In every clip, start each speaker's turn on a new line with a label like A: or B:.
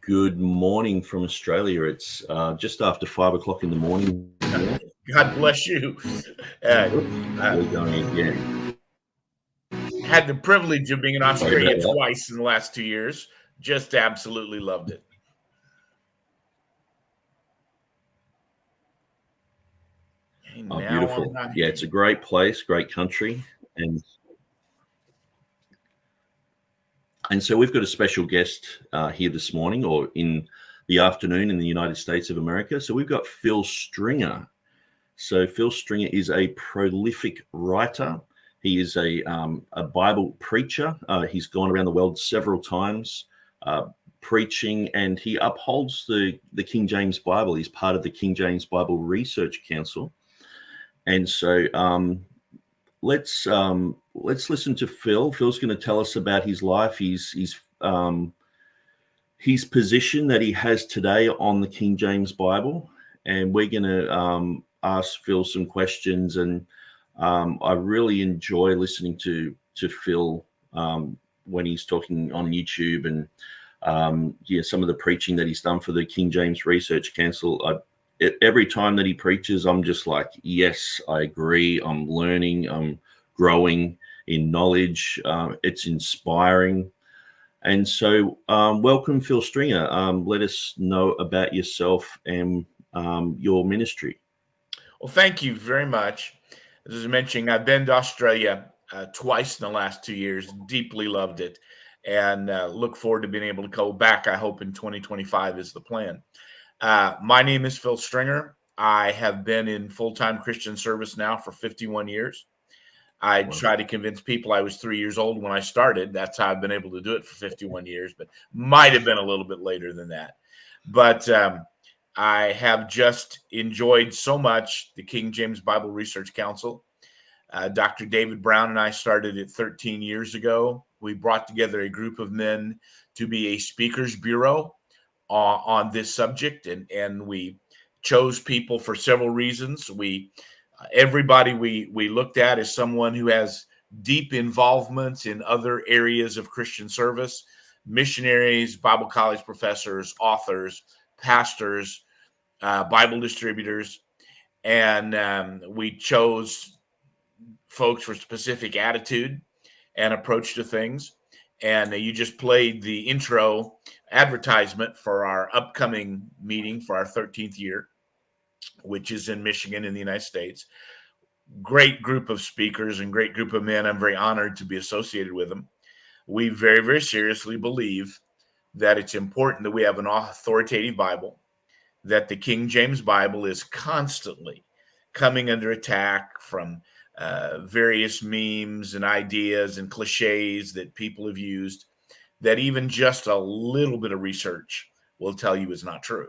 A: Good morning from Australia. It's just after 5 o'clock in the morning.
B: God bless you.
A: We're going again.
B: Had the privilege of being in Australia twice in the last 2 years. Just absolutely loved it.
A: Oh, beautiful. Yeah, it's a great place, great country. And so we've got a special guest here this morning, or in the afternoon in the United States of America. So we've got Phil Stringer. So Phil Stringer is a prolific writer. He is a Bible preacher. He's gone around the world several times preaching, and he upholds the King James Bible. He's part of the King James Bible Research Council. And so let's listen to Phil. Phil's going to tell us about his life, his position that he has today on the King James Bible, and we're going to ask Phil some questions. And I really enjoy listening to Phil when he's talking on YouTube, and some of the preaching that he's done for the King James Research Council. Every time that he preaches, I'm just like, yes, I agree. I'm learning. I'm growing in knowledge. It's inspiring. And so welcome, Phil Stringer. Let us know about yourself and your ministry.
B: Well, thank you very much. As I was mentioning, I've been to Australia twice in the last 2 years, deeply loved it, and look forward to being able to go back, I hope, in 2025 is the plan. My name is Phil Stringer. I have been in full-time Christian service now for 51 years. I try to convince people I was 3 years old when I started. That's how I've been able to do it for 51 years, but might have been a little bit later than that. But I have just enjoyed so much the King James Bible Research Council. Dr. David Brown and I started it 13 years ago. We brought together a group of men to be a speakers bureau on this subject, and we chose people for several reasons. Everybody we looked at is someone who has deep involvement in other areas of Christian service: missionaries, Bible college professors, authors, pastors, Bible distributors, and we chose folks for specific attitude and approach to things. And you just played the intro advertisement for our upcoming meeting for our 13th year, which is in Michigan in the United States. Great group of speakers and great group of men. I'm very honored to be associated with them. We very, very seriously believe that it's important that we have an authoritative Bible, that the King James Bible is constantly coming under attack from various memes and ideas and cliches that people have used, that even just a little bit of research will tell you is not true.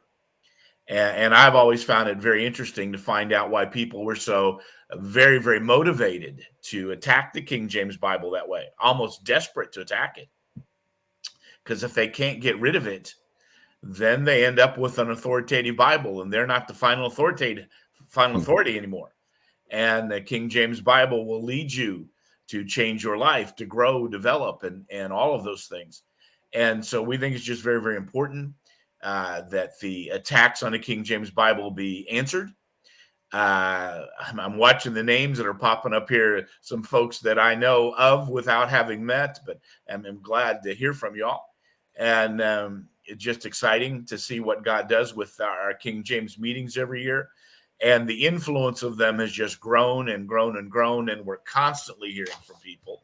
B: And I've always found it very interesting to find out why people were so very, very motivated to attack the King James Bible that way, almost desperate to attack it. Because if they can't get rid of it, then they end up with an authoritative Bible, and they're not the final authority anymore. And the King James Bible will lead you to change your life, to grow, develop, and all of those things. And so we think it's just very, very important that the attacks on the King James Bible be answered. I'm watching the names that are popping up here, some folks that I know of without having met, but I'm glad to hear from y'all. And it's just exciting to see what God does with our King James meetings every year. And the influence of them has just grown and grown and grown. And we're constantly hearing from people,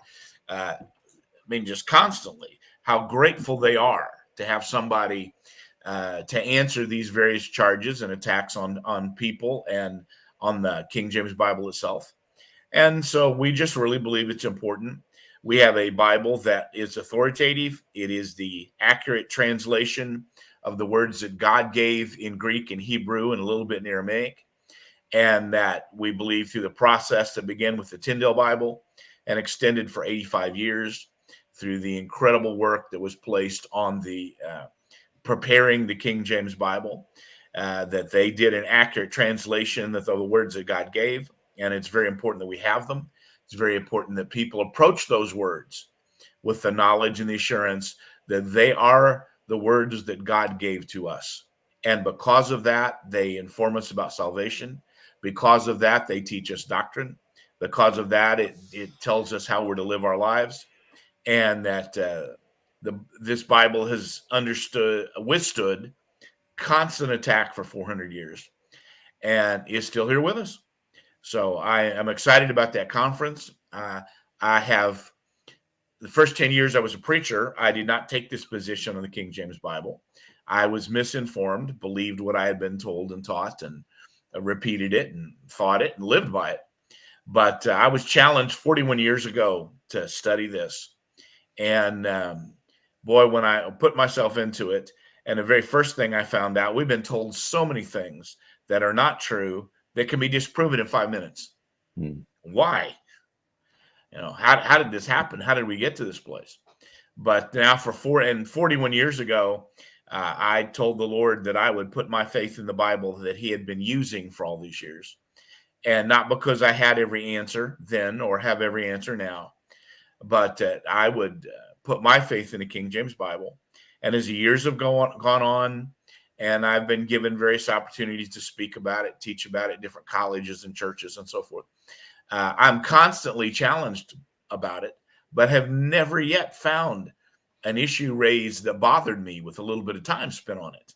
B: just constantly, how grateful they are to have somebody to answer these various charges and attacks on people and on the King James Bible itself. And so we just really believe it's important. We have a Bible that is authoritative. It is the accurate translation of the words that God gave in Greek and Hebrew and a little bit in Aramaic. And that we believe through the process that began with the Tyndale Bible and extended for 85 years through the incredible work that was placed on the preparing the King James Bible, that they did an accurate translation of the words that God gave. And it's very important that we have them. It's very important that people approach those words with the knowledge and the assurance that they are the words that God gave to us. And because of that, they inform us about salvation. Because of that, they teach us doctrine. Because of that, it tells us how we're to live our lives. And that this Bible has withstood constant attack for 400 years and is still here with us. So I am excited about that conference. I have, the first 10 years I was a preacher, I did not take this position on the King James Bible. I was misinformed, believed what I had been told and taught, and repeated it and thought it and lived by it. But I was challenged 41 years ago to study this. And boy, when I put myself into it, and the very first thing I found out, we've been told so many things that are not true that can be disproven in 5 minutes. Why? How did this happen? How did we get to this place? But now 41 years ago, I told the Lord that I would put my faith in the Bible that he had been using for all these years. And not because I had every answer then or have every answer now, but I would put my faith in the King James Bible. And as the years have gone on, and I've been given various opportunities to speak about it, teach about it at different colleges and churches and so forth, I'm constantly challenged about it, but have never yet found an issue raised that bothered me with a little bit of time spent on it.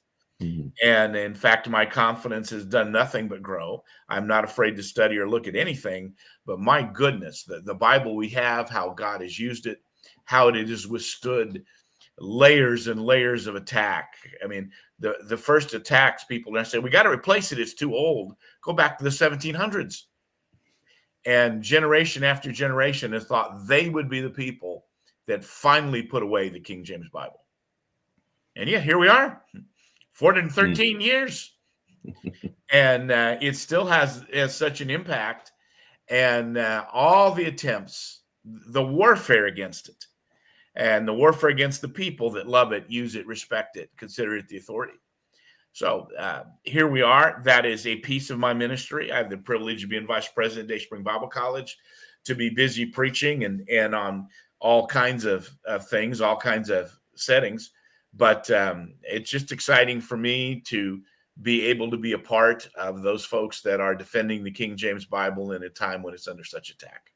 B: And in fact, my confidence has done nothing but grow. I'm not afraid to study or look at anything, but my goodness, the Bible we have, how God has used it, how it has withstood layers and layers of attack. I mean, the first attacks, people say, we got to replace it. It's too old. Go back to the 1700s. And generation after generation has thought they would be the people that finally put away the King James Bible. And yeah, here we are, 413 years. And it still has such an impact. And all the attempts, the warfare against it, and the warfare against the people that love it, use it, respect it, consider it the authority. So here we are. That is a piece of my ministry. I have the privilege of being vice president at Day Spring Bible College, to be busy preaching and on all kinds of things, all kinds of settings. But it's just exciting for me to be able to be a part of those folks that are defending the King James Bible in a time when it's under such attack.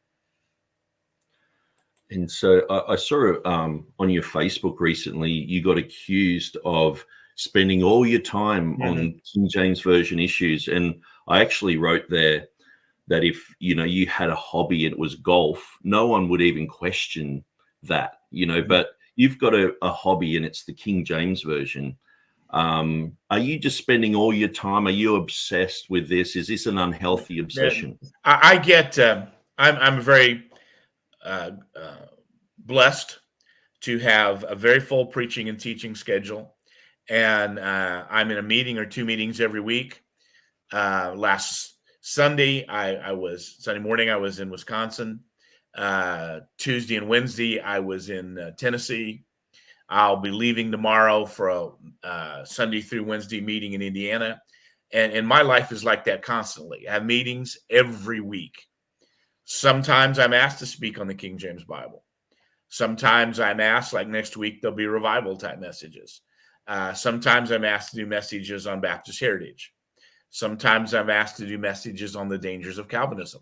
A: And so I saw on your Facebook recently, you got accused of spending all your time on King James Version issues. And I actually wrote there that if, you had a hobby and it was golf, no one would even question that, but you've got a hobby and it's the King James Version. Are you just spending all your time? Are you obsessed with this? Is this an unhealthy obsession?
B: I get, I'm very blessed to have a very full preaching and teaching schedule. And I'm in a meeting or two meetings every week. Last Sunday, Sunday morning, I was in Wisconsin. Tuesday and Wednesday, I was in Tennessee. I'll be leaving tomorrow for a Sunday through Wednesday meeting in Indiana. And my life is like that constantly. I have meetings every week. Sometimes I'm asked to speak on the King James Bible. Sometimes I'm asked, like next week, there'll be revival type messages. Sometimes I'm asked to do messages on Baptist heritage. Sometimes I'm asked to do messages on the dangers of Calvinism.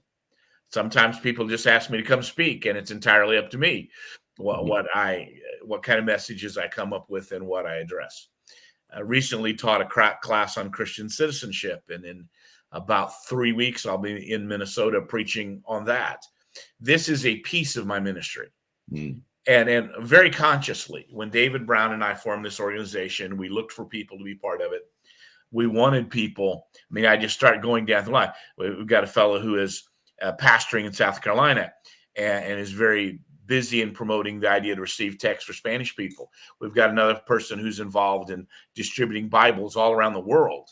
B: Sometimes people just ask me to come speak, and it's entirely up to me what kind of messages I come up with and what I address. I recently taught a class on Christian citizenship, and in about 3 weeks, I'll be in Minnesota preaching on that. This is a piece of my ministry. And very consciously, when David Brown and I formed this organization, we looked for people to be part of it. We wanted people. I just started going down the line. We've got a fellow who is pastoring in South Carolina and is very busy in promoting the idea to receive text for Spanish people. We've got another person who's involved in distributing Bibles all around the world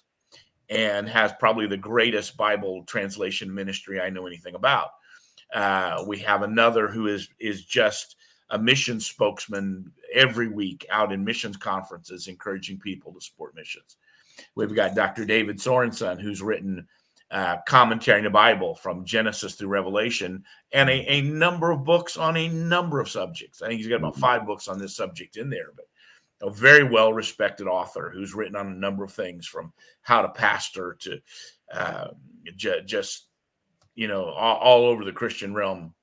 B: and has probably the greatest Bible translation ministry I know anything about. We have another who is just a mission spokesman every week out in missions conferences, encouraging people to support missions. We've got Dr. David Sorensen, who's written commentary on the Bible from Genesis through Revelation, and a number of books on a number of subjects. I think he's got about 5 books on this subject in there, but a very well-respected author who's written on a number of things, from how to pastor to just, all over the Christian realm.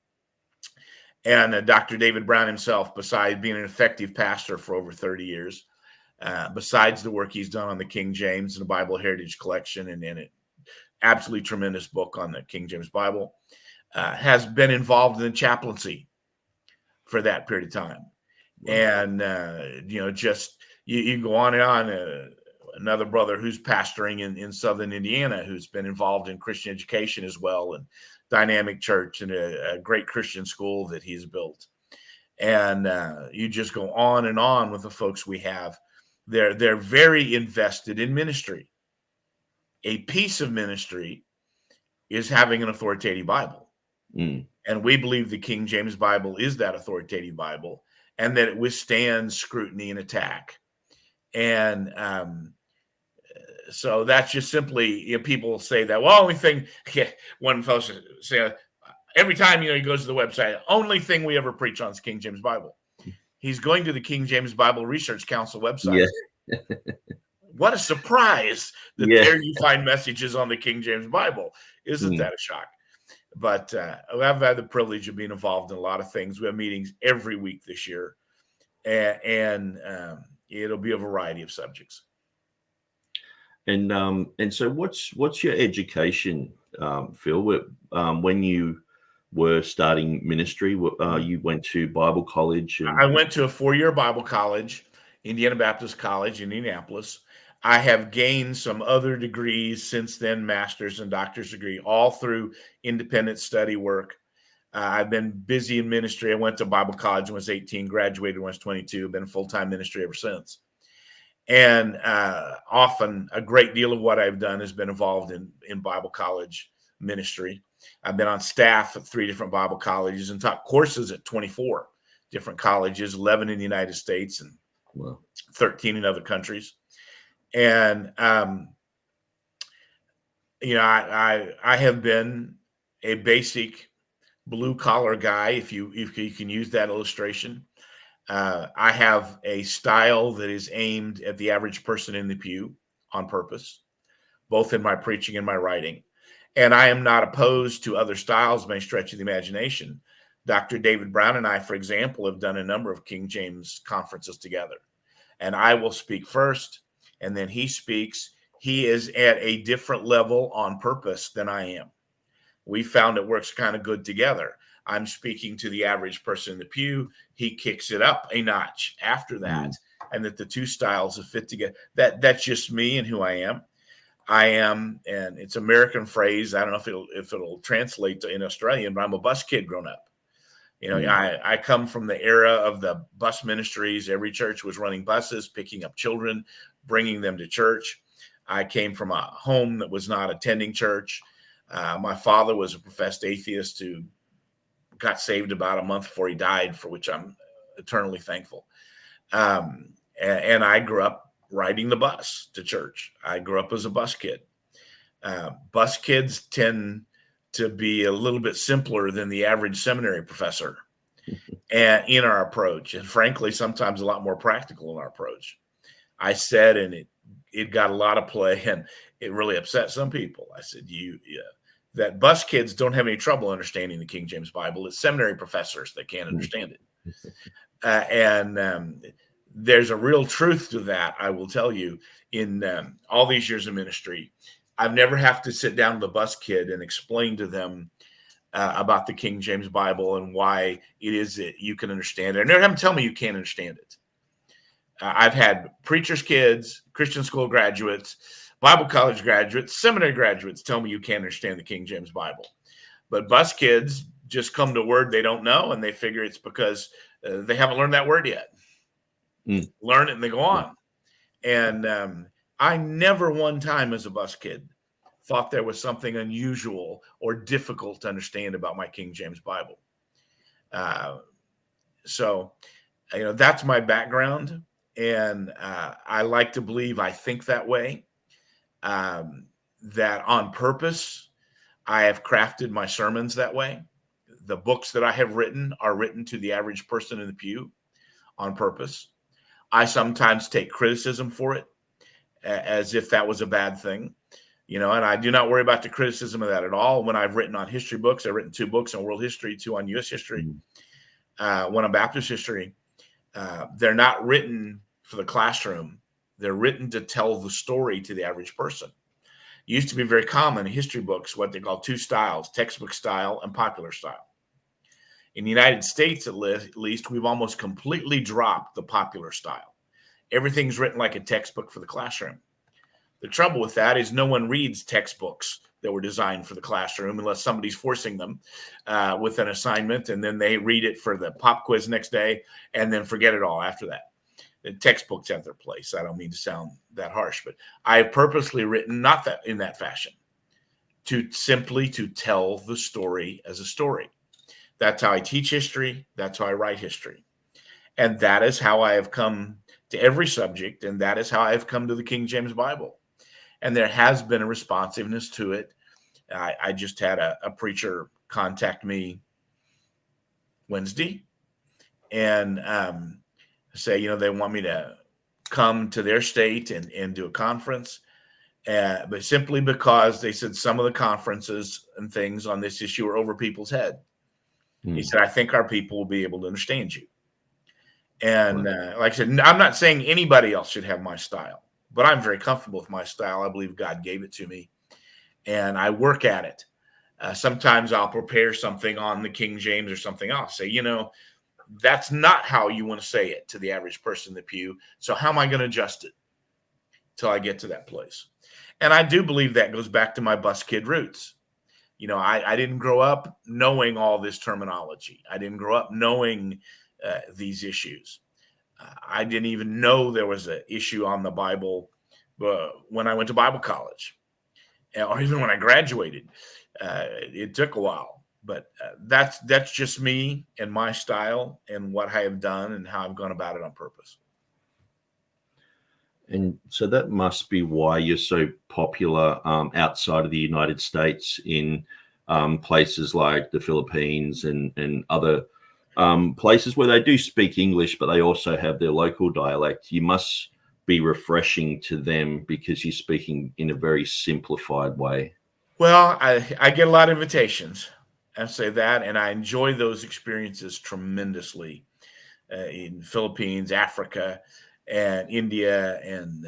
B: And Dr. David Brown himself, besides being an effective pastor for over 30 years, besides the work he's done on the King James and the Bible Heritage Collection, and in it, absolutely tremendous book on the King James Bible, has been involved in the chaplaincy for that period of time. Wow. And, you can go on and on. Another brother who's pastoring in Southern Indiana, who's been involved in Christian education as well, and Dynamic Church, and a great Christian school that he's built. And you just go on and on with the folks we have. They're very invested in ministry. A piece of ministry is having an authoritative Bible. And we believe the King James Bible is that authoritative Bible, and that it withstands scrutiny and attack. And so that's just simply, people say that, well, only thing, one fellow say, every time, he goes to the website, only thing we ever preach on is King James Bible. He's going to the King James Bible Research Council website. Yeah. What a surprise that there you find messages on the King James Bible. Isn't that a shock? But I've had the privilege of being involved in a lot of things. We have meetings every week this year, and it'll be a variety of subjects.
A: And so what's your education, Phil? When you were starting ministry, you went to Bible college?
B: I went to a 4-year Bible college, Indiana Baptist College, Indianapolis. I have gained some other degrees since then, master's and doctor's degree, all through independent study work. I've been busy in ministry. I went to Bible college when I was 18, graduated when I was 22, been in full-time ministry ever since. And often a great deal of what I've done has been involved in Bible college ministry. I've been on staff at 3 different Bible colleges and taught courses at 24 different colleges, 11 in the United States and 13 in other countries. And, I have been a basic blue collar guy, if you can use that illustration. I have a style that is aimed at the average person in the pew on purpose, both in my preaching and my writing. And I am not opposed to other styles by any stretch of the imagination. Dr. David Brown and I, for example, have done a number of King James conferences together. And I will speak first, and then he speaks. He is at a different level on purpose than I am. We found it works kind of good together. I'm speaking to the average person in the pew. He kicks it up a notch after that, and that the two styles have fit together. That's just me and who I am. And it's an American phrase. I don't know if it'll translate in Australian, but I'm a bus kid grown up. I come from the era of the bus ministries. Every church was running buses, picking up children, bringing them to church. I came from a home that was not attending church. My father was a professed atheist who got saved about a month before he died, for which I'm eternally thankful. And I grew up riding the bus to church. I grew up as a bus kid. Bus kids tend to be a little bit simpler than the average seminary professor and in our approach. And frankly, sometimes a lot more practical in our approach. I said, and it got a lot of play, and it really upset some people. I said, that bus kids don't have any trouble understanding the King James Bible. It's seminary professors that can't understand it. There's a real truth to that, I will tell you. In all these years of ministry, I've never have to sit down with a bus kid and explain to them about the King James Bible and why it is that you can understand it. I never have them tell me you can't understand it. I've had preachers' kids, Christian school graduates, Bible college graduates, seminary graduates tell me you can't understand the King James Bible. But bus kids just come to a word they don't know, and they figure it's because they haven't learned that word yet. Learn it and they go on. And I never one time as a bus kid thought there was something unusual or difficult to understand about my King James Bible. So that's my background. And I like to believe I think that way, that on purpose, I have crafted my sermons that way. The books that I have written are written to the average person in the pew on purpose. I sometimes take criticism for it as if that was a bad thing, and I do not worry about the criticism of that at all. When I've written on history books, I've written 2 books on world history, 2 on U.S. history, 1 on Baptist history. They're not written for the classroom. They're written to tell the story to the average person. It used to be very common in history books, what they call 2 styles, textbook style and popular style. In the United States, at least, we've almost completely dropped the popular style. Everything's written like a textbook for the classroom. The trouble with that is no one reads textbooks that were designed for the classroom unless somebody's forcing them with an assignment, and then they read it for the pop quiz next day and then forget it all after that. The textbooks have their place. I don't mean to sound that harsh, but I have purposely written not that in that fashion, simply to tell the story as a story. That's how I teach history. That's how I write history. And that is how I have come to every subject, and that is how I have come to the King James Bible. And there has been a responsiveness to it. I just had a preacher contact me Wednesday and say, they want me to come to their state and do a conference, but simply because they said some of the conferences and things on this issue are over people's head. He said, I think our people will be able to understand you. And like I said, I'm not saying anybody else should have my style, but I'm very comfortable with my style. I believe God gave it to me, and I work at it. Sometimes I'll prepare something on the King James or something else. Say, that's not how you want to say it to the average person in the pew. So how am I going to adjust it till I get to that place? And I do believe that goes back to my bus kid roots. I didn't grow up knowing all this terminology. I didn't grow up knowing these issues. I didn't even know there was an issue on the Bible when I went to Bible college, or even when I graduated. It took a while, but that's just me and my style and what I have done and how I've gone about it on purpose.
A: And so that must be why you're so popular outside of the United States in places like the Philippines and other places where they do speak English, but they also have their local dialect. You must be refreshing to them because you're speaking in a very simplified way.
B: Well, I get a lot of invitations. I say that, and I enjoy those experiences tremendously in Philippines, Africa, and India, and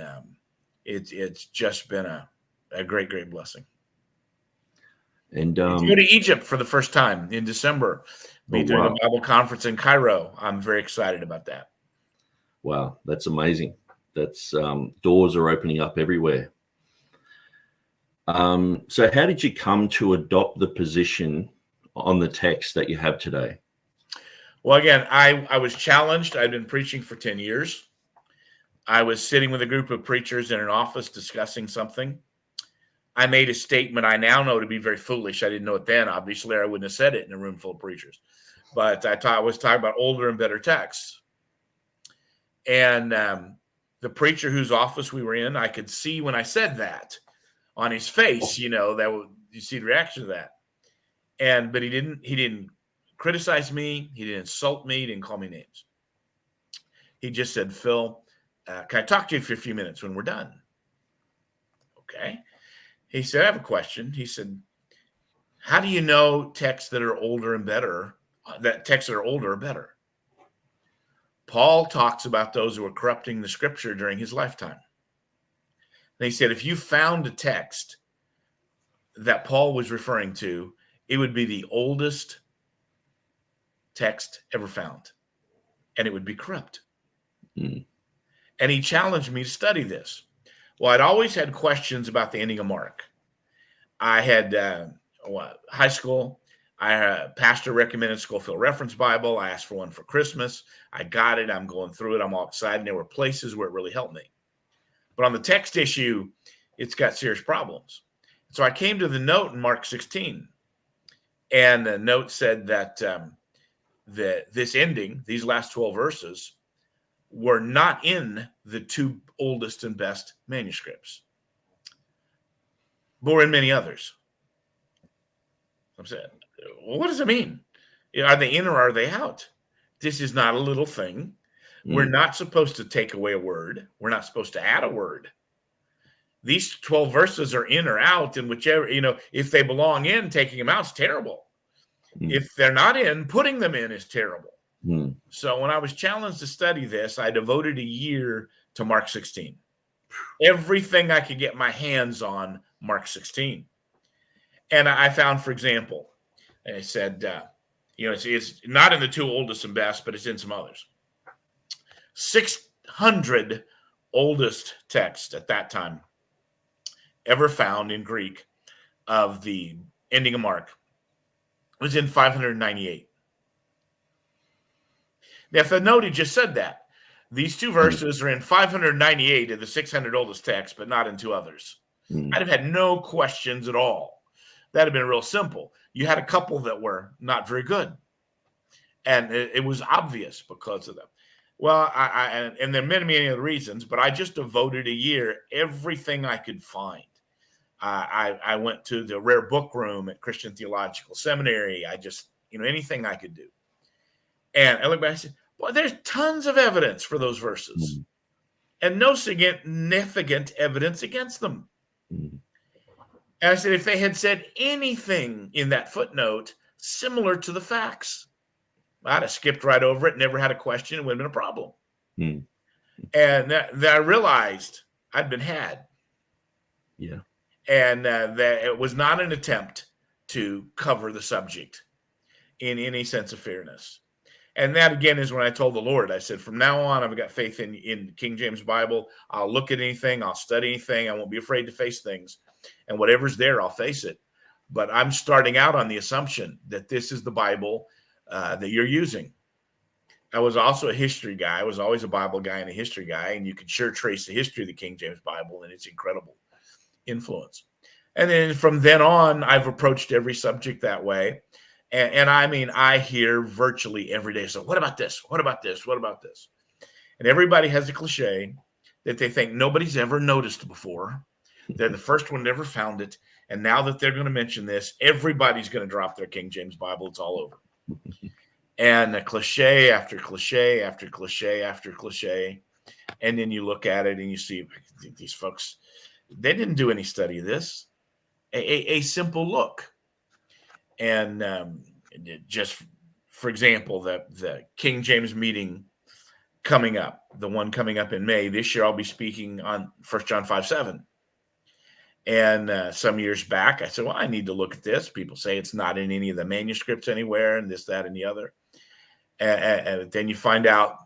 B: it's just been a great blessing.
A: And
B: go to Egypt for the first time in December. Be doing a Bible conference in Cairo. I'm very excited about that.
A: Wow, that's amazing. That's doors are opening up everywhere. So how did you come to adopt the position on the text that you have today?
B: Well, again, I was challenged. I've been preaching for 10 years. I was sitting with a group of preachers in an office discussing something. I made a statement I now know to be very foolish. I didn't know it then, obviously, or I wouldn't have said it in a room full of preachers. But I was talking about older and better texts. And the preacher whose office we were in, I could see when I said that on his face, you see the reaction to that. But he didn't criticize me. He didn't insult me. He didn't call me names. He just said, Phil, can I talk to you for a few minutes when we're done? Okay. He said, I have a question. He said, how do you know texts that are older and better, that texts that are older are better? Paul talks about those who are corrupting the scripture during his lifetime. And he said, if you found a text that Paul was referring to, it would be the oldest text ever found, and it would be corrupt. And he challenged me to study this. Well, I'd always had questions about the ending of Mark. I had high school. Pastor recommended Schofield Reference Bible. I asked for one for Christmas. I got it. I'm going through it. I'm all excited. There were places where it really helped me. But on the text issue, it's got serious problems. So I came to the note in Mark 16, and the note said that this ending, these last 12 verses, were not in the 2 oldest and best manuscripts, but were in many others. I'm saying, well, what does it mean? Are they in or are they out? This is not a little thing. We're not supposed to take away a word. We're not supposed to add a word. These 12 verses are in or out, and whichever, if they belong in, taking them out is terrible. If they're not in, putting them in is terrible. So when I was challenged to study this, I devoted a year to Mark 16. Everything I could get my hands on, Mark 16. And I found, for example, and it said, it's not in the two oldest and best, but it's in some others. 600 oldest texts at that time ever found in Greek of the ending of Mark was in 598. Now, if the note had just said that, these two verses are in 598 of the 600 oldest texts, but not in two others, I'd have had no questions at all. That'd have been real simple. You had a couple that were not very good, and it was obvious because of them. Well, and there are many, many other reasons, but I just devoted a year, everything I could find. I went to the rare book room at Christian Theological Seminary. I just, anything I could do. And I look back and said, well, there's tons of evidence for those verses and no significant evidence against them. And I said, if they had said anything in that footnote similar to the facts, I'd have skipped right over it, never had a question, it would have been a problem. And that I realized I'd been had.
A: Yeah.
B: And that it was not an attempt to cover the subject in any sense of fairness. And that, again, is when I told the Lord, I said, from now on, I've got faith in King James Bible. I'll look at anything. I'll study anything. I won't be afraid to face things. And whatever's there, I'll face it. But I'm starting out on the assumption that this is the Bible that you're using. I was also a history guy. I was always a Bible guy and a history guy. And you can sure trace the history of the King James Bible and its incredible influence. And then from then on, I've approached every subject that way. And I mean, I hear virtually every day, so what about this? What about this? What about this? And everybody has a cliche that they think nobody's ever noticed before. They're the first one that ever found it. And now that they're going to mention this, everybody's going to drop their King James Bible. It's all over. And a cliche after cliche after cliche after cliche. And then you look at it and you see these folks, they didn't do any study of this. A simple look. And just, for example, the King James meeting coming up, the one coming up in May, this year I'll be speaking on 1 John 5:7. And some years back, I said, well, I need to look at this. People say it's not in any of the manuscripts anywhere and this, that, and the other. And then you find out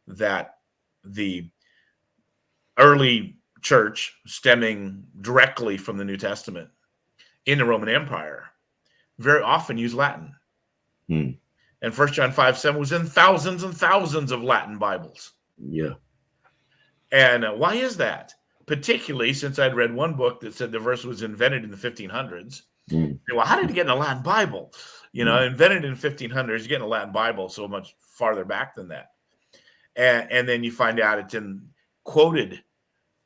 B: that the early church stemming directly from the New Testament in the Roman Empire very often use Latin. And 1 John 5:7 was in thousands and thousands of Latin Bibles.
A: Yeah.
B: And why is that? Particularly since I'd read one book that said the verse was invented in the 1500s. Well, how did it get in a Latin Bible? Invented in 1500s, you get in a Latin Bible so much farther back than that. And then you find out it's quoted.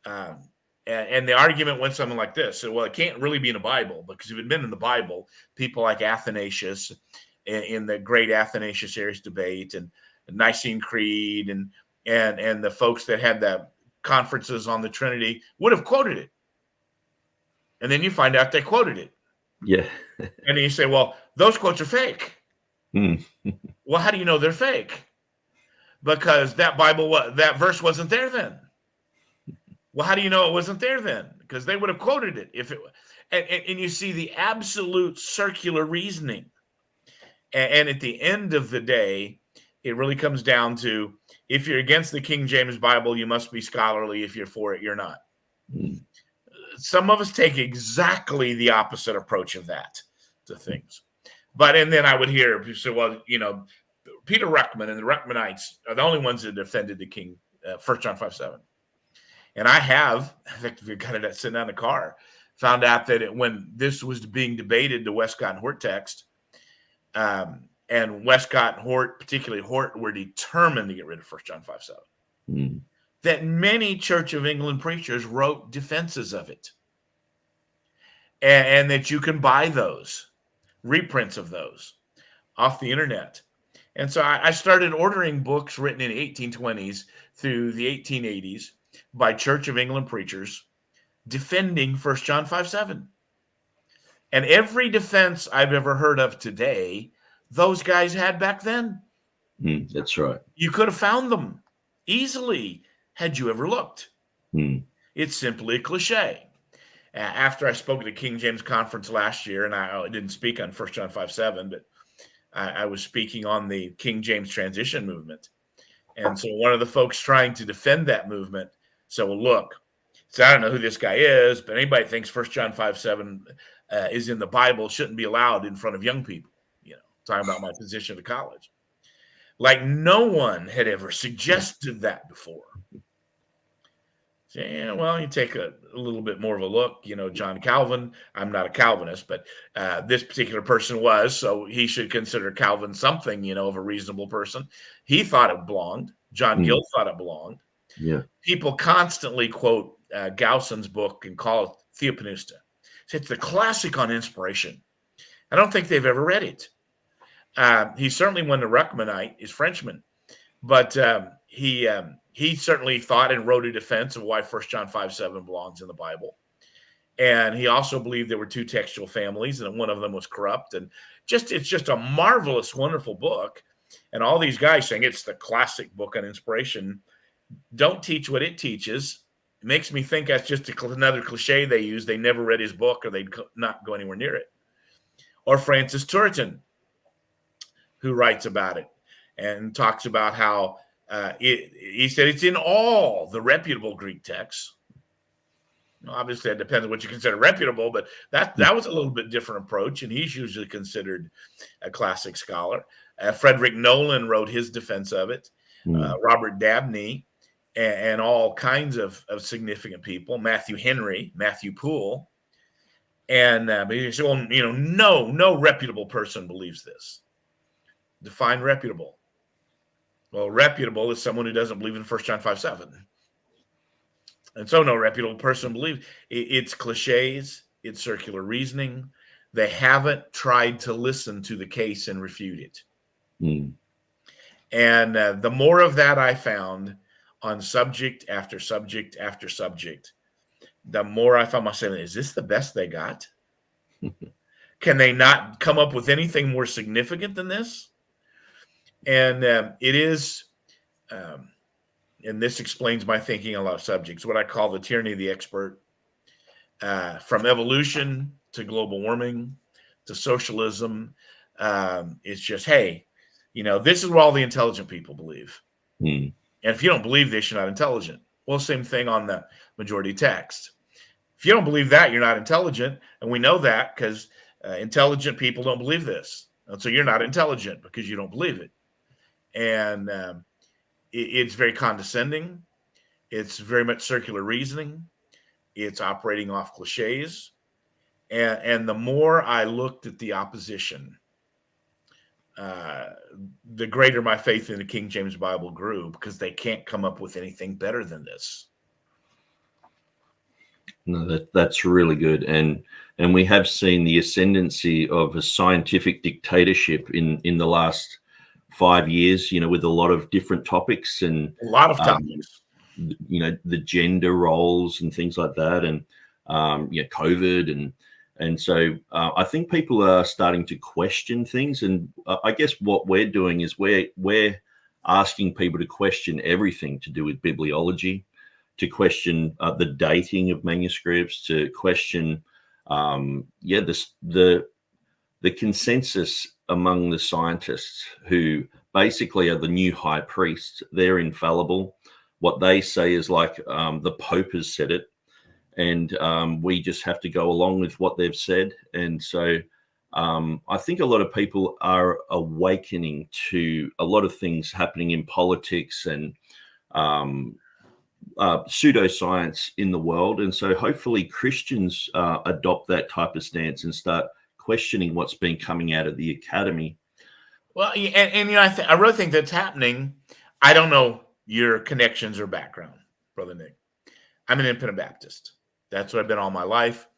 B: And the argument went something like this. So, well, it can't really be in the Bible, because if it had been in the Bible, people like Athanasius in the great Athanasius Arius debate and Nicene Creed and the folks that had the conferences on the Trinity would have quoted it. And then you find out they quoted it.
A: Yeah.
B: And then you say, well, those quotes are fake. Well, how do you know they're fake? Because that verse wasn't there then. Well, how do you know it wasn't there then? Because they would have quoted it if it. And you see the absolute circular reasoning. And at the end of the day, it really comes down to, if you're against the King James Bible, you must be scholarly. If you're for it, you're not. Some of us take exactly the opposite approach of that to things. And then I would hear people say, well, Peter Ruckman and the Ruckmanites are the only ones that defended the King, 1 John 5:7. And I have, in fact, if you've got it sitting in the car, found out that when this was being debated, the Westcott and Hort text, and Westcott and Hort, particularly Hort, were determined to get rid of 1 John 5:7. That many Church of England preachers wrote defenses of it. And that you can buy those, reprints of those, off the internet. And so I started ordering books written in 1820s through the 1880s by Church of England preachers defending 1 John 5:7. And every defense I've ever heard of today, those guys had back then.
A: That's right.
B: You could have found them easily had you ever looked. It's simply a cliche. After I spoke at the King James Conference last year, and I didn't speak on 1 John 5:7, but I was speaking on the King James transition movement. And so one of the folks trying to defend that movement said, well, look, so I don't know who this guy is, but anybody thinks 1 John 5:7 is in the Bible shouldn't be allowed in front of young people, talking about my position at college. Like no one had ever suggested that before. So, yeah, well, you take a little bit more of a look, John Calvin. I'm not a Calvinist, but this particular person was, so he should consider Calvin something, of a reasonable person. He thought it belonged. John Gill thought it belonged.
A: Yeah. People
B: constantly quote Gausson's book and call it Theopneustos. It's the classic on inspiration. I don't think they've ever read it. He certainly wasn't a Ruckmanite, he's Frenchman, but he certainly thought and wrote a defense of why 1 John 5:7 belongs in the Bible. And he also believed there were two textual families and one of them was corrupt. And it's just a marvelous, wonderful book. And all these guys saying it's the classic book on inspiration don't teach what it teaches. It makes me think that's just another cliche they use. They never read his book or they'd not go anywhere near it. Or Francis Turretin, who writes about it and talks about how he said it's in all the reputable Greek texts. Obviously, it depends on what you consider reputable, but that was a little bit different approach, and he's usually considered a classic scholar. Frederick Nolan wrote his defense of it. Robert Dabney, and all kinds of significant people. Matthew Henry, Matthew Poole, and but he said, well, no reputable person believes this. Define reputable. Well, reputable is someone who doesn't believe in 1 John 5:7. And so no reputable person believes. It's cliches. It's circular reasoning. They haven't tried to listen to the case and refute it. And the more of that I found on subject after subject after subject, the more I found myself, is this the best they got? Can they not come up with anything more significant than this? And it is, and this explains my thinking on a lot of subjects, what I call the tyranny of the expert, from evolution to global warming to socialism. It's just, hey, this is what all the intelligent people believe. And if you don't believe this, you're not intelligent. Well, same thing on the majority text. If you don't believe that, you're not intelligent. And we know that because intelligent people don't believe this. And so you're not intelligent because you don't believe it. And it's very condescending. It's very much circular reasoning. It's operating off cliches. And the more I looked at the opposition, the greater my faith in the King James Bible grew, because they can't come up with anything better than this.
A: No, that's really good. And we have seen the ascendancy of a scientific dictatorship in the last 5 years, with a lot of different topics and
B: a lot of topics,
A: the gender roles and things like that, and COVID, and so I think people are starting to question things, and I guess what we're doing is we're asking people to question everything to do with bibliology, to question the dating of manuscripts, to question the consensus among the scientists, who basically are the new high priests. They're infallible. What they say is like the Pope has said it, and we just have to go along with what they've said. And so I think a lot of people are awakening to a lot of things happening in politics and pseudoscience in the world. And so hopefully Christians adopt that type of stance and start questioning what's been coming out of the academy.
B: Well, and I really think that's happening. I don't know your connections or background, Brother Nick. I'm an independent Baptist. That's what I've been all my life.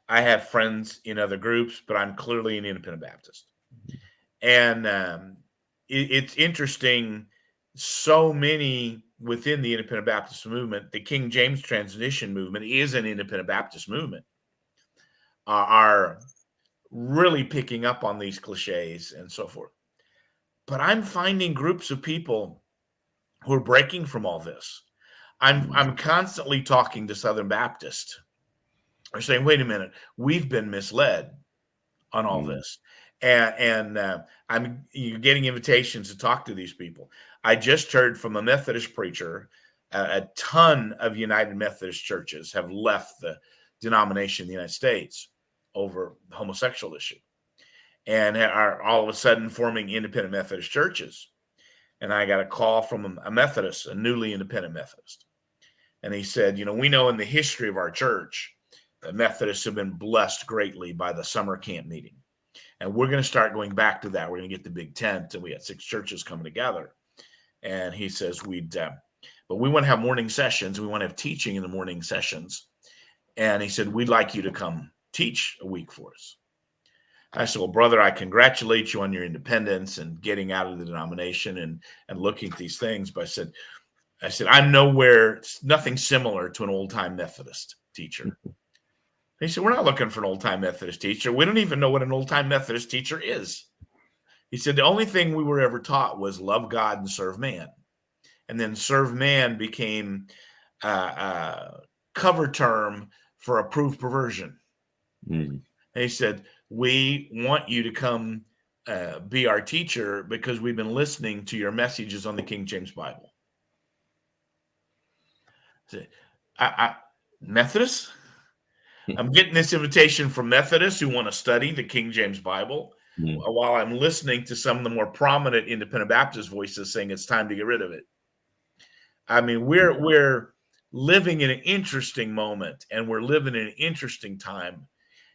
B: I have friends in other groups, but I'm clearly an independent Baptist. And it's interesting. So many within the Independent Baptist movement, the King James transition movement is an Independent Baptist movement, are really picking up on these cliches and so forth. But I'm finding groups of people who are breaking from all this. I'm constantly talking to Southern Baptists. They're saying, wait a minute, we've been misled on all this. And I'm getting invitations to talk to these people. I just heard from a Methodist preacher. A ton of United Methodist churches have left the denomination in the United States over the homosexual issue, and are all of a sudden forming independent Methodist churches. And I got a call from a Methodist, a newly independent Methodist. And he said, we know in the history of our church, the Methodists have been blessed greatly by the summer camp meeting. And we're going to start going back to that. We're going to get the big tent, and we had 6 churches coming together. And he says, but we want to have morning sessions. We want to have teaching in the morning sessions. And he said, we'd like you to come teach a week for us. I said, well, brother, I congratulate you on your independence and getting out of the denomination and looking at these things. But I said, I'm nowhere, nothing similar to an old-time Methodist teacher. He said, we're not looking for an old-time Methodist teacher. We don't even know what an old-time Methodist teacher is. He said, the only thing we were ever taught was love God and serve man. And then serve man became a cover term for approved perversion. And he said, we want you to come be our teacher because we've been listening to your messages on the King James Bible. Methodists? I'm getting this invitation from Methodists who want to study the King James Bible while I'm listening to some of the more prominent Independent Baptist voices saying it's time to get rid of it. I mean, we're living in an interesting moment, and we're living in an interesting time.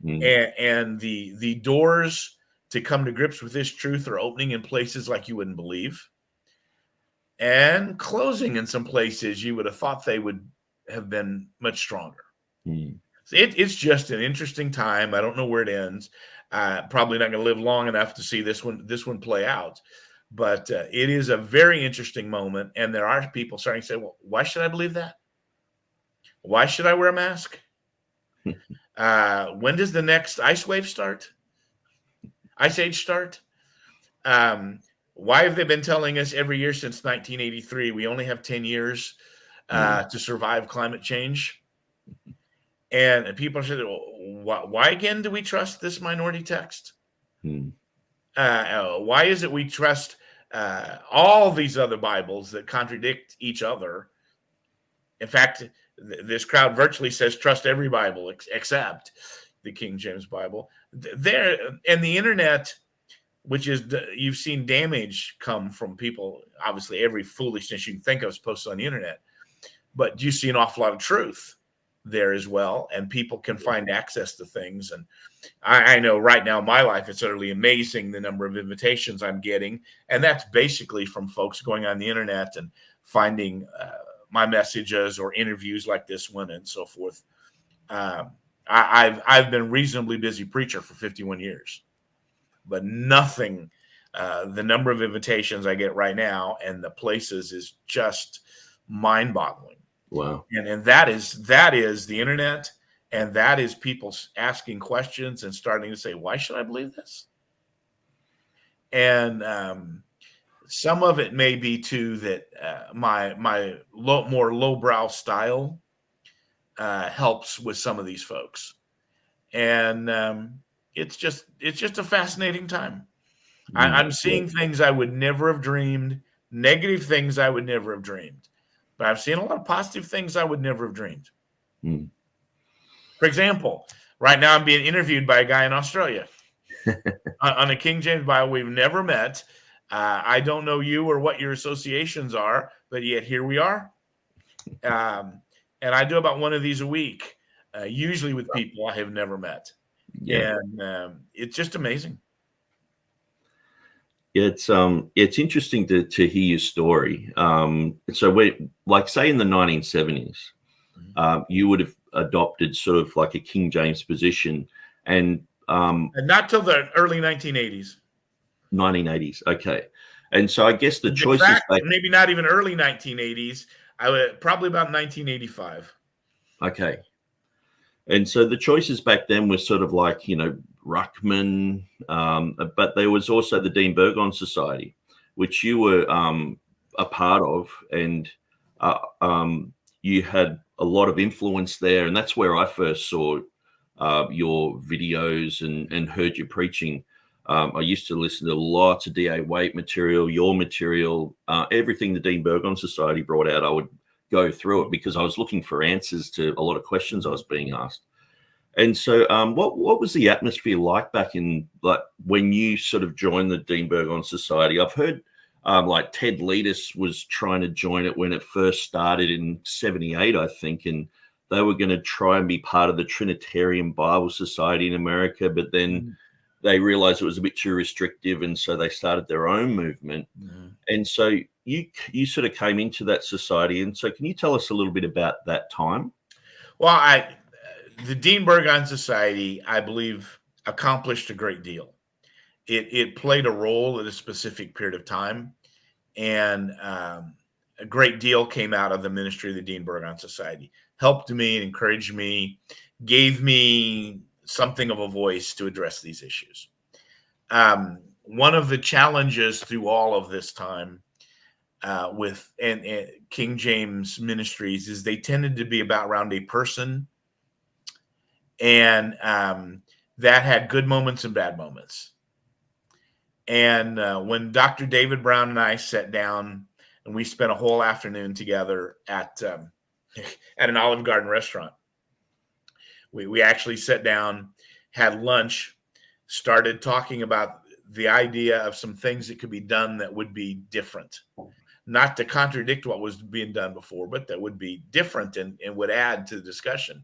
B: And the doors to come to grips with this truth are opening in places like you wouldn't believe, and closing in some places you would have thought they would have been much stronger. It's just an interesting time. I don't know where it ends. Probably not going to live long enough to see this one play out. But it is a very interesting moment, and there are people starting to say, well, why should I believe that? Why should I wear a mask? When does the next ice wave start? Ice age start? Why have they been telling us every year since 1983 we only have 10 years to survive climate change? And people said, well, why again do we trust this minority text? Why is it we trust all these other Bibles that contradict each other? In fact, this crowd virtually says trust every Bible except the King James Bible. There, and the internet, which is, you've seen damage come from people. Obviously, every foolishness you can think of is posted on the internet. But you see an awful lot of truth there as well, and people can find access to things. And I know right now in my life, it's utterly amazing the number of invitations I'm getting. And that's basically from folks going on the internet and finding my messages or interviews like this one and so forth. I've been reasonably busy preacher for 51 years, but nothing, the number of invitations I get right now and the places is just mind-boggling.
A: Wow.
B: And that is the internet, and that is people asking questions and starting to say, why should I believe this? And some of it may be too that my more lowbrow style helps with some of these folks, and it's just a fascinating time. I'm seeing things I would never have dreamed, negative things I would never have dreamed. But I've seen a lot of positive things I would never have dreamed. For example, right now I'm being interviewed by a guy in Australia on a King James Bible we've never met. I don't know you or what your associations are, but yet here we are. And I do about one of these a week, usually with people I have never met. And it's just amazing.
A: It's interesting to hear your story. So we, like, say in the 1970s, you would have adopted sort of like a King James position, and
B: not till the early 1980s.
A: 1980s, okay. And so I guess the
B: In
A: choices
B: fact, maybe not even early 1980s. I would probably about 1985.
A: Okay. And so the choices back then were sort of like, Ruckman, but there was also the Dean Burgon Society, which you were a part of, and you had a lot of influence there. And that's where I first saw your videos and heard you preaching. I used to listen to lots of D.A. Waite material, your material, everything the Dean Burgon Society brought out. I would go through it because I was looking for answers to a lot of questions I was being asked. And so what was the atmosphere like back in, like, when you sort of joined the Dean Burgon Society? I've heard like Ted Leadus was trying to join it when it first started in 78, I think, and they were going to try and be part of the Trinitarian Bible Society in America, but then they realized it was a bit too restrictive, and so they started their own movement. And so you sort of came into that society. And so can you tell us a little bit about that time?
B: Well, the Dean Burgon Society, I believe, accomplished a great deal. It played a role at a specific period of time, and a great deal came out of the ministry of the Dean Burgon Society. Helped me and encouraged me, gave me something of a voice to address these issues. One of the challenges through all of this time with King James ministries is they tended to be about around a person, and that had good moments and bad moments. And when Dr. David Brown and I sat down and we spent a whole afternoon together at an Olive Garden restaurant, we actually sat down, had lunch, started talking about the idea of some things that could be done that would be different, not to contradict what was being done before, but that would be different and would add to the discussion.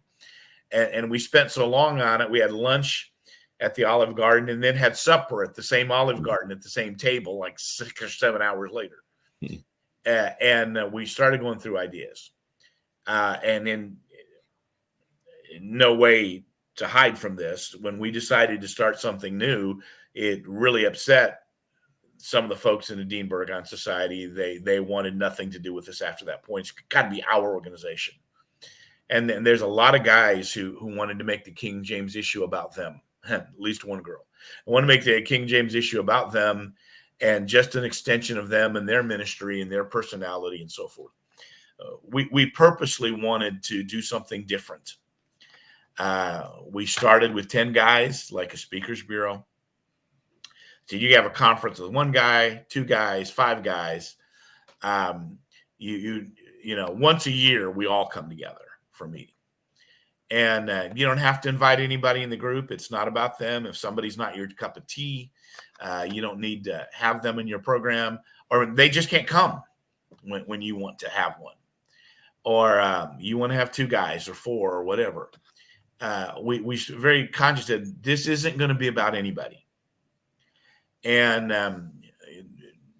B: And we spent so long on it. We had lunch at the Olive Garden and then had supper at the same Olive Garden at the same table, like 6 or 7 hours later. And we started going through ideas. And in no way to hide from this, when we decided to start something new, it really upset some of the folks in the Dean Burgon Society. They wanted nothing to do with this after that point. It's got to be our organization. And then there's a lot of guys who wanted to make the King James issue about them. At least one girl. I want to make the King James issue about them and just an extension of them and their ministry and their personality and so forth. We purposely wanted to do something different. We started with 10 guys, like a speakers bureau. So you have a conference with 1 guy, 2 guys, 5 guys. Once a year, we all come together for a meeting. And you don't have to invite anybody in the group. It's not about them. If somebody's not your cup of tea, you don't need to have them in your program, or they just can't come when you want to have one, or you want to have 2 guys or 4 or whatever. We very conscious that this isn't going to be about anybody. And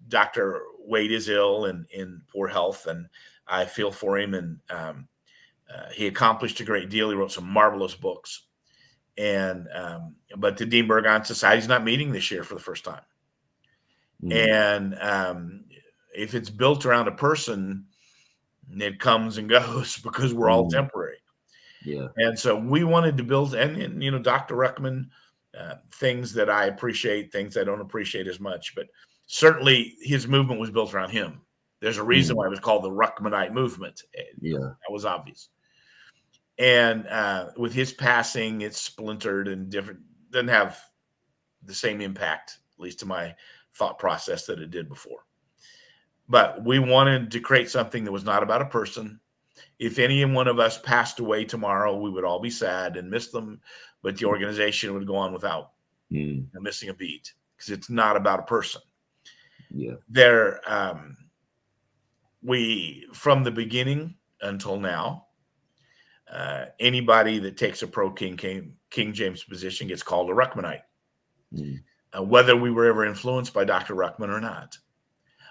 B: Dr. Wade is ill and in poor health, and I feel for him. And he accomplished a great deal. He wrote some marvelous books. And but the Dean Burgon Society is not meeting this year for the first time. And if it's built around a person, it comes and goes because we're all temporary.
A: Yeah.
B: And so we wanted to build, and Dr. Ruckman, things that I appreciate, things I don't appreciate as much, but certainly his movement was built around him. There's a reason why it was called the Ruckmanite movement. Yeah, that was obvious. And with his passing, it's splintered and different. Doesn't have the same impact, at least to my thought process, that it did before. But we wanted to create something that was not about a person. If any one of us passed away tomorrow, we would all be sad and miss them, but the organization would go on without missing a beat, because it's not about a person. Yeah, we, from the beginning until now, anybody that takes a pro-King James position gets called a Ruckmanite, whether we were ever influenced by Dr. Ruckman or not,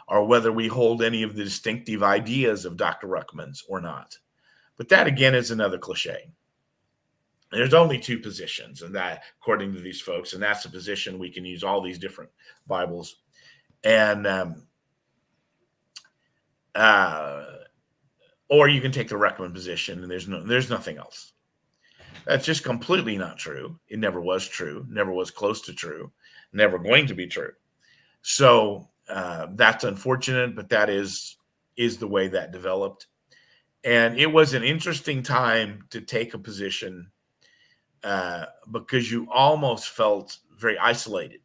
B: or whether we hold any of the distinctive ideas of Dr. Ruckman's or not. But that, again, is another cliche. There's only 2 positions, and that, according to these folks, and that's the position we can use all these different Bibles. And or you can take the Ruckman position, and there's nothing else. That's just completely not true. It never was true, never was close to true, never going to be true. So that's unfortunate, but that is the way that developed. And it was an interesting time to take a position because you almost felt very isolated.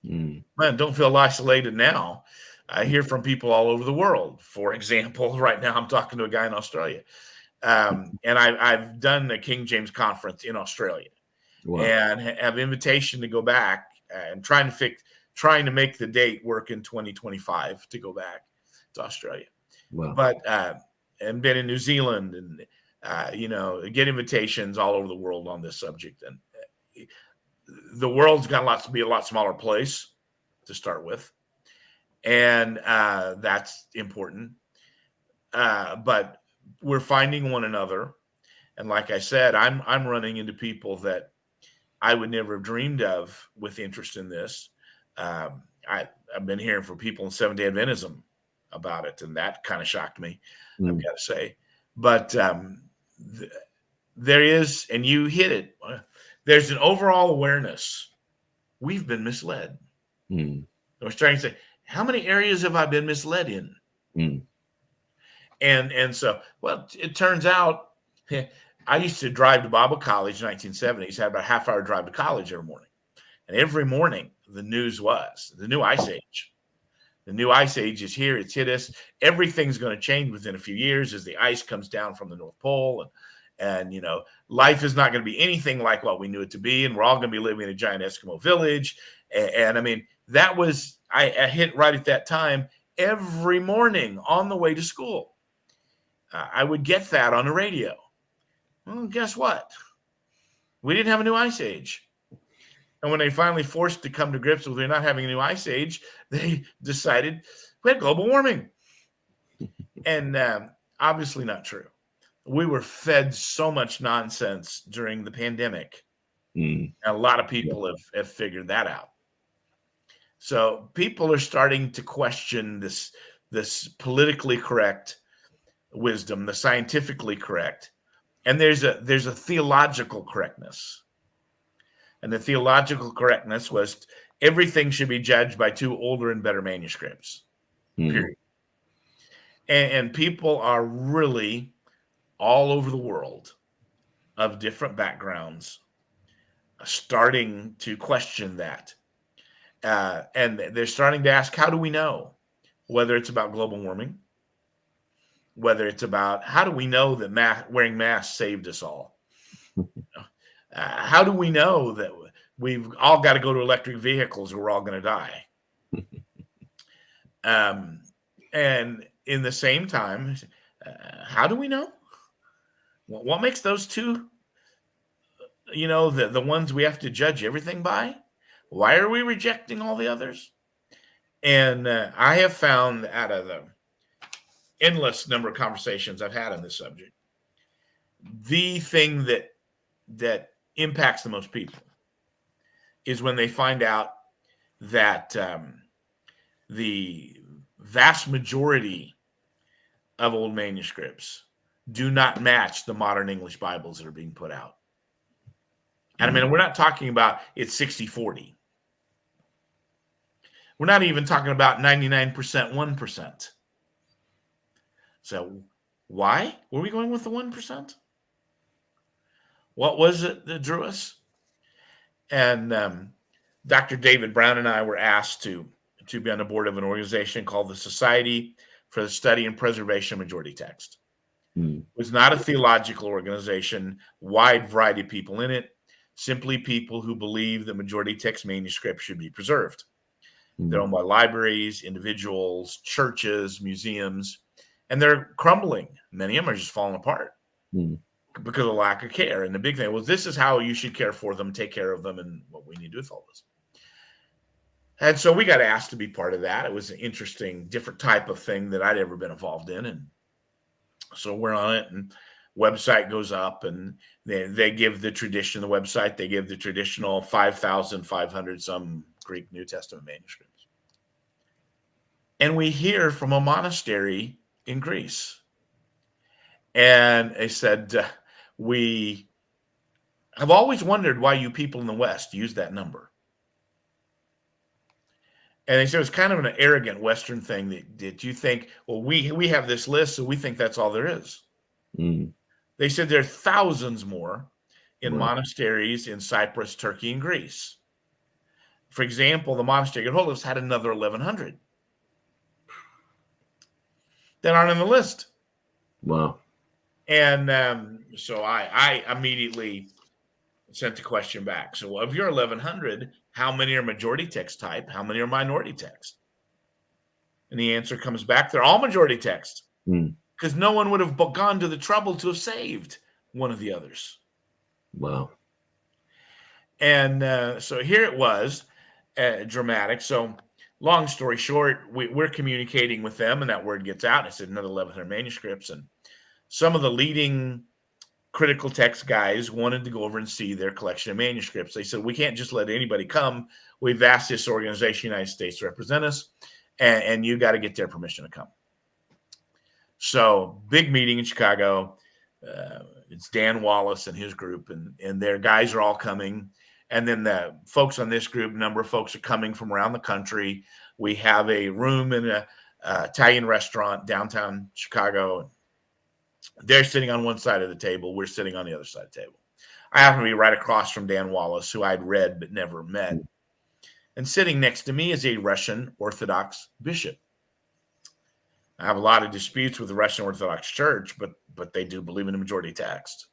B: Man, don't feel isolated now. I hear from people all over the world. For example, right now I'm talking to a guy in Australia. And I've done the King James conference in Australia. Wow. And have invitation to go back and trying to make the date work in 2025 to go back to Australia. Wow. But and been in New Zealand and get invitations all over the world on this subject. And the world's got to be a lot smaller place to start with, and that's important. But we're finding one another, and like I said, I'm running into people that I would never have dreamed of with interest in this. I've been hearing from people in Seventh-day Adventism about it, and that kind of shocked me, I've got to say. But there is, and you hit it, there's an overall awareness. We've been misled. We're starting to say, how many areas have I been misled in? And so, well, it turns out, I used to drive to Bible College in the 1970s, had about a half-hour drive to college every morning. And every morning, the news was the new ice age. The new ice age is here. It's hit us. Everything's going to change within a few years as the ice comes down from the North Pole. And life is not going to be anything like what we knew it to be. And we're all going to be living in a giant Eskimo village. And I mean, that was, I hit right at that time every morning on the way to school. I would get that on the radio. Well, guess what? We didn't have a new ice age. And when they finally forced to come to grips with not having a new ice age, they decided we had global warming. And obviously not true. We were fed so much nonsense during the pandemic. And a lot of people have figured that out. So people are starting to question this politically correct wisdom, the scientifically correct. And there's a theological correctness. And the theological correctness was everything should be judged by 2 older and better manuscripts, period. And people are really all over the world of different backgrounds starting to question that. And they're starting to ask, how do we know? Whether it's about global warming, whether it's about how do we know that wearing masks saved us all? How do we know that we've all got to go to electric vehicles or we're all going to die? And in the same time, how do we know? What makes those two, the ones we have to judge everything by? Why are we rejecting all the others? And I have found out of the endless number of conversations I've had on this subject, the thing that impacts the most people is when they find out that the vast majority of old manuscripts do not match the modern English Bibles that are being put out. And I mean, we're not talking about it's 60-40. We're not even talking about 99%, 1%. So why were we going with the 1%? What was it that drew us? And Dr. David Brown and I were asked to be on the board of an organization called the Society for the Study and Preservation of Majority Text. It was not a theological organization, wide variety of people in it, simply people who believe that majority text manuscripts should be preserved. They're owned by libraries, individuals, churches, museums, and they're crumbling. Many of them are just falling apart because of lack of care. And the big thing was, this is how you should care for them, take care of them, and what we need to do with all this. And so we got asked to be part of that. It was an interesting, different type of thing that I'd ever been involved in. And so we're on it, and website goes up, and they give the tradition, the website, they give the traditional 5,500 some Greek New Testament manuscripts. And we hear from a monastery in Greece. And they said, we have always wondered why you people in the West use that number. And they said it's kind of an arrogant Western thing that you think, well, we have this list, so we think that's all there is.
A: Mm.
B: They said there are thousands more in monasteries in Cyprus, Turkey, and Greece. For example, the monastery at Holos had another 1,100 that aren't on the list.
A: Wow.
B: And so I immediately sent the question back. So of your 1,100, how many are majority text type? How many are minority text? And the answer comes back, they're all majority text. Because no one would have gone to the trouble to have saved one of the others.
A: Wow.
B: And so here it was, dramatic. So long story short, we're communicating with them, and that word gets out. I said another 1,100 manuscripts. And some of the leading critical text guys wanted to go over and see their collection of manuscripts. They said, we can't just let anybody come. We've asked this organization, United States, to represent us, and you got to get their permission to come. So big meeting in Chicago. It's Dan Wallace and his group, and their guys are all coming. And then the folks on this group, a number of folks are coming from around the country. We have a room in an Italian restaurant downtown Chicago. They're sitting on one side of the table. We're sitting on the other side of the table. I happen to be right across from Dan Wallace, who I'd read but never met. And sitting next to me is a Russian Orthodox bishop. I have a lot of disputes with the Russian Orthodox Church, but they do believe in the majority text.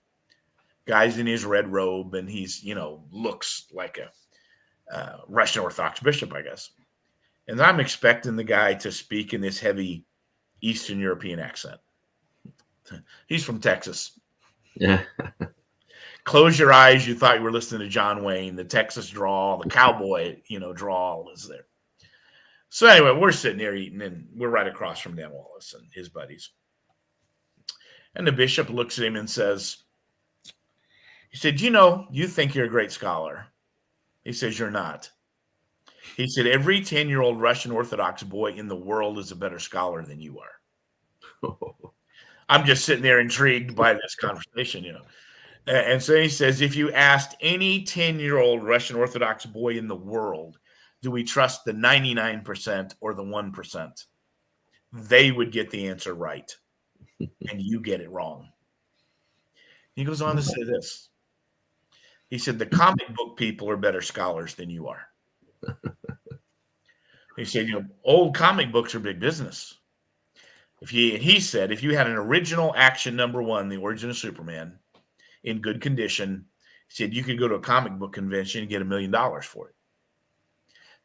B: Guy's in his red robe, and he's, looks like a Russian Orthodox bishop, I guess. And I'm expecting the guy to speak in this heavy Eastern European accent. He's from Texas.
A: Yeah.
B: Close your eyes. You thought you were listening to John Wayne. The Texas drawl, the cowboy, drawl is there. So anyway, we're sitting here eating, and we're right across from Dan Wallace and his buddies. And the bishop looks at him and says, he said, you think you're a great scholar. He says, you're not. He said, every 10-year-old Russian Orthodox boy in the world is a better scholar than you are. I'm just sitting there intrigued by this conversation, And so he says, if you asked any 10-year-old Russian Orthodox boy in the world, do we trust the 99% or the 1%? They would get the answer right, and you get it wrong. He goes on to say this. He said, the comic book people are better scholars than you are. He said, old comic books are big business. He said, if you had an original action #1, The Origin of Superman, in good condition, he said, you could go to a comic book convention and get $1 million for it.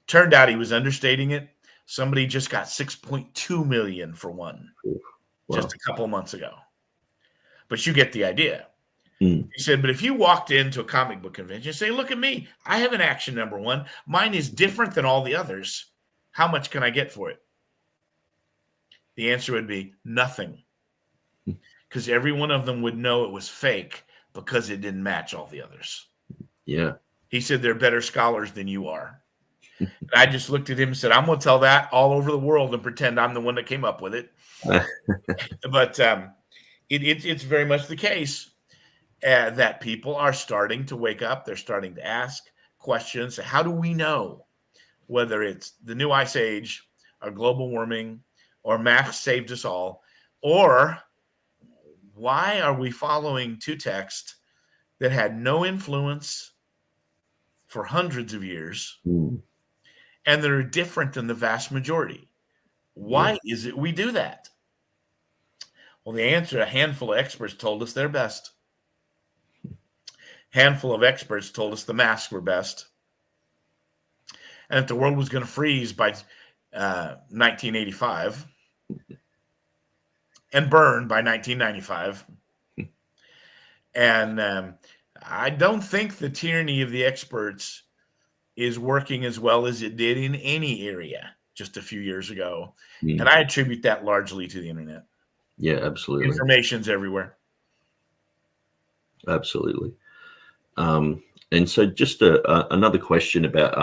B: Turned out he was understating it. Somebody just got $6.2 million for one just a couple of months ago. But you get the idea. He said, but if you walked into a comic book convention and say, look at me, I have an action #1. Mine is different than all the others. How much can I get for it? The answer would be nothing. Because every one of them would know it was fake because it didn't match all the others.
A: Yeah. He
B: said, they're better scholars than you are. And I just looked at him and said, I'm going to tell that all over the world and pretend I'm the one that came up with it. But it's very much the case that people are starting to wake up. They're starting to ask questions. How do we know whether it's the new ice age or global warming or math saved us all, or why are we following two texts that had no influence for hundreds of years and that are different than the vast majority? Why is it we do that? Well, the answer, a handful of experts told us they're best. Handful of experts told us the masks were best. And if the world was going to freeze by 1985 and burn by 1995. And I don't think the tyranny of the experts is working as well as it did in any area just a few years ago. And I attribute that largely to the internet.
A: Yeah, absolutely.
B: Information's everywhere.
A: Absolutely. And so just another question about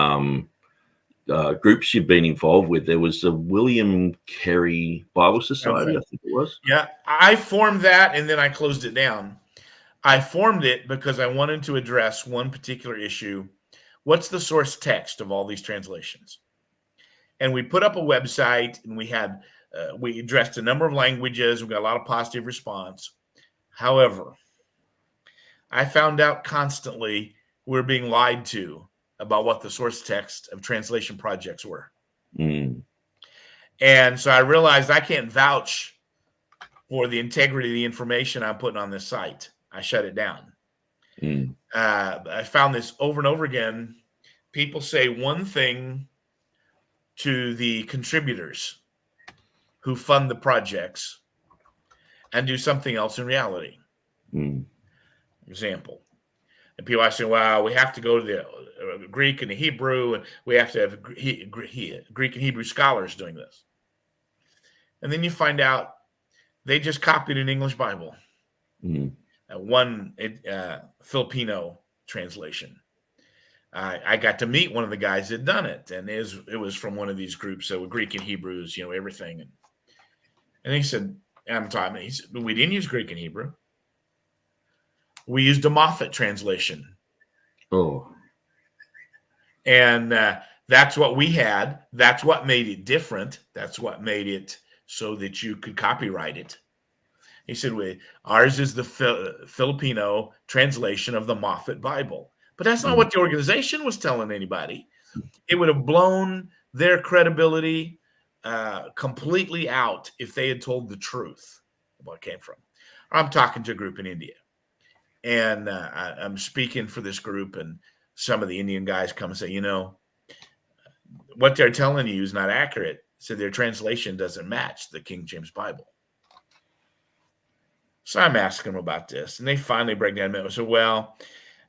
A: groups you've been involved with. There was the William Carey Bible Society,
B: Okay.
A: I think it was.
B: Yeah, I formed that and then I closed it down. I formed it because I wanted to address one particular issue. What's the source text of all these translations? And we put up a website, and we addressed a number of languages. We got a lot of positive response. However, I found out constantly we're being lied to about what the source text of translation projects were.
A: Mm.
B: And so I realized I can't vouch for the integrity of the information I'm putting on this site. I shut it down.
A: Mm.
B: I found this over and over again. People say one thing to the contributors who fund the projects and do something else in reality.
A: Mm.
B: Example. And people are saying, well, we have to go to the Greek and the Hebrew, and we have to have Greek and Hebrew scholars doing this. And then you find out they just copied an English Bible.
A: Mm.
B: One Filipino translation. I got to meet one of the guys that had done it, and it was from one of these groups, so Greek and Hebrews, everything. And he said, he said, we didn't use Greek and Hebrew. We used a Moffat translation.
A: Oh.
B: And that's what we had. That's what made it different. That's what made it so that you could copyright it. He said, ours is the Filipino translation of the Moffat Bible. But that's not what the organization was telling anybody. It would have blown their credibility completely out if they had told the truth of what it came from. I'm talking to a group in India, and I'm speaking for this group, and some of the Indian guys come and say, what they're telling you is not accurate. So their translation doesn't match the King James Bible. So I'm asking them about this, and they finally break down. I said, well,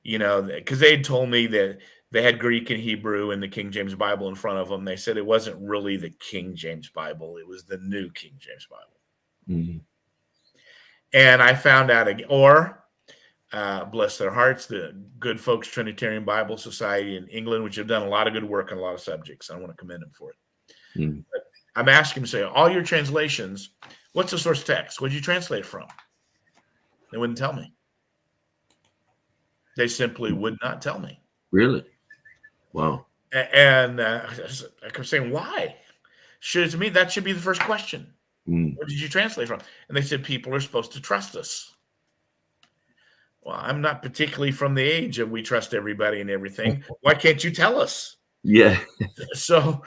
B: because they had told me that they had Greek and Hebrew and the King James Bible in front of them. They said it wasn't really the King James Bible. It was the New King James Bible. Mm-hmm. And I found out, bless their hearts, the good folks, Trinitarian Bible Society in England, which have done a lot of good work on a lot of subjects. I want to commend them for it. Mm-hmm. But I'm asking them, say, all your translations, what's the source text? What did you translate from? They wouldn't tell me. They simply would not tell me.
A: Really? Wow.
B: And I kept saying, why? To me, that should be the first question. What did you translate from? And they said, people are supposed to trust us. Well, I'm not particularly from the age of we trust everybody and everything. Why can't you tell us?
A: Yeah.
B: So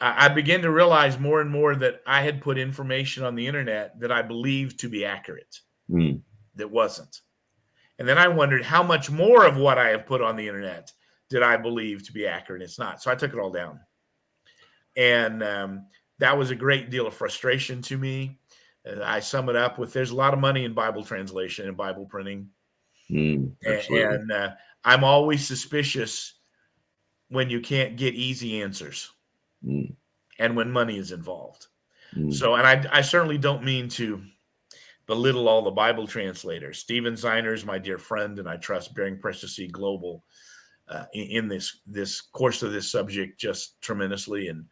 B: I began to realize more and more that I had put information on the internet that I believed to be accurate. That wasn't. And then I wondered how much more of what I have put on the internet did I believe to be accurate. It's not. So I took it all down. And that was a great deal of frustration to me. I sum it up with there's a lot of money in Bible translation and Bible printing. And I'm always suspicious when you can't get easy answers and when money is involved. So, and I certainly don't mean to belittle all the Bible translators. Stephen Zeiner is my dear friend, and I trust Bearing Precious Seed Global in this course of this subject just tremendously. And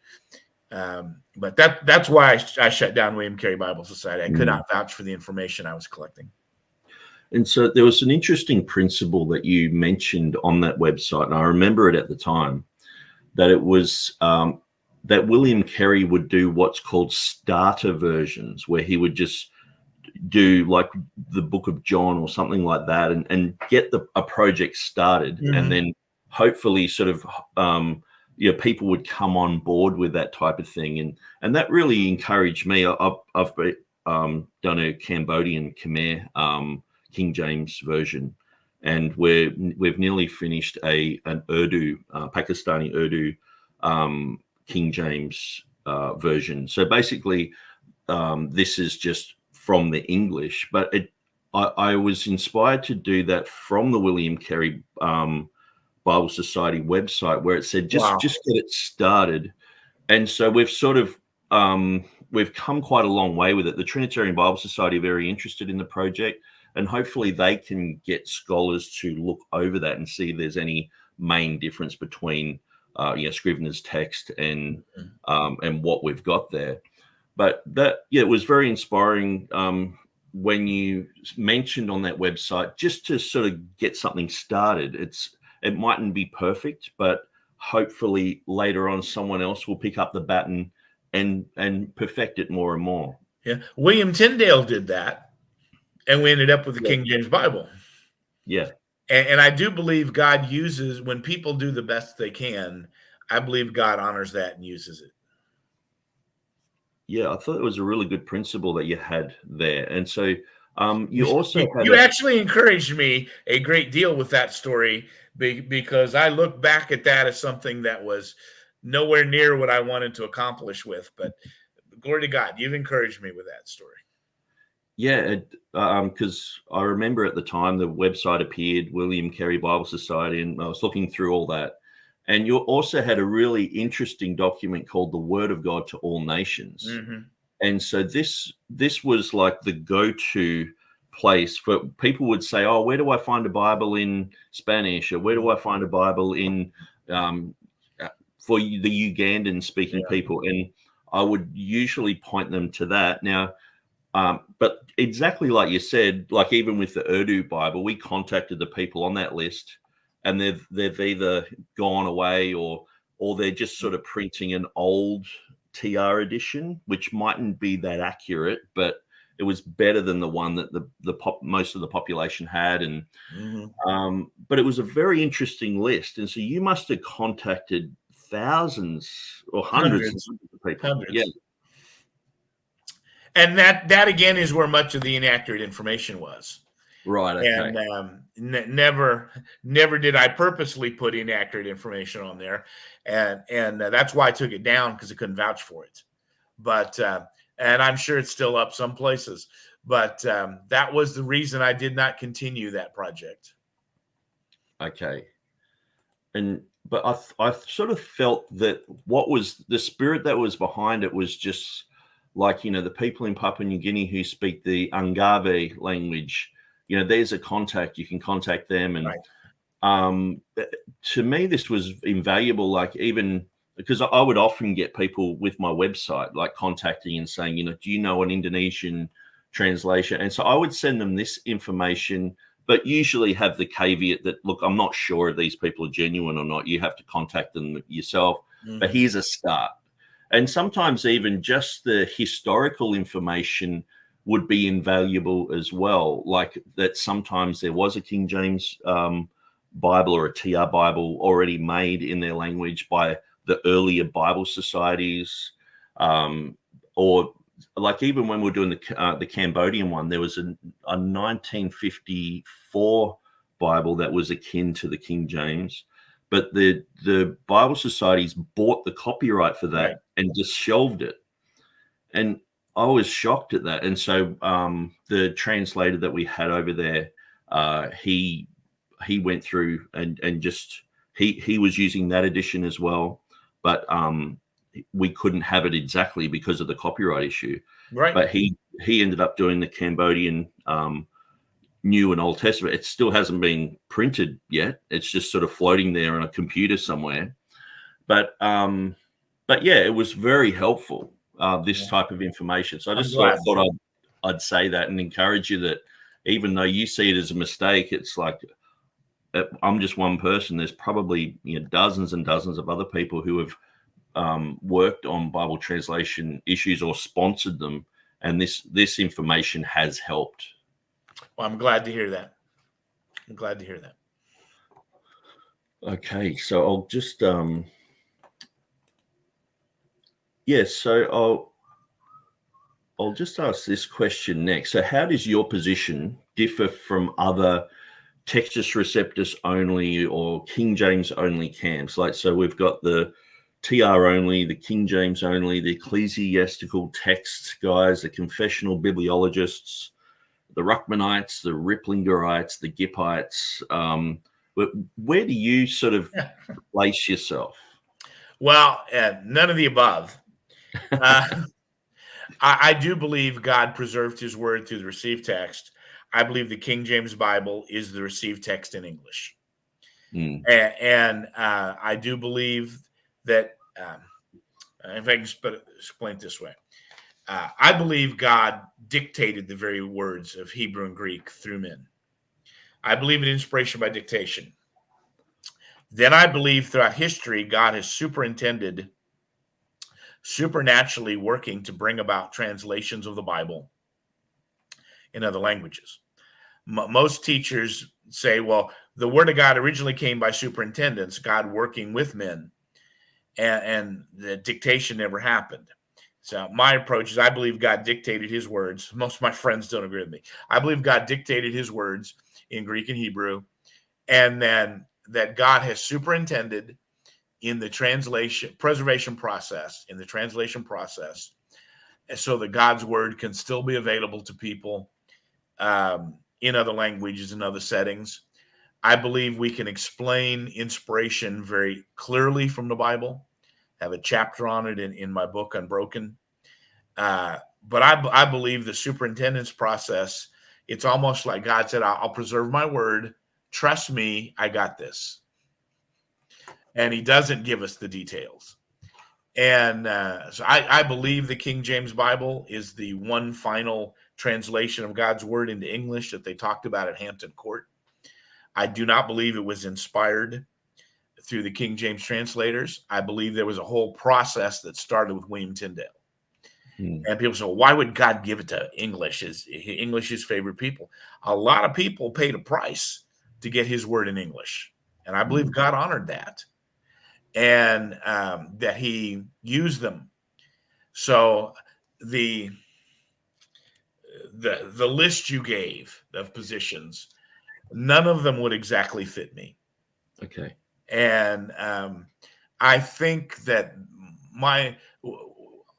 B: but that's why I shut down William Carey Bible Society. I could not vouch for the information I was collecting.
A: And so there was an interesting principle that you mentioned on that website, and I remember it at the time, that it was that William Carey would do what's called starter versions, where he would just do like the book of John or something like that and get a project started, and then hopefully sort of people would come on board with that type of thing, and that really encouraged me. I've done a Cambodian Khmer King James version, and we've nearly finished an Urdu Pakistani Urdu King James version. So basically this is just from the English, but I was inspired to do that from the William Carey Bible Society website, where it said just get it started. And so we've sort of we've come quite a long way with it. The Trinitarian Bible Society are very interested in the project, and hopefully they can get scholars to look over that and see if there's any main difference between Scrivener's text and what we've got there. But that, it was very inspiring when you mentioned on that website, just to sort of get something started. It mightn't be perfect, but hopefully later on someone else will pick up the baton and perfect it more and more.
B: Yeah, William Tyndale did that, and we ended up with the King James Bible.
A: Yeah.
B: And I do believe God uses, when people do the best they can, I believe God honors that and uses it.
A: Yeah, I thought it was a really good principle that you had there. And so you also
B: you actually encouraged me a great deal with that story, because I look back at that as something that was nowhere near what I wanted to accomplish with. But glory to God, you've encouraged me with that story.
A: Yeah, because I remember at the time the website appeared, William Carey Bible Society, and I was looking through all that. And you also had a really interesting document called The Word of God to All Nations.
B: Mm-hmm.
A: And so this was like the go-to place for people would say, oh, where do I find a Bible in Spanish? Or where do I find a Bible in for the Ugandan speaking people? And I would usually point them to that. Now, but exactly like you said, like even with the Urdu Bible, we contacted the people on that list, and they've either gone away or they're just sort of printing an old TR edition, which mightn't be that accurate, but it was better than the one that most of the population had. And but it was a very interesting list, and so you must have contacted thousands or hundreds of people.
B: Hundreds.
A: Yeah.
B: And that again is where much of the inaccurate information was.
A: Right. Okay.
B: And never did I purposely put inaccurate information on there, and that's why I took it down, because I couldn't vouch for it. But and I'm sure it's still up some places. But that was the reason I did not continue that project.
A: Okay. But I sort of felt that what was the spirit that was behind it was just like, the people in Papua New Guinea who speak the Angave language, there's a contact, you can contact them. And to me, this was invaluable, like even because I would often get people with my website, like contacting and saying, do you know an Indonesian translation? And so I would send them this information, but usually have the caveat that, look, I'm not sure if these people are genuine or not. You have to contact them yourself, but here's a start. And sometimes even just the historical information would be invaluable as well. Like that sometimes there was a King James Bible or a TR Bible already made in their language by the earlier Bible societies. Or like even when we're doing the Cambodian one, there was a 1954 Bible that was akin to the King James. But the Bible societies bought the copyright for that and just shelved it. And I was shocked at that. And so the translator that we had over there, he went through and just he was using that edition as well. But we couldn't have it exactly because of the copyright issue.
B: Right.
A: But he ended up doing the Cambodian New and Old Testament. It still hasn't been printed yet. It's just sort of floating there on a computer somewhere. But yeah, it was very helpful, this type of information. So I just thought I'd say that and encourage you that even though you see it as a mistake, it's like I'm just one person. There's probably dozens and dozens of other people who have worked on Bible translation issues or sponsored them, and this information has helped.
B: Well, I'm glad to hear that.
A: Okay, so I'll just so I'll just ask this question next. So how does your position differ from other Textus Receptus only or King James only camps? Like, so we've got the TR only, the King James only, the ecclesiastical text guys, the confessional bibliologists, the Ruckmanites, the Ripplingerites, the Gippites. Where do you sort of place yourself?
B: Well, none of the above. I do believe God preserved his word through the received text. I believe the King James Bible is the received text in English. And I do believe that, if I can explain it this way, I believe God dictated the very words of Hebrew and Greek through men. I believe in inspiration by dictation. Then I believe throughout history, God has supernaturally working to bring about translations of the Bible in other languages. Most teachers say, well, the word of God originally came by superintendents, God working with men, and the dictation never happened. So my approach is I believe God dictated his words. Most of my friends don't agree with me. I believe God dictated his words in Greek and Hebrew, and then that God has superintended in the preservation process, and so that God's word can still be available to people in other languages and other settings. I believe we can explain inspiration very clearly from the Bible. I have a chapter on it in my book, Unbroken. But I believe the superintendence process, it's almost like God said, I'll preserve my word. Trust me, I got this. And he doesn't give us the details. And so I believe the King James Bible is the one final translation of God's word into English that they talked about at Hampton Court. I do not believe it was inspired through the King James translators. I believe there was a whole process that started with William Tyndale. And people say, well, why would God give it to English? Is English his favorite people? A lot of people paid a price to get his word in English. And I believe God honored that. And that he used them. So the list you gave of positions, none of them would exactly fit me.
A: Okay.
B: And I think that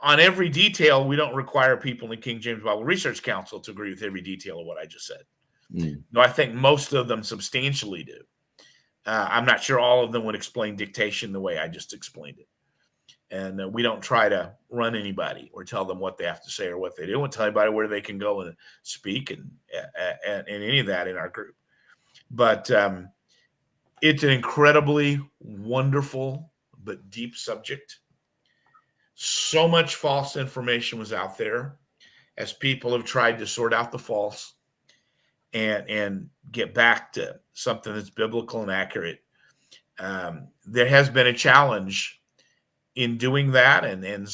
B: on every detail, we don't require people in the King James Bible Research Council to agree with every detail of what I just said. No, I think most of them substantially do. I'm not sure all of them would explain dictation the way I just explained it. And we don't try to run anybody or tell them what they have to say or what they do. We don't tell anybody where they can go and speak and any of that in our group. But it's an incredibly wonderful but deep subject. So much false information was out there as people have tried to sort out the false and get back to something that's biblical and accurate. There has been a challenge in doing that, and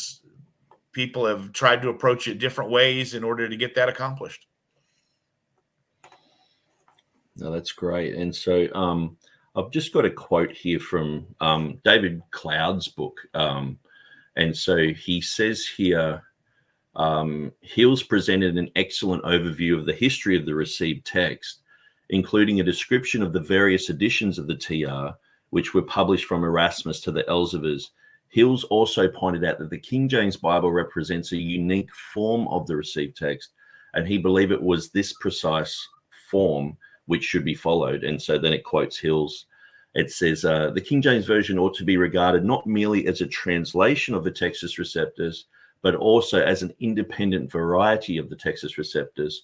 B: people have tried to approach it different ways in order to get that accomplished.
A: No, that's great. And so I've just got a quote here from David Cloud's book. And so he says here, Hills presented an excellent overview of the history of the received text, including a description of the various editions of the TR, which were published from Erasmus to the Elzevirs. Hills also pointed out that the King James Bible represents a unique form of the received text, and he believed it was this precise form which should be followed. And so then it quotes Hills. It says, the King James Version ought to be regarded not merely as a translation of the Textus Receptus, but also as an independent variety of the Textus Receptus.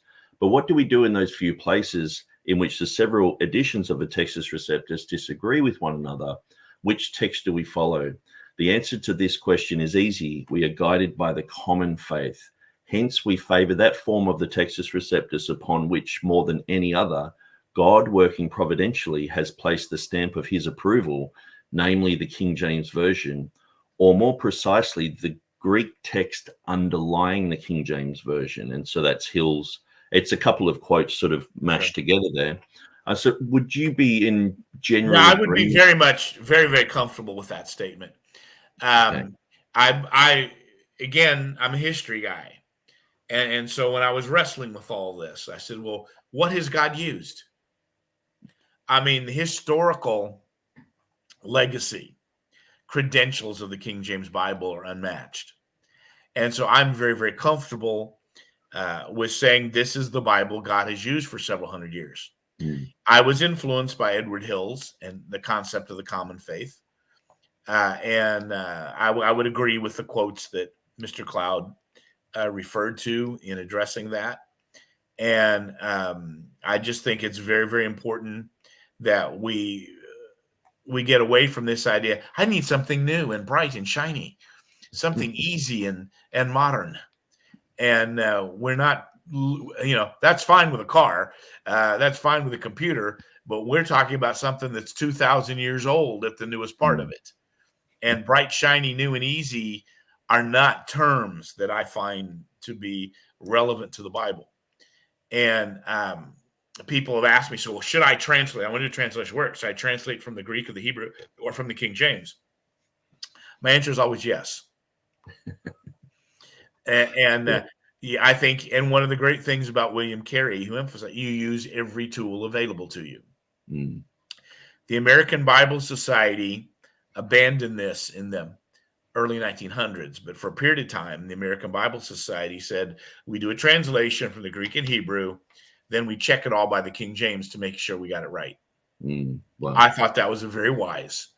A: But what do we do in those few places in which the several editions of the Textus Receptus disagree with one another? Which text do we follow? The answer to this question is easy. We are guided by the common faith. Hence, we favor that form of the Textus Receptus upon which, more than any other, God, working providentially, has placed the stamp of his approval, namely the King James Version, or more precisely, the Greek text underlying the King James Version. And so that's Hills. It's a couple of quotes sort of mashed together there. So would you be in general?
B: Yeah, I would be very, very comfortable with that statement. Okay. Again, I'm a history guy. And so when I was wrestling with all this, I said, well, what has God used? I mean, the historical legacy, credentials of the King James Bible are unmatched. And so I'm very, very comfortable with saying this is the Bible God has used for several hundred years. I was influenced by Edward Hills and the concept of the common faith. I would agree with the quotes that Mr. Cloud referred to in addressing that. And I just think it's very, very important that we we get away from this idea. I need something new and bright and shiny, something easy and modern. And we're not, that's fine with a car. That's fine with a computer. But we're talking about something that's 2,000 years old at the newest part of it. And bright, shiny, new, and easy are not terms that I find to be relevant to the Bible. And people have asked me, so well, should I translate? I want to do translation work. Should I translate from the Greek or the Hebrew or from the King James? My answer is always yes. Yeah, I think, and one of the great things about William Carey, who emphasized, you use every tool available to you. The American Bible Society abandoned this in the early 1900s, but for a period of time, the American Bible Society said, we do a translation from the Greek and Hebrew, then we check it all by the King James to make sure we got it right.
A: Wow.
B: I thought that was a very wise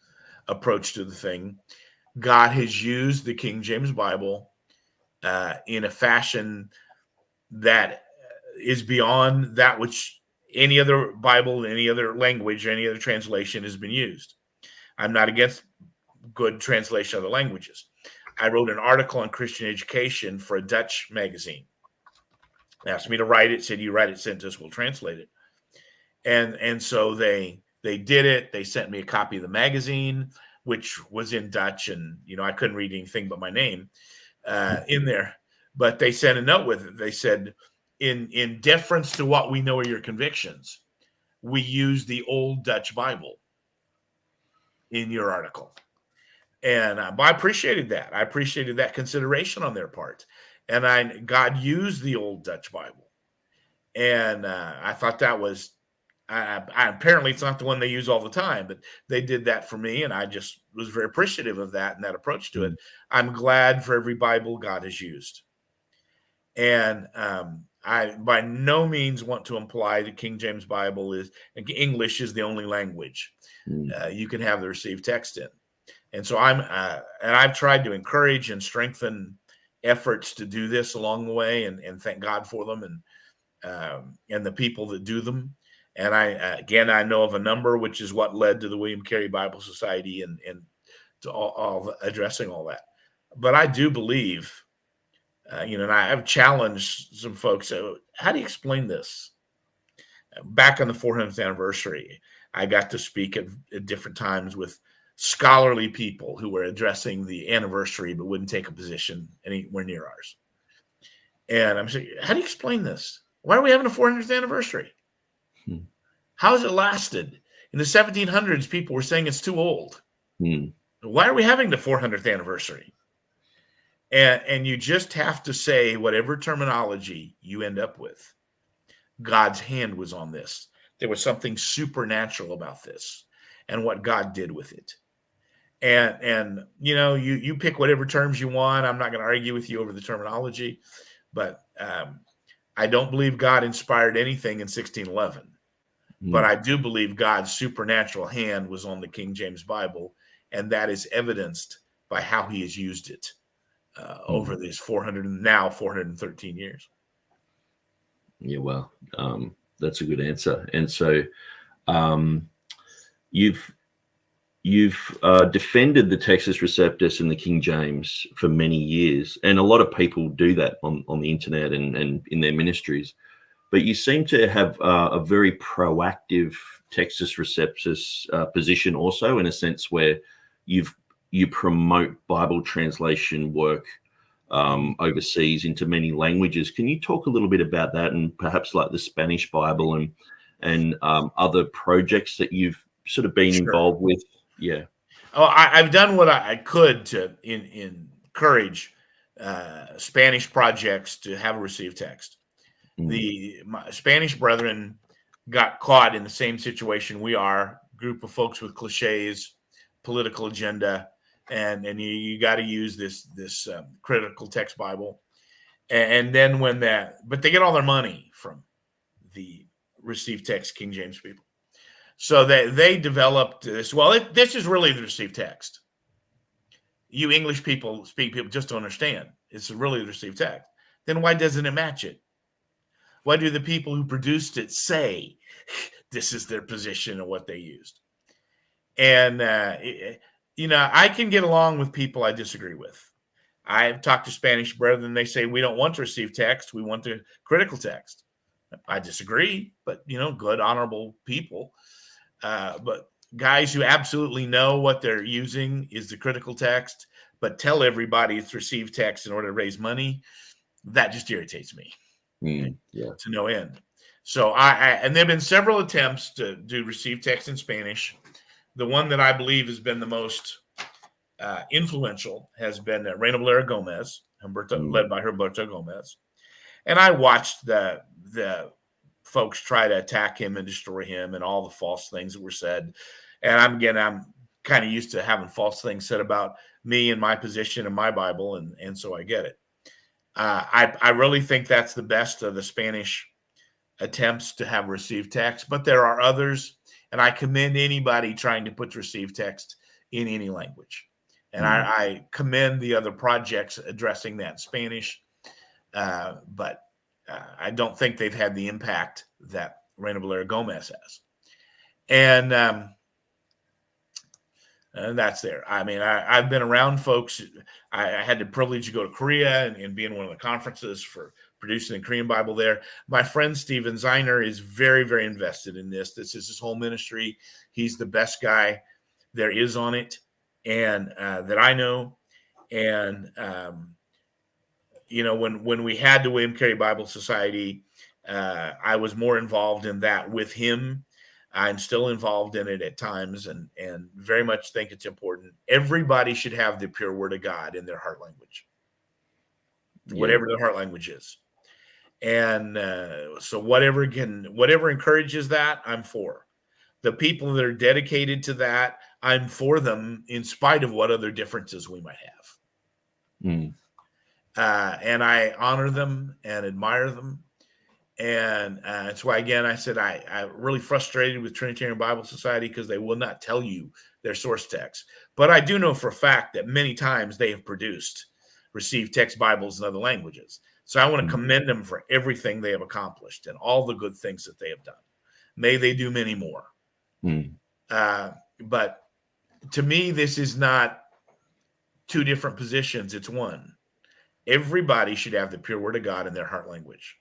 B: approach to the thing. God has used the King James Bible in a fashion that is beyond that which any other Bible, any other language, any other translation has been used. I'm not against good translation of the languages. I wrote an article on Christian education for a Dutch magazine. They asked me to write it, said, you write it, send us, we'll translate it. And so they did it. They sent me a copy of the magazine, which was in Dutch, and I couldn't read anything but my name in there. But they sent a note with it. They said, in deference to what we know are your convictions, we use the old Dutch Bible in your article. And I appreciated that. I appreciated that consideration on their part. And God used the old Dutch Bible. And I thought that was, apparently it's not the one they use all the time, but they did that for me. And I just was very appreciative of that and that approach to it. I'm glad for every Bible God has used. And I by no means want to imply the King James Bible is, English is the only language you can have the received text in. And so I've tried to encourage and strengthen efforts to do this along the way, and thank God for them and the people that do them. And I know of a number, which is what led to the William Carey Bible Society and to all addressing all that. But I do believe, and I've challenged some folks. So how do you explain this? Back on the 400th anniversary, I got to speak at different times with scholarly people who were addressing the anniversary but wouldn't take a position anywhere near ours. And I'm saying, how do you explain this? Why are we having a 400th anniversary? How has it lasted? In the 1700s, people were saying it's too old. Why are we having the 400th anniversary? And you just have to say whatever terminology you end up with. God's hand was on this. There was something supernatural about this and what God did with it. And you pick whatever terms you want. I'm not going to argue with you over the terminology, but I don't believe God inspired anything in 1611. But I do believe God's supernatural hand was on the King James Bible, and that is evidenced by how he has used it over these 413 years.
A: Yeah, well, that's a good answer. And so you've defended the Textus Receptus and the King James for many years, and a lot of people do that on the internet and in their ministries. But you seem to have a very proactive Textus Receptus position also, in a sense where you promote Bible translation work overseas into many languages. Can you talk a little bit about that, and perhaps like the Spanish Bible and other projects that you've sort of been involved with? Yeah.
B: Oh, I've done what I could to encourage Spanish projects to have a received text. My Spanish brethren got caught in the same situation we are, group of folks with cliches, political agenda, and you got to use this critical text Bible. And then but they get all their money from the received text King James people. So they developed this. Well, this is really the received text. You English people just don't understand. It's really the received text. Then why doesn't it match it? Why do the people who produced it say this is their position and what they used? And, I can get along with people I disagree with. I've talked to Spanish brethren, and they say, we don't want to receive text. We want the critical text. I disagree, but, good, honorable people. But guys who absolutely know what they're using is the critical text, but tell everybody it's received text in order to raise money, that just irritates me to no end. So and there have been several attempts to do receive text in Spanish. The one that I believe has been the most influential has been Reina Valera Gomez, led by Humberto Gomez. And I watched the folks try to attack him and destroy him and all the false things that were said. And I'm kind of used to having false things said about me and my position in my Bible. And so I get it. I really think that's the best of the Spanish attempts to have received text, but there are others. And I commend anybody trying to put received text in any language. And I commend the other projects addressing that in Spanish. But I don't think they've had the impact that Reina Valera Gomez has. And that's there. I mean, I've been around folks. I had the privilege to go to Korea and be in one of the conferences for producing the Korean Bible there. My friend Steven Zeiner is very, very invested in this. This is his whole ministry. He's the best guy there is on it, and that I know. And when we had the William Carey Bible Society, I was more involved in that with him. I'm still involved in it at times and very much think it's important. Everybody should have the pure word of God in their heart language, whatever their heart language is. And so whatever encourages that, I'm for. The people that are dedicated to that, I'm for them in spite of what other differences we might have. And I honor them and admire them. And that's why, again, I said I'm really frustrated with Trinitarian Bible Society because they will not tell you their source text. But I do know for a fact that many times they have produced received text Bibles in other languages. So I want to commend them for everything they have accomplished and all the good things that they have done. May they do many more. But to me, this is not two different positions. It's one. Everybody should have the pure word of God in their heart language.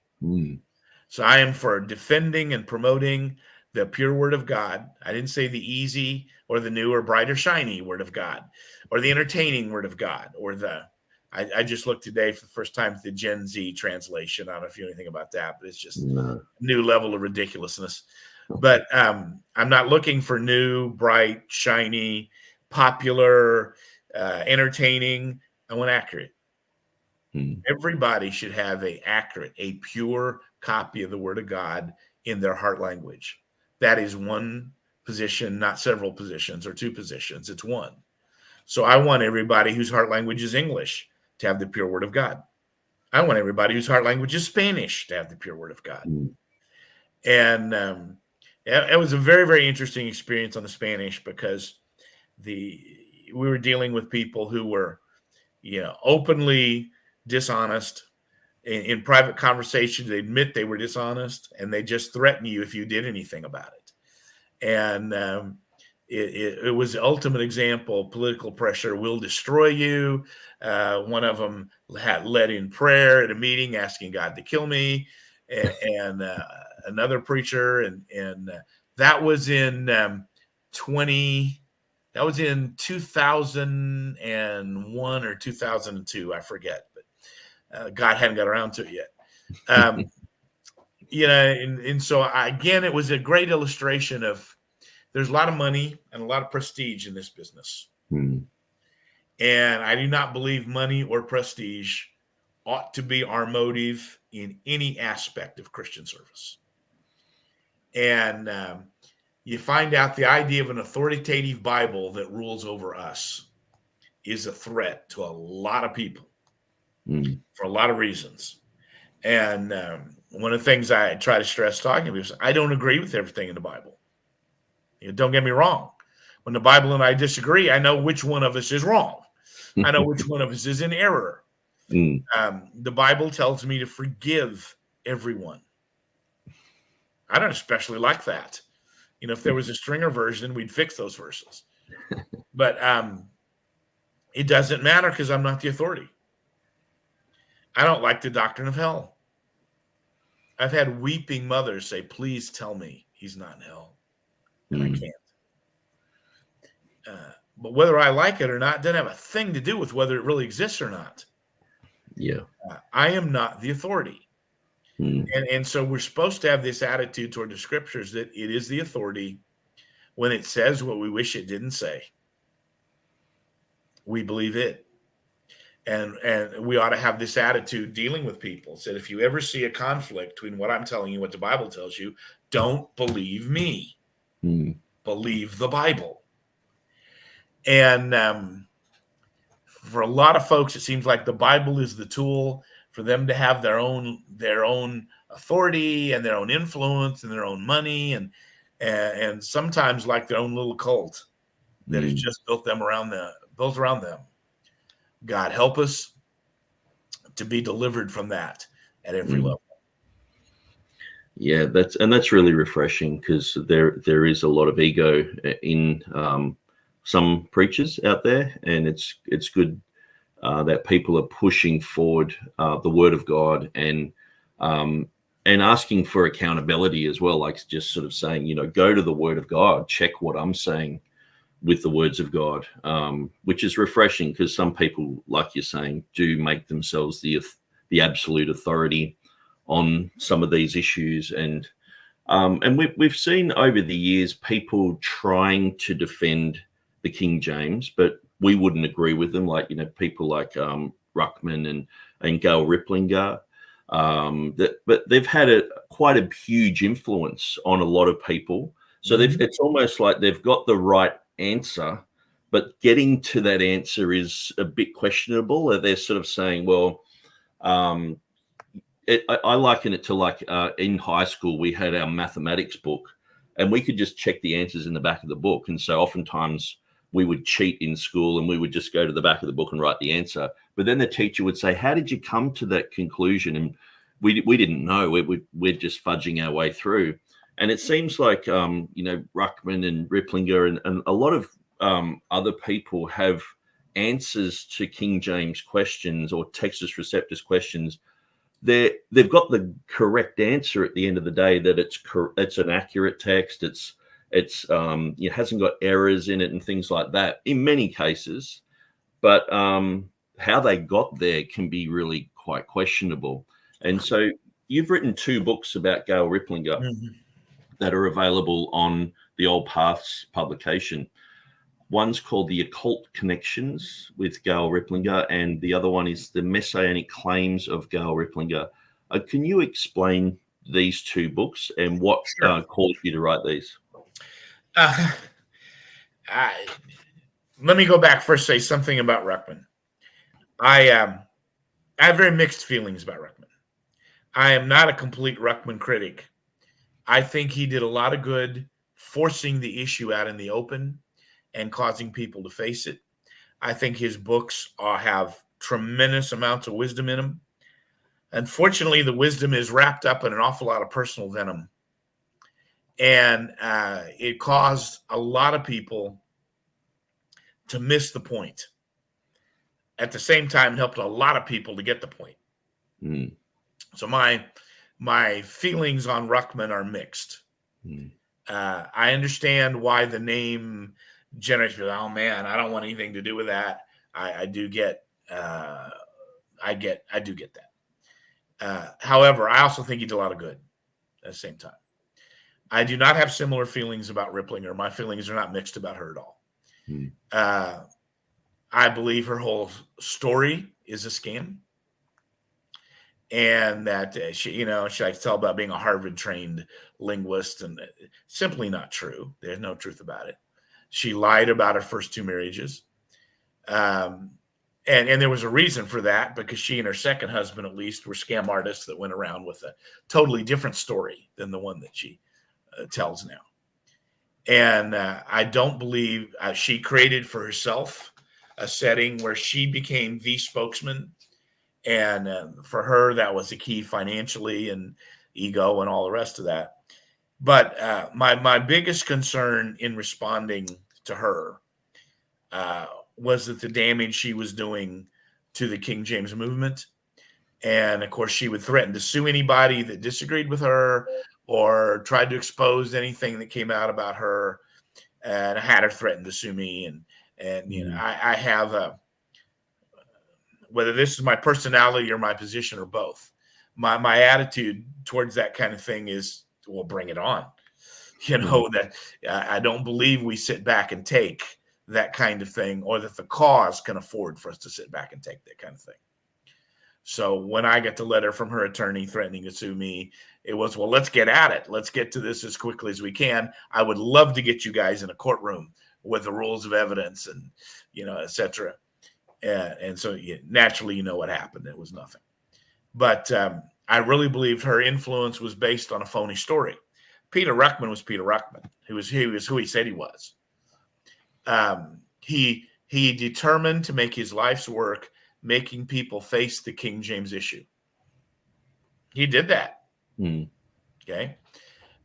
B: So I am for defending and promoting the pure word of God. I didn't say the easy or the new or bright or shiny word of God or the entertaining word of God or I just looked today for the first time at the Gen Z translation. I don't know if you know anything about that, but it's just a new level of ridiculousness. But I'm not looking for new, bright, shiny, popular, entertaining. I want accurate. Everybody should have a pure copy of the Word of God in their heart language. That is one position, not several positions or two positions. It's one. So I want everybody whose heart language is English to have the pure Word of God. I want everybody whose heart language is Spanish to have the pure Word of God. And it was a very, very interesting experience on the Spanish because we were dealing with people who were, openly dishonest. In private conversations, they admit they were dishonest, and they just threaten you if you did anything about it. And it was the ultimate example. Political pressure will destroy you. One of them had led in prayer at a meeting, asking God to kill me, and another preacher, and that was in 2001 or 2002, I forget. God hadn't got around to it yet. And so again, it was a great illustration of there's a lot of money and a lot of prestige in this business. And I do not believe money or prestige ought to be our motive in any aspect of Christian service. And you find out the idea of an authoritative Bible that rules over us is a threat to a lot of people. For a lot of reasons. And one of the things I try to stress talking about is I don't agree with everything in the Bible. Don't get me wrong. When the Bible and I disagree, I know which one of us is wrong. I know which one of us is in error. The Bible tells me to forgive everyone. I don't especially like that. If there was a stringer version, we'd fix those verses. But it doesn't matter because I'm not the authority. I don't like the doctrine of hell. I've had weeping mothers say, please tell me he's not in hell. And I can't. But whether I like it or not doesn't have a thing to do with whether it really exists or not.
A: Yeah.
B: I am not the authority. And so we're supposed to have this attitude toward the scriptures that it is the authority when it says what we wish it didn't say. We believe it. And we ought to have this attitude dealing with people. Said, if you ever see a conflict between what I'm telling you and what the Bible tells you, don't believe me. Believe the Bible. And for a lot of folks, it seems like the Bible is the tool for them to have their own authority and their own influence and their own money and sometimes like their own little cult that is just built around them. God help us to be delivered from that at every level.
A: Yeah, that's really refreshing, because there is a lot of ego in some preachers out there, and it's good that people are pushing forward the Word of God and asking for accountability as well, like just sort of saying, go to the Word of God, check what I'm saying with the words of God, which is refreshing, because some people, like you're saying, do make themselves the absolute authority on some of these issues, and we've seen over the years people trying to defend the King James, but we wouldn't agree with them, like people like Ruckman and Gail Ripplinger, but they've had quite a huge influence on a lot of people. So it's almost like they've got the right answer, but getting to that answer is a bit questionable. They're sort of saying, well, I liken it to like in high school, we had our mathematics book and we could just check the answers in the back of the book. And so oftentimes we would cheat in school and we would just go to the back of the book and write the answer. But then the teacher would say, how did you come to that conclusion? And we didn't know. We're just fudging our way through. And it seems like, Ruckman and Ripplinger and a lot of other people have answers to King James questions or Textus Receptus questions. They've got the correct answer at the end of the day, that it's an accurate text. It hasn't got errors in it and things like that in many cases. But how they got there can be really quite questionable. And so you've written 2 books about Gail Ripplinger that are available on the Old Paths publication. One's called The Occult Connections with Gail Ripplinger, and the other one is The Messianic Claims of Gail Ripplinger. Can you explain these 2 books and what caused you to write these?
B: Let me go back first, say something about Ruckman. I have very mixed feelings about Ruckman. I am not a complete Ruckman critic. I think he did a lot of good forcing the issue out in the open and causing people to face it. I think his books have tremendous amounts of wisdom in them. Unfortunately, the wisdom is wrapped up in an awful lot of personal venom. And it caused a lot of people to miss the point. At the same time, it helped a lot of people to get the point. So my feelings on Ruckman are mixed. I understand why the name generates people. Oh man, I don't want anything to do with that. I do get that. However, I also think he did a lot of good at the same time. I do not have similar feelings about Ripplinger. My feelings are not mixed about her at all. I believe her whole story is a scam. And that she likes to tell about being a Harvard-trained linguist, and simply not true. There's no truth about it. She lied about her first 2 marriages. And there was a reason for that, because she and her second husband, at least, were scam artists that went around with a totally different story than the one that she tells now. And I don't believe she created for herself a setting where she became the spokesman. And for her, that was the key financially and ego and all the rest of that. But my biggest concern in responding to her was that the damage she was doing to the King James movement. And of course, she would threaten to sue anybody that disagreed with her or tried to expose anything that came out about her. And I had her threaten to sue me. And you know, I have whether this is my personality or my position or both, my attitude towards that kind of thing is, well, bring it on. You know, that I don't believe we sit back and take that kind of thing, or that the cause can afford for us to sit back and take that kind of thing. So when I got the letter from her attorney threatening to sue me, it was, well, let's get at it. Let's get to this as quickly as we can. I would love to get you guys in a courtroom with the rules of evidence and, you know, et cetera. And so naturally, you know what happened. It was nothing. But I really believed her influence was based on a phony story. Peter Ruckman was Peter Ruckman. He was who he said he was. He determined to make his life's work making people face the King James issue. He did that. Okay.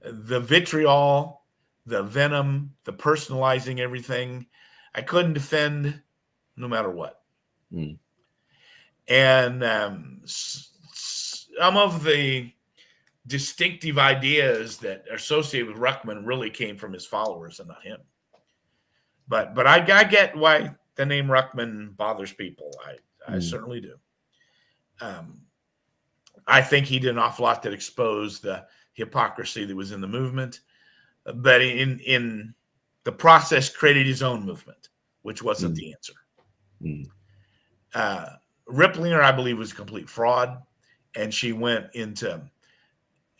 B: The vitriol, the venom, the personalizing everything, I couldn't defend no matter what. And some of the distinctive ideas that are associated with Ruckman really came from his followers and not him. But I get why the name Ruckman bothers people. I certainly do. I think he did an awful lot that exposed the hypocrisy that was in the movement, but in the process created his own movement, which wasn't the answer. Ripplinger, I believe, was a complete fraud, and she wanted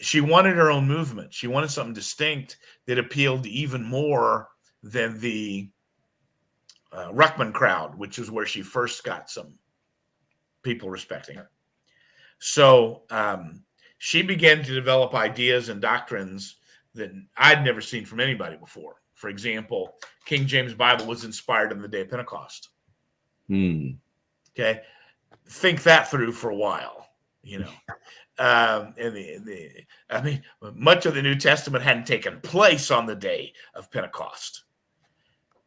B: her own movement. She wanted something distinct that appealed even more than the Ruckman crowd, which is where she first got some people respecting her. So she began to develop ideas and doctrines that I'd never seen from anybody before. For example, King James Bible was inspired on the day of Pentecost. Okay, think that through for a while, you know. I mean, much of the New Testament hadn't taken place on the day of Pentecost.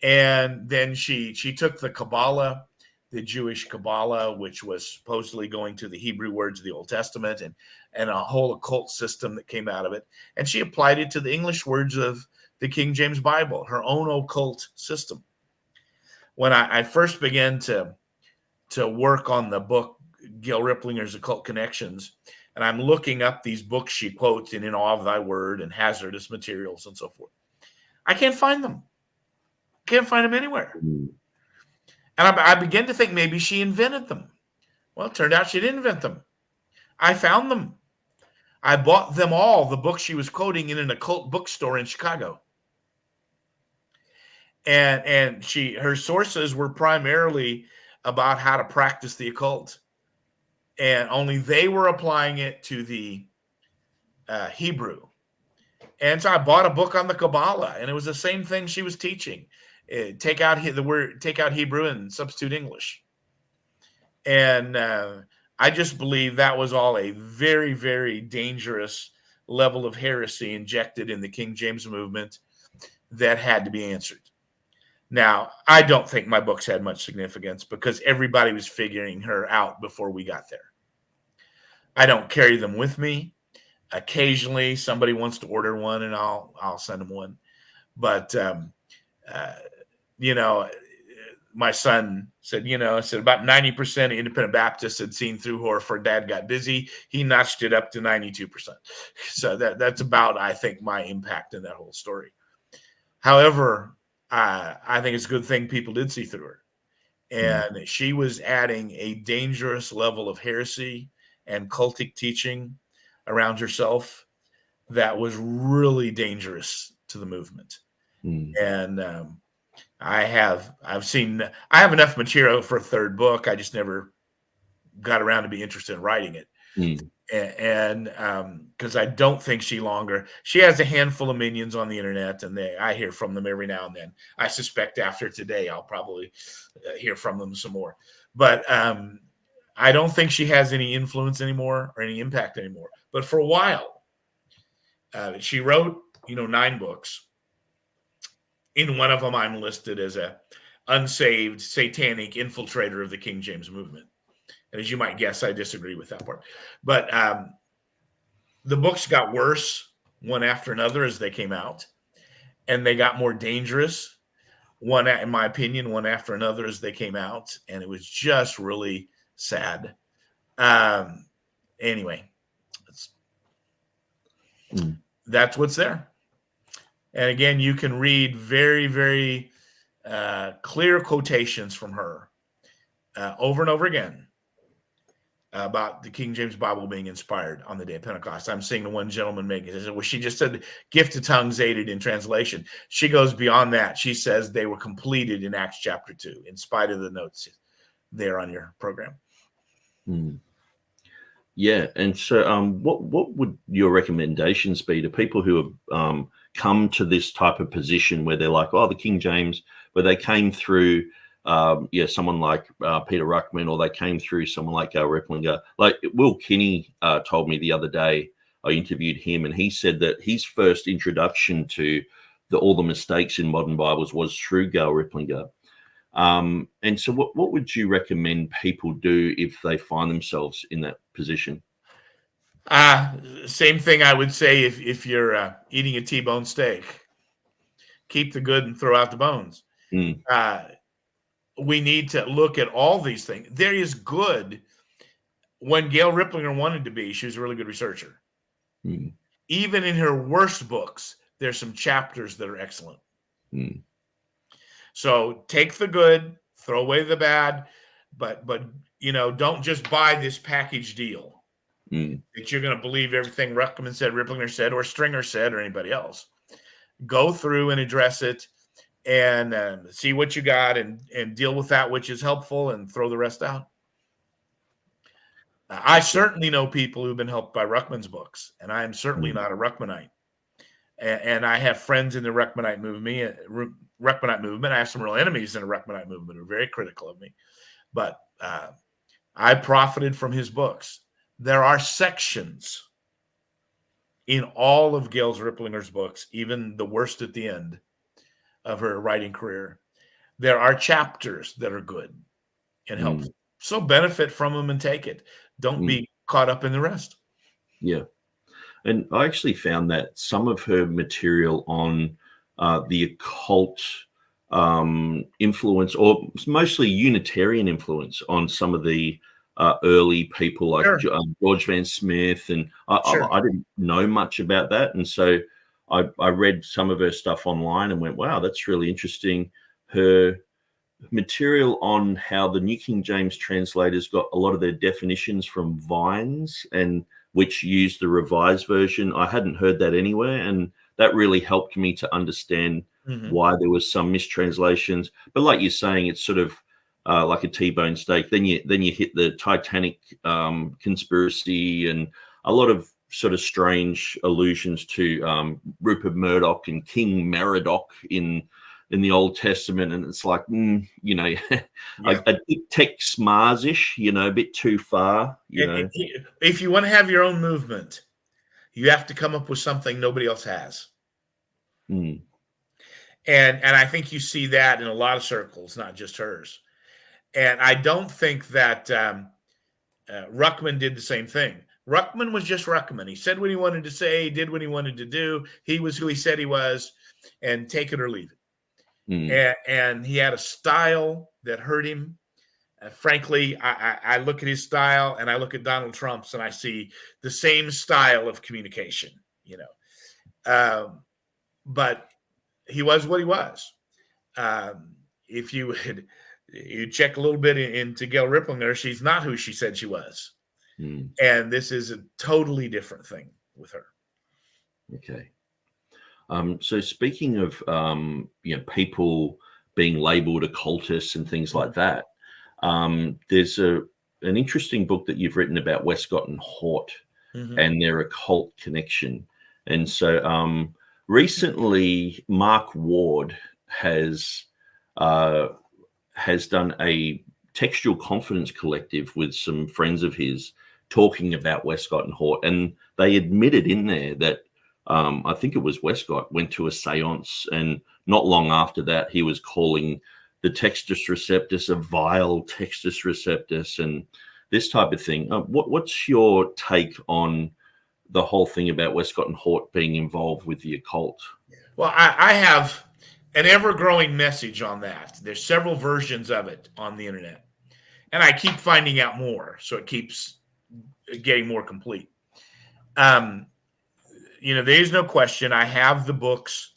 B: And then she took the Kabbalah, the Jewish Kabbalah, which was supposedly going to the Hebrew words of the Old Testament, and a whole occult system that came out of it. And she applied it to the English words of the King James Bible, her own occult system. When I first began to work on the book, Gil Ripplinger's Occult Connections, and I'm looking up these books she quotes in Awe of Thy Word and Hazardous Materials and so forth, I can't find them. Can't find them anywhere. And I began to think maybe she invented them. Well, it turned out she didn't invent them. I found them. I bought them all, the books she was quoting, in an occult bookstore in Chicago. And her sources were primarily about how to practice the occult. And only they were applying it to the Hebrew. And so I bought a book on the Kabbalah, and it was the same thing she was teaching. Take out Hebrew and substitute English. And I just believe that was all a very, very dangerous level of heresy injected in the King James movement that had to be answered. Now, I don't think my books had much significance because everybody was figuring her out before we got there. I don't carry them with me. Occasionally, somebody wants to order one, and I'll send them one. But you know, my son said, about 90% of independent Baptists had seen through her for Dad got busy. He notched it up to 92%. So that's about, I think, my impact in that whole story. However, I think it's a good thing people did see through her. And she was adding a dangerous level of heresy and cultic teaching around herself that was really dangerous to the movement. And I have enough material for a third book. I just never got around to be interested in writing it. And because I don't think she has a handful of minions on the internet, and I hear from them every now and then. I suspect after today, I'll probably hear from them some more. But I don't think she has any influence anymore or any impact anymore. But for a while, she wrote 9 books. In one of them, I'm listed as a unsaved satanic infiltrator of the King James movement. And as you might guess, I disagree with that part. But the books got worse one after another as they came out, and they got more dangerous, in my opinion, one after another as they came out, and it was just really sad. Anyway, that's what's there. And again, you can read very, very clear quotations from her over and over again about the King James Bible being inspired on the day of Pentecost. I'm seeing the one gentleman make it. Well, she just said gift of tongues aided in translation. She goes beyond that. She says they were completed in Acts chapter 2, in spite of the notes there on your program.
A: Yeah. And so what would your recommendations be to people who have come to this type of position where they're like, oh, the King James, where they came through someone like Peter Ruckman, or they came through someone like Ripplinger. Like Will Kinney told me the other day, I interviewed him, and he said that his first introduction to all the mistakes in modern Bibles was through Gail Ripplinger. And so what would you recommend people do if they find themselves in that position?
B: Same thing I would say if you're eating a T-bone steak. Keep the good and throw out the bones. We need to look at all these things. There is good. When Gail Ripplinger wanted to be, she was a really good researcher. Even in her worst books, there's some chapters that are excellent. So take the good, throw away the bad, but don't just buy this package deal that you're going to believe everything Ruckman said, Ripplinger said, or Stringer said, or anybody else. Go through and address it, and see what you got, and deal with that which is helpful, and throw the rest out. I certainly know people who've been helped by Ruckman's books, and I am certainly not a Ruckmanite. And I have friends in the Ruckmanite movement. I have some real enemies in the Ruckmanite movement who are very critical of me. But I profited from his books. There are sections in all of Gail Ripplinger's books, even the worst at the end of her writing career. There are chapters that are good and helpful. So benefit from them and take it. Don't be caught up in the rest.
A: Yeah. And I actually found that some of her material on the occult influence, or mostly Unitarian influence, on some of the early people like George Van Smith, and I didn't know much about that. And so I read some of her stuff online and went, wow, that's really interesting. Her material on how the New King James translators got a lot of their definitions from Vines, and which used the Revised Version. I hadn't heard that anywhere, and that really helped me to understand why there was some mistranslations. But like you're saying, it's sort of like a T-bone steak. Then you hit the Titanic conspiracy, and a lot of sort of strange allusions to Rupert Murdoch and King Merodach in the Old Testament, and it's like, a bit Texe Marrs-ish, a bit too far.
B: If you want to have your own movement, you have to come up with something nobody else has. And I think you see that in a lot of circles, not just hers. And I don't think that Ruckman did the same thing. Ruckman was just Ruckman. He said what he wanted to say, he did what he wanted to do. He was who he said he was, and take it or leave it. And he had a style that hurt him. Frankly, I look at his style and I look at Donald Trump's, and I see the same style of communication, but he was what he was. If you check a little bit into Gail Ripplinger, she's not who she said she was. And this is a totally different thing with her.
A: Okay. So speaking of people being labeled occultists and things like that, there's an interesting book that you've written about Westcott and Hort and their occult connection. And so recently, Mark Ward has done a textual confidence collective with some friends of his, talking about Westcott and Hort, and they admitted in there that I think it was Westcott, went to a seance, and not long after that, he was calling the Textus Receptus a vile Textus Receptus and this type of thing. What's your take on the whole thing about Westcott and Hort being involved with the occult?
B: Well, I have an ever-growing message on that. There's several versions of it on the internet, and I keep finding out more, so it keeps getting more complete. There's no question. I have the books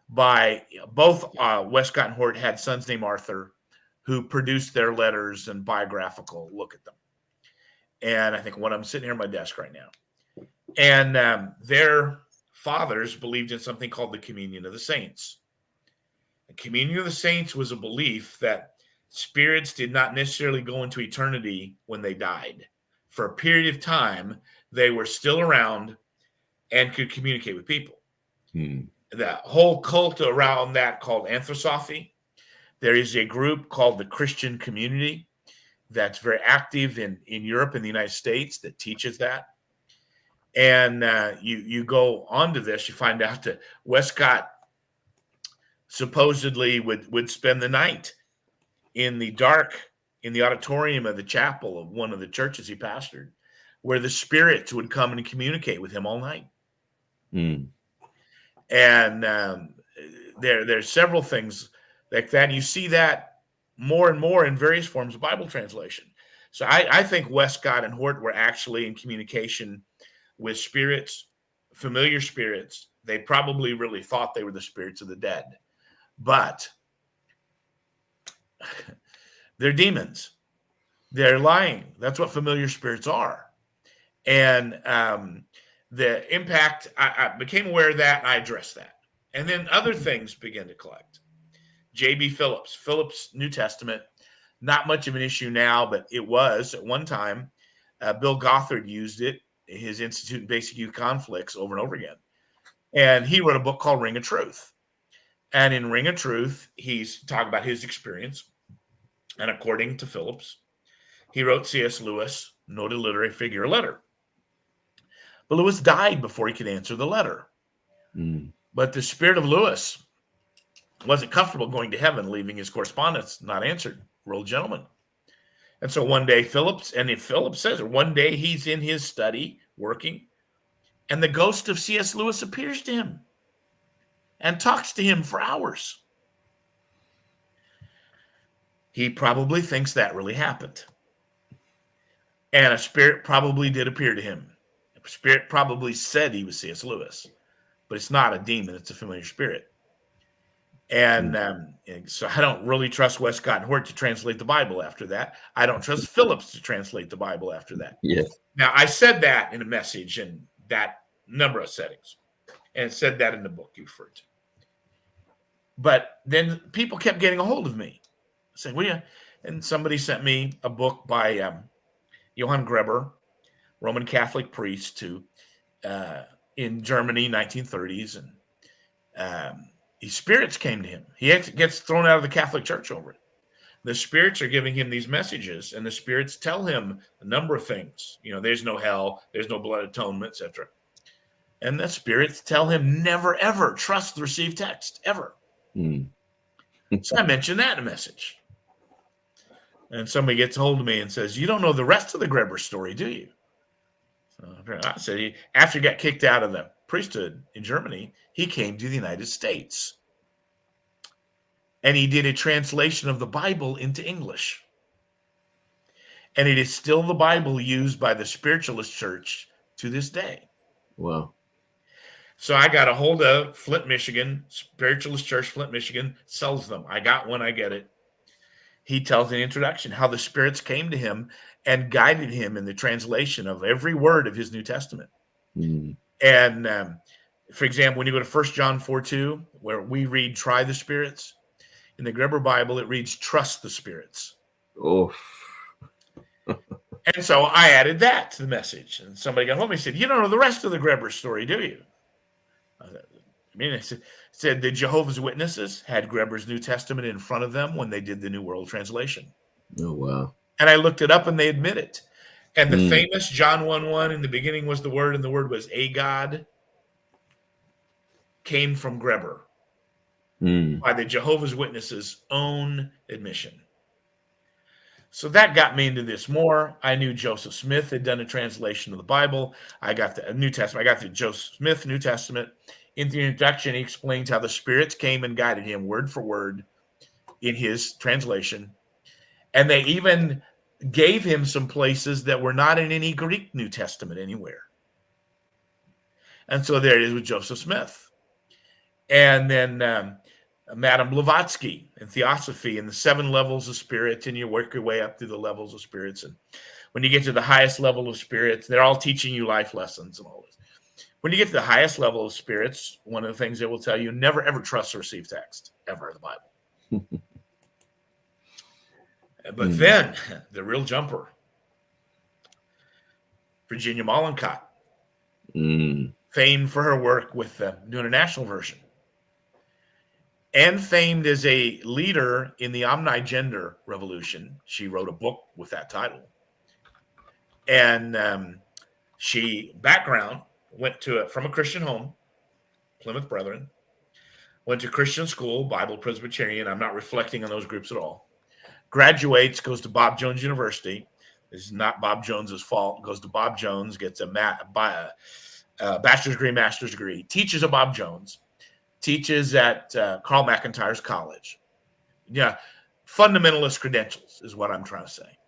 B: by both Westcott and Hort had sons named Arthur who produced their letters and biographical look at them. And I think one of them sitting here on my desk right now. And their fathers believed in something called the communion of the saints. The communion of the saints was a belief that spirits did not necessarily go into eternity when they died. For a period of time, they were still around and could communicate with people. The whole cult around that called anthroposophy. There is a group called the Christian Community that's very active in Europe and the United States that teaches that. And you go onto this, you find out that Westcott supposedly would spend the night in the dark in the auditorium of the chapel of one of the churches he pastored, where the spirits would come and communicate with him all night. And there's several things like that. You see that more and more in various forms of Bible translation. So I think Westcott and Hort were actually in communication with spirits, familiar spirits. They probably really thought they were the spirits of the dead, but they're demons. They're lying. That's what familiar spirits are. And the impact, I became aware of that, and I addressed that. And then other things began to collect. J.B. Phillips' New Testament, not much of an issue now, but it was at one time. Bill Gothard used it, his Institute in Basic Youth Conflicts, over and over again. And he wrote a book called Ring of Truth. And in Ring of Truth, he's talking about his experience. And according to Phillips, he wrote C.S. Lewis, noted literary figure, a letter. But Lewis died before he could answer the letter. But the spirit of Lewis wasn't comfortable going to heaven, leaving his correspondence not answered. Old gentleman. And so one day Phillips says, one day he's in his study working, and the ghost of C.S. Lewis appears to him and talks to him for hours. He probably thinks that really happened. And a spirit probably did appear to him. A spirit probably said he was C.S. Lewis, but it's not a demon. It's a familiar spirit. And so I don't really trust Westcott and Hort to translate the Bible after that. I don't trust Phillips to translate the Bible after that.
A: Yes.
B: Now, I said that in a message in that number of settings, and said that in the book you referred to. But then people kept getting a hold of me, saying, "Well, yeah." And somebody sent me a book by Johann Greber, Roman Catholic priest, in Germany, 1930s, and his spirits came to him. He gets thrown out of the Catholic Church over it. The spirits are giving him these messages, and the spirits tell him a number of things. There's no hell, there's no blood atonement, etc. And the spirits tell him never, ever trust the received text, ever. So I mentioned that in a message. And somebody gets a hold of me and says, "You don't know the rest of the Greber story, do you?" So I said, after he got kicked out of the priesthood in Germany, he came to the United States. And he did a translation of the Bible into English. And it is still the Bible used by the Spiritualist Church to this day.
A: Wow.
B: So I got a hold of Flint, Michigan, Spiritualist Church, Flint, Michigan, sells them. I got one, I get it. He tells in the introduction how the spirits came to him and guided him in the translation of every word of his New Testament. And for example, when you go to 1 John 4:2, where we read, "Try the spirits," in the Greber Bible, it reads, "Trust the spirits."
A: Oh.
B: And so I added that to the message. And somebody got home and said, "You don't know the rest of the Greber story, do you?" It said the Jehovah's Witnesses had Greber's New Testament in front of them when they did the New World Translation.
A: Oh, wow.
B: And I looked it up, and they admit it. And the famous John 1:1, in the beginning was the Word, and the Word was a God. came from Greber by the Jehovah's Witnesses' own admission. So that got me into this more. I knew Joseph Smith had done a translation of the Bible. I got the New Testament. I got the Joseph Smith New Testament. In the introduction, he explains how the spirits came and guided him word for word in his translation. And they even gave him some places that were not in any Greek New Testament anywhere. And so there it is with Joseph Smith. And then Madame Blavatsky and Theosophy and the 7 levels of spirits, and you work your way up through the levels of spirits. And when you get to the highest level of spirits, they're all teaching you life lessons and all this. When you get to the highest level of spirits, one of the things they will tell you, never, ever trust or receive text, ever in the Bible. But then, the real jumper, Virginia Mollenkott, famed for her work with the New International Version, and famed as a leader in the omnigender revolution. She wrote a book with that title. And she, background, went to from a Christian home, Plymouth Brethren, went to Christian school, Bible Presbyterian. I'm not reflecting on those groups at all. Graduates, goes to Bob Jones University. This is not Bob Jones's fault. Goes to Bob Jones, gets a bachelor's degree, master's degree. Teaches at Bob Jones. Teaches at Carl McIntyre's college. Yeah, fundamentalist credentials is what I'm trying to say.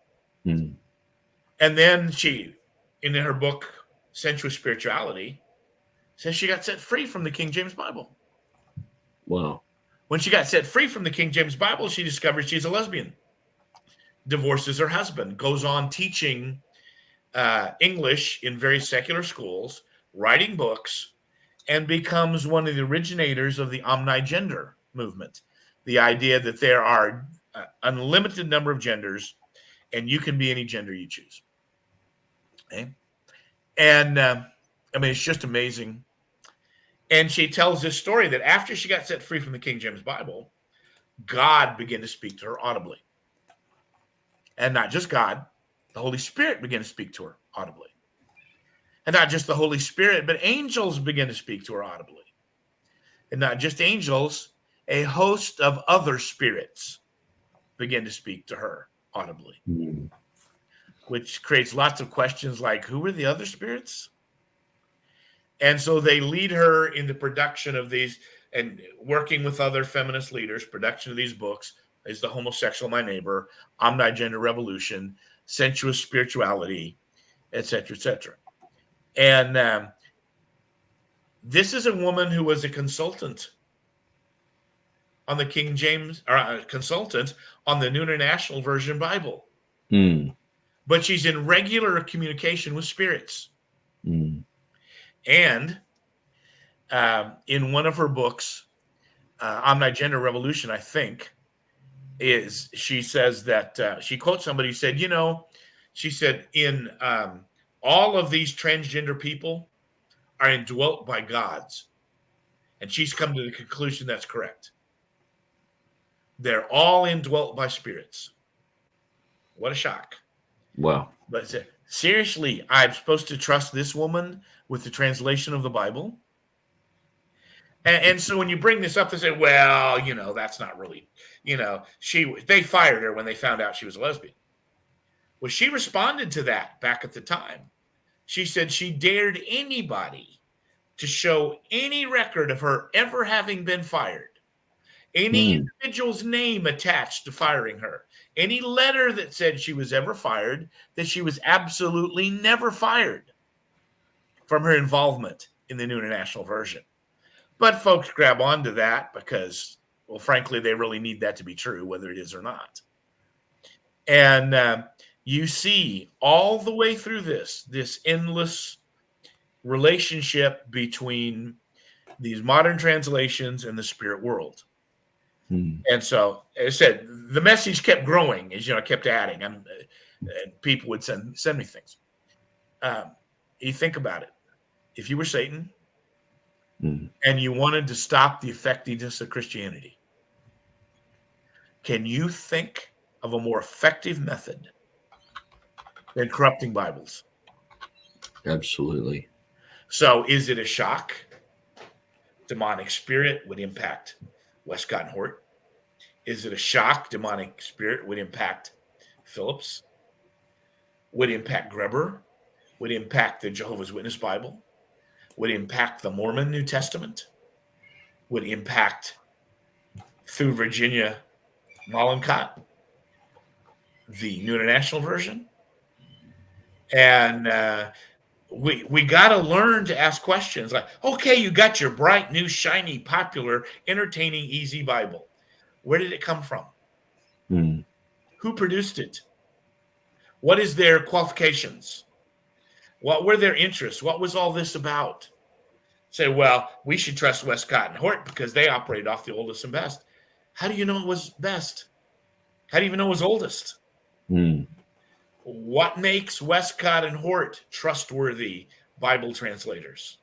B: And then she, in her book, Sensuous Spirituality, says she got set free from the King James Bible.
A: Wow.
B: When she got set free from the King James Bible, she discovers she's a lesbian. Divorces her husband, goes on teaching English in very secular schools, writing books, and becomes one of the originators of the omnigender movement. The idea that there are unlimited number of genders, and you can be any gender you choose. Okay? And I mean, it's just amazing. And she tells this story that after she got set free from the King James Bible, God began to speak to her audibly. And not just God, the Holy Spirit began to speak to her audibly. And not just the Holy Spirit, but angels began to speak to her audibly. And not just angels, a host of other spirits began to speak to her audibly. Which creates lots of questions like, who were the other spirits? And so they lead her in the production of these, and working with other feminist leaders, production of these books, is The Homosexual My Neighbor, Omnigender Revolution, Sensuous Spirituality, etc., etc. And this is a woman who was a consultant on the King James, or a consultant on the New International Version Bible. But she's in regular communication with spirits. And in one of her books, Omnigender Revolution, I think, she says that she quotes somebody who said, she said, in all of these transgender people are indwelt by gods. And she's come to the conclusion that's correct. They're all indwelt by spirits. What a shock.
A: Wow.
B: But seriously, I'm supposed to trust this woman with the translation of the Bible? And so when you bring this up, they say, well, that's not really, they fired her when they found out she was a lesbian. Well, she responded to that back at the time. She said she dared anybody to show any record of her ever having been fired, any individual's name attached to firing her, any letter that said she was ever fired, that she was absolutely never fired from her involvement in the New International Version. But folks grab onto that because, well, frankly, they really need that to be true, whether it is or not. And you see all the way through this endless relationship between these modern translations and the spirit world. And so, as I said, the message kept growing, as kept adding, and people would send me things. You think about it. If you were Satan and you wanted to stop the effectiveness of Christianity, can you think of a more effective method than corrupting Bibles?
A: Absolutely.
B: So is it a shock demonic spirit would impact Westcott and Hort? Is it a shock demonic spirit would impact Phillips? Would impact Greber? Would impact the Jehovah's Witness Bible? Would impact the Mormon New Testament? Would impact through Virginia Mollenkott, the New International Version? And we got to learn to ask questions like, okay, you got your bright, new, shiny, popular, entertaining, easy Bible. Where did it come from? Who produced it? What is their qualifications? What were their interests? What was all this about? Say, well, we should trust Westcott and Hort because they operate off the oldest and best. How do you know it was best? How do you even know it was oldest? What makes Westcott and Hort trustworthy Bible translators?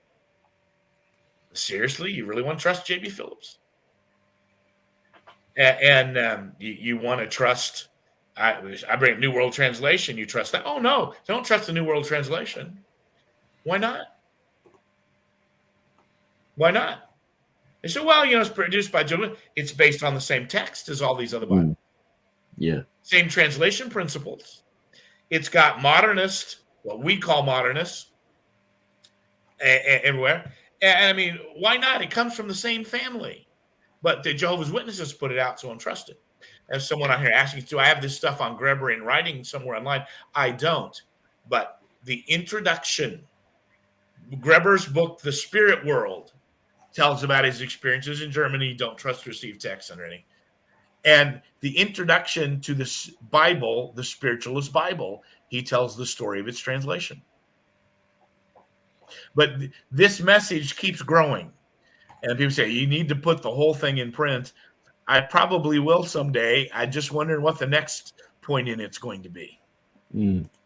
B: Seriously, you really want to trust J.B. Phillips? And you want to trust, I bring New World Translation, you trust that? Oh, no, don't trust the New World Translation. Why not? Why not? They say, well, it's produced by Julian. It's based on the same text as all these other Bibles.
A: Yeah.
B: Same translation principles. It's got modernist, what we call modernists, everywhere. And I mean, why not? It comes from the same family. But the Jehovah's Witnesses put it out, so I'm trusted. As someone out here asking, do I have this stuff on Greber in writing somewhere online? I don't. But the introduction, Greber's book, The Spirit World, tells about his experiences in Germany. Don't trust received text under any. And the introduction to this Bible, the Spiritualist Bible, he tells the story of its translation. But this message keeps growing. And people say, you need to put the whole thing in print. I probably will someday. I just wondering what the next point in it's going to be.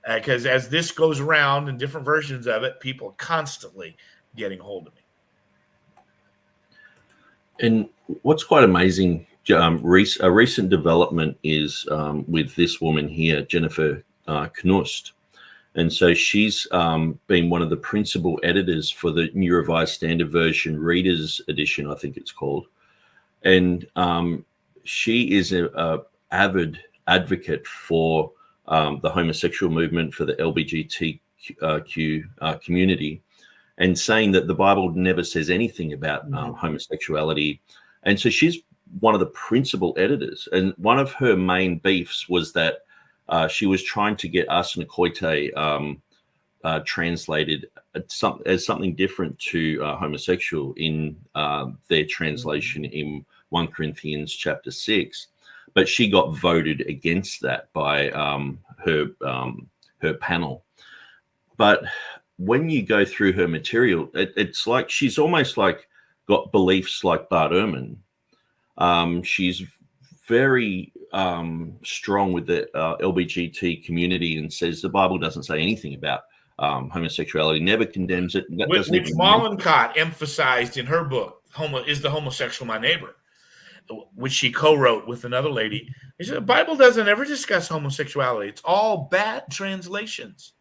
B: Because as this goes around in different versions of it, people are constantly getting hold of me.
A: And what's quite amazing, a recent development is with this woman here, Jennifer Knust. And so she's been one of the principal editors for the New Revised Standard Version Reader's Edition, I think it's called. And she is a avid advocate for the homosexual movement, for the LGBTQ community, and saying that the Bible never says anything about homosexuality. And so she's one of the principal editors. And one of her main beefs was that she was trying to get Arsena Koite translated as something different to homosexual in their translation in 1 Corinthians chapter 6. But she got voted against that by her panel. But when you go through her material, it's like she's almost like got beliefs like Bart Ehrman. She's very strong with the LGBT community and says the Bible doesn't say anything about homosexuality, never condemns it.
B: Which Mollenkott emphasized in her book, Is the Homosexual My Neighbor, which she co-wrote with another lady. She said, the Bible doesn't ever discuss homosexuality. It's all bad translations.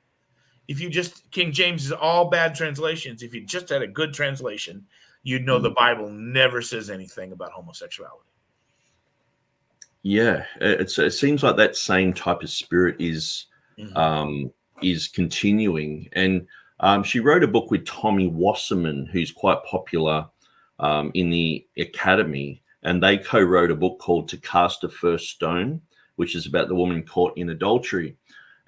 B: If you just, King James is all bad translations. If you just had a good translation, you'd know the Bible never says anything about homosexuality.
A: Yeah, it seems like that same type of spirit is continuing. And she wrote a book with Tommy Wasserman, who's quite popular in the academy. And they co-wrote a book called To Cast a First Stone, which is about the woman caught in adultery.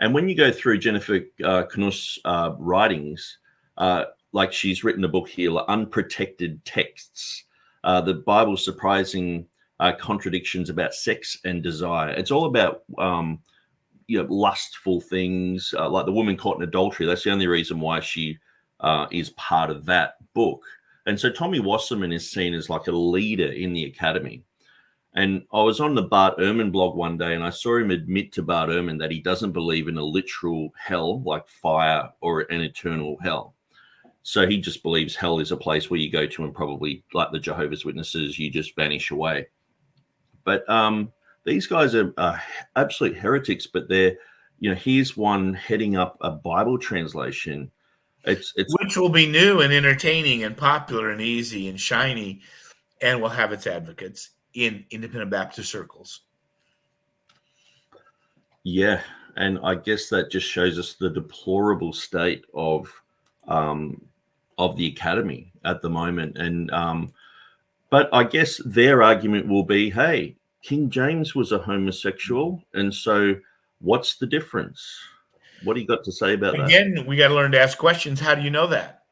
A: And when you go through Jennifer Knust's writings, like she's written a book here, like Unprotected Texts, the Bible's surprising contradictions about sex and desire. It's all about lustful things, like the woman caught in adultery. That's the only reason why she is part of that book. And so Tommy Wasserman is seen as like a leader in the academy. And I was on the Bart Ehrman blog one day, and I saw him admit to Bart Ehrman that he doesn't believe in a literal hell, like fire, or an eternal hell. So he just believes hell is a place where you go to and probably, like the Jehovah's Witnesses, you just vanish away. But these guys are absolute heretics, but they're, here's one heading up a Bible translation It's
B: which will be new and entertaining and popular and easy and shiny, and will have its advocates in independent Baptist circles.
A: Yeah, and I guess that just shows us the deplorable state of the academy at the moment. And but I guess their argument will be, hey, King James was a homosexual, and so what's the difference? What do you got to say about that?
B: Again, we got to learn to ask questions. How do you know that?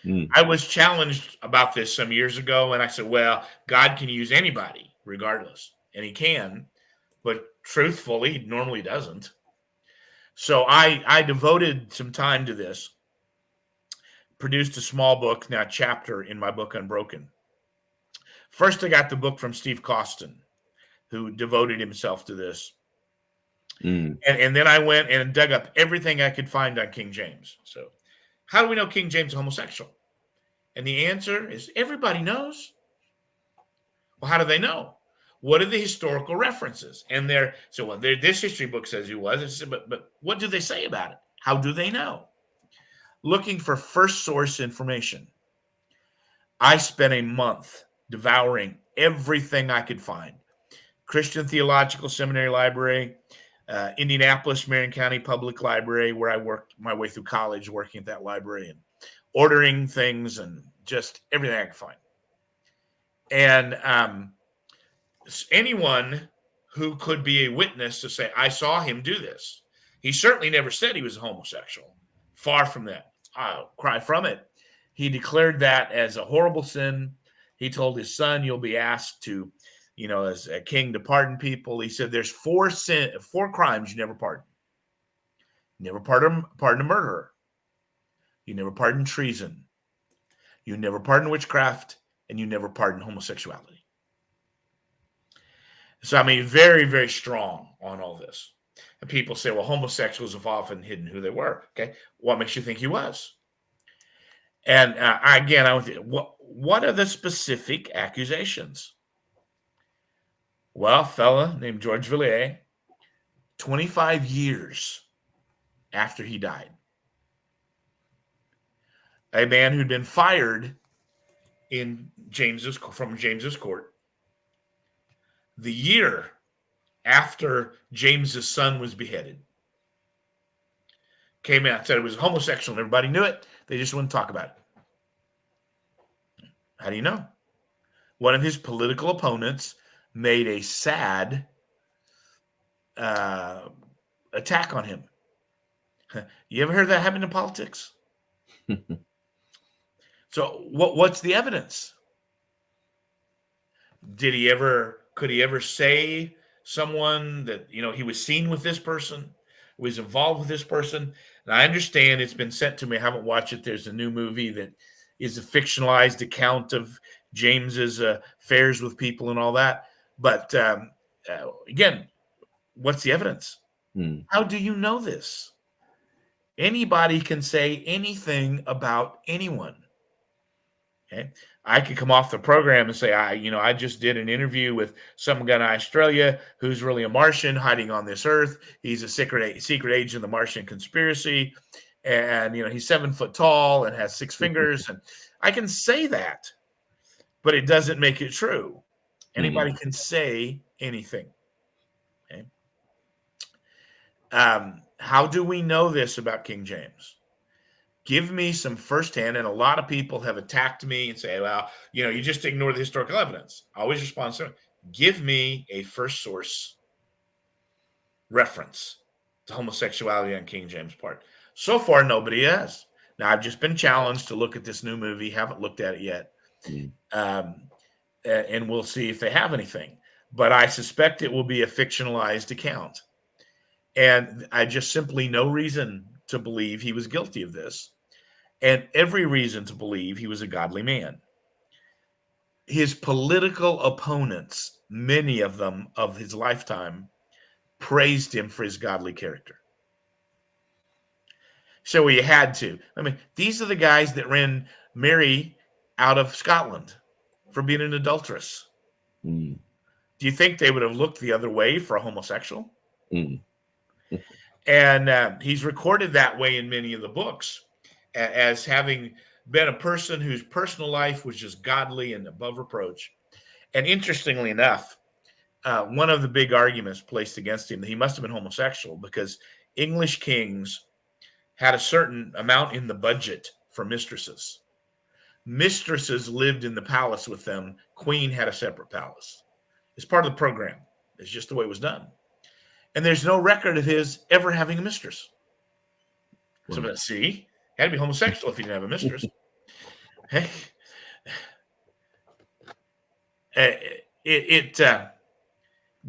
A: Mm.
B: I was challenged about this some years ago, and I said, well, God can use anybody regardless, and he can, but truthfully, he normally doesn't. So I devoted some time to this, produced a small book, now chapter in my book, Unbroken. First, I got the book from Steve Costin, who devoted himself to this. And then I went and dug up everything I could find on King James. So how do we know King James is homosexual? And the answer is everybody knows. Well, how do they know? What are the historical references? And this history book says he was, but what do they say about it? How do they know? Looking for first source information. I spent a month devouring everything I could find. Christian Theological Seminary Library, Indianapolis, Marion County Public Library, where I worked my way through college working at that library and ordering things and just everything I could find. And anyone who could be a witness to say, I saw him do this. He certainly never said he was a homosexual. Far from that. I'll cry from it. He declared that as a horrible sin. He told his son, you'll be asked to, as a king, to pardon people. He said there's four crimes you never pardon. You never pardon a murderer. You never pardon treason. You never pardon witchcraft. And you never pardon homosexuality. So, I mean, very, very strong on all this. And people say, well, homosexuals have often hidden who they were. Okay, what makes you think he was? And again, what are the specific accusations? Well, a fella named George Villiers, 25 years after he died, a man who'd been fired from James's court, the year after James's son was beheaded, came out and said it was homosexual and everybody knew it. They just wouldn't talk about it. How do you know? One of his political opponents made a sad attack on him. You ever heard that happen in politics? So what's the evidence? Could he ever say someone that, he was seen with this person, was involved with this person? And I understand it's been sent to me. I haven't watched it. There's a new movie that is a fictionalized account of James's affairs with people and all that. But again, what's the evidence? How do you know this? Anybody can say anything about anyone. Okay, I could come off the program and say, I just did an interview with some guy in Australia who's really a Martian hiding on this earth. He's a secret agent of the Martian conspiracy. And, he's 7 foot tall and has 6 fingers. And I can say that, but it doesn't make it true. Anybody can say anything. Okay. How do we know this about King James? Give me some firsthand, and a lot of people have attacked me and say, well, you just ignore the historical evidence. I always respond to, give me a first source reference to homosexuality on King James' part. So far, nobody has. Now, I've just been challenged to look at this new movie. Haven't looked at it yet. And we'll see if they have anything. But I suspect it will be a fictionalized account. And I just simply no reason to believe he was guilty of this, and every reason to believe he was a godly man. His political opponents, many of them of his lifetime, praised him for his godly character. So he had to. I mean, these are the guys that ran Mary out of Scotland for being an adulteress. Do you think they would have looked the other way for a homosexual? And he's recorded that way in many of the books. as having been a person whose personal life was just godly and above reproach. And interestingly enough, one of the big arguments placed against him that he must have been homosexual, because English kings had a certain amount in the budget for mistresses. Mistresses lived in the palace with them. Queen had a separate palace. It's part of the program. It's just the way it was done. And there's no record of his ever having a mistress. Wow. So let's see. He had to be homosexual if he didn't have a mistress. It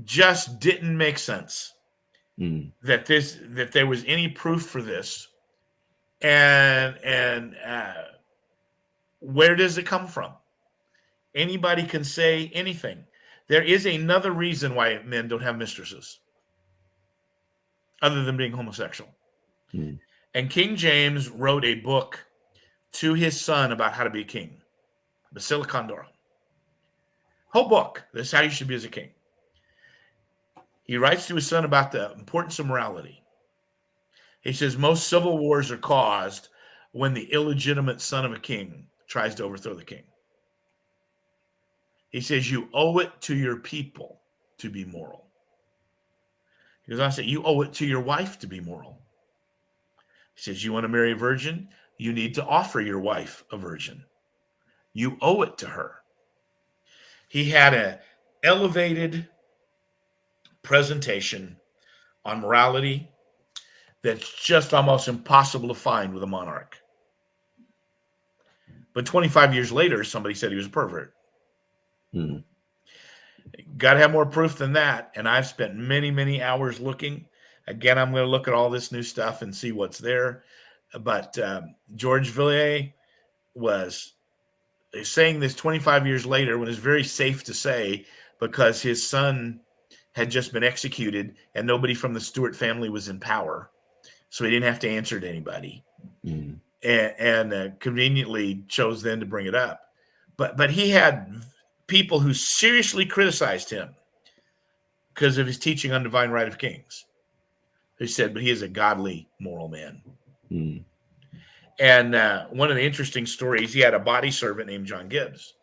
B: just didn't make sense that there was any proof for this. And where does it come from? Anybody can say anything. There is another reason why men don't have mistresses, other than being homosexual. And King James wrote a book to his son about how to be a king, Basilicon. Whole book. This is how you should be as a king. He writes to his son about the importance of morality. He says most civil wars are caused when the illegitimate son of a king tries to overthrow the king. He says you owe it to your people to be moral. He goes on to say you owe it to your wife to be moral. He says you want to marry a virgin, you need to offer your wife a virgin. You owe it to her. He had an elevated presentation on morality that's just almost impossible to find with a monarch. But 25 years later, somebody said he was a pervert. Got to have more proof than that. And I've spent many, many hours looking. Again, I'm going to look at all this new stuff and see what's there. But George Villiers was saying this 25 years later when it's very safe to say, because his son had just been executed and nobody from the Stuart family was in power. So he didn't have to answer to anybody. And conveniently chose then to bring it up. But he had people who seriously criticized him because of his teaching on divine right of kings. They said, but he is a godly, moral man. And one of the interesting stories, he had a body servant named John Gibbs.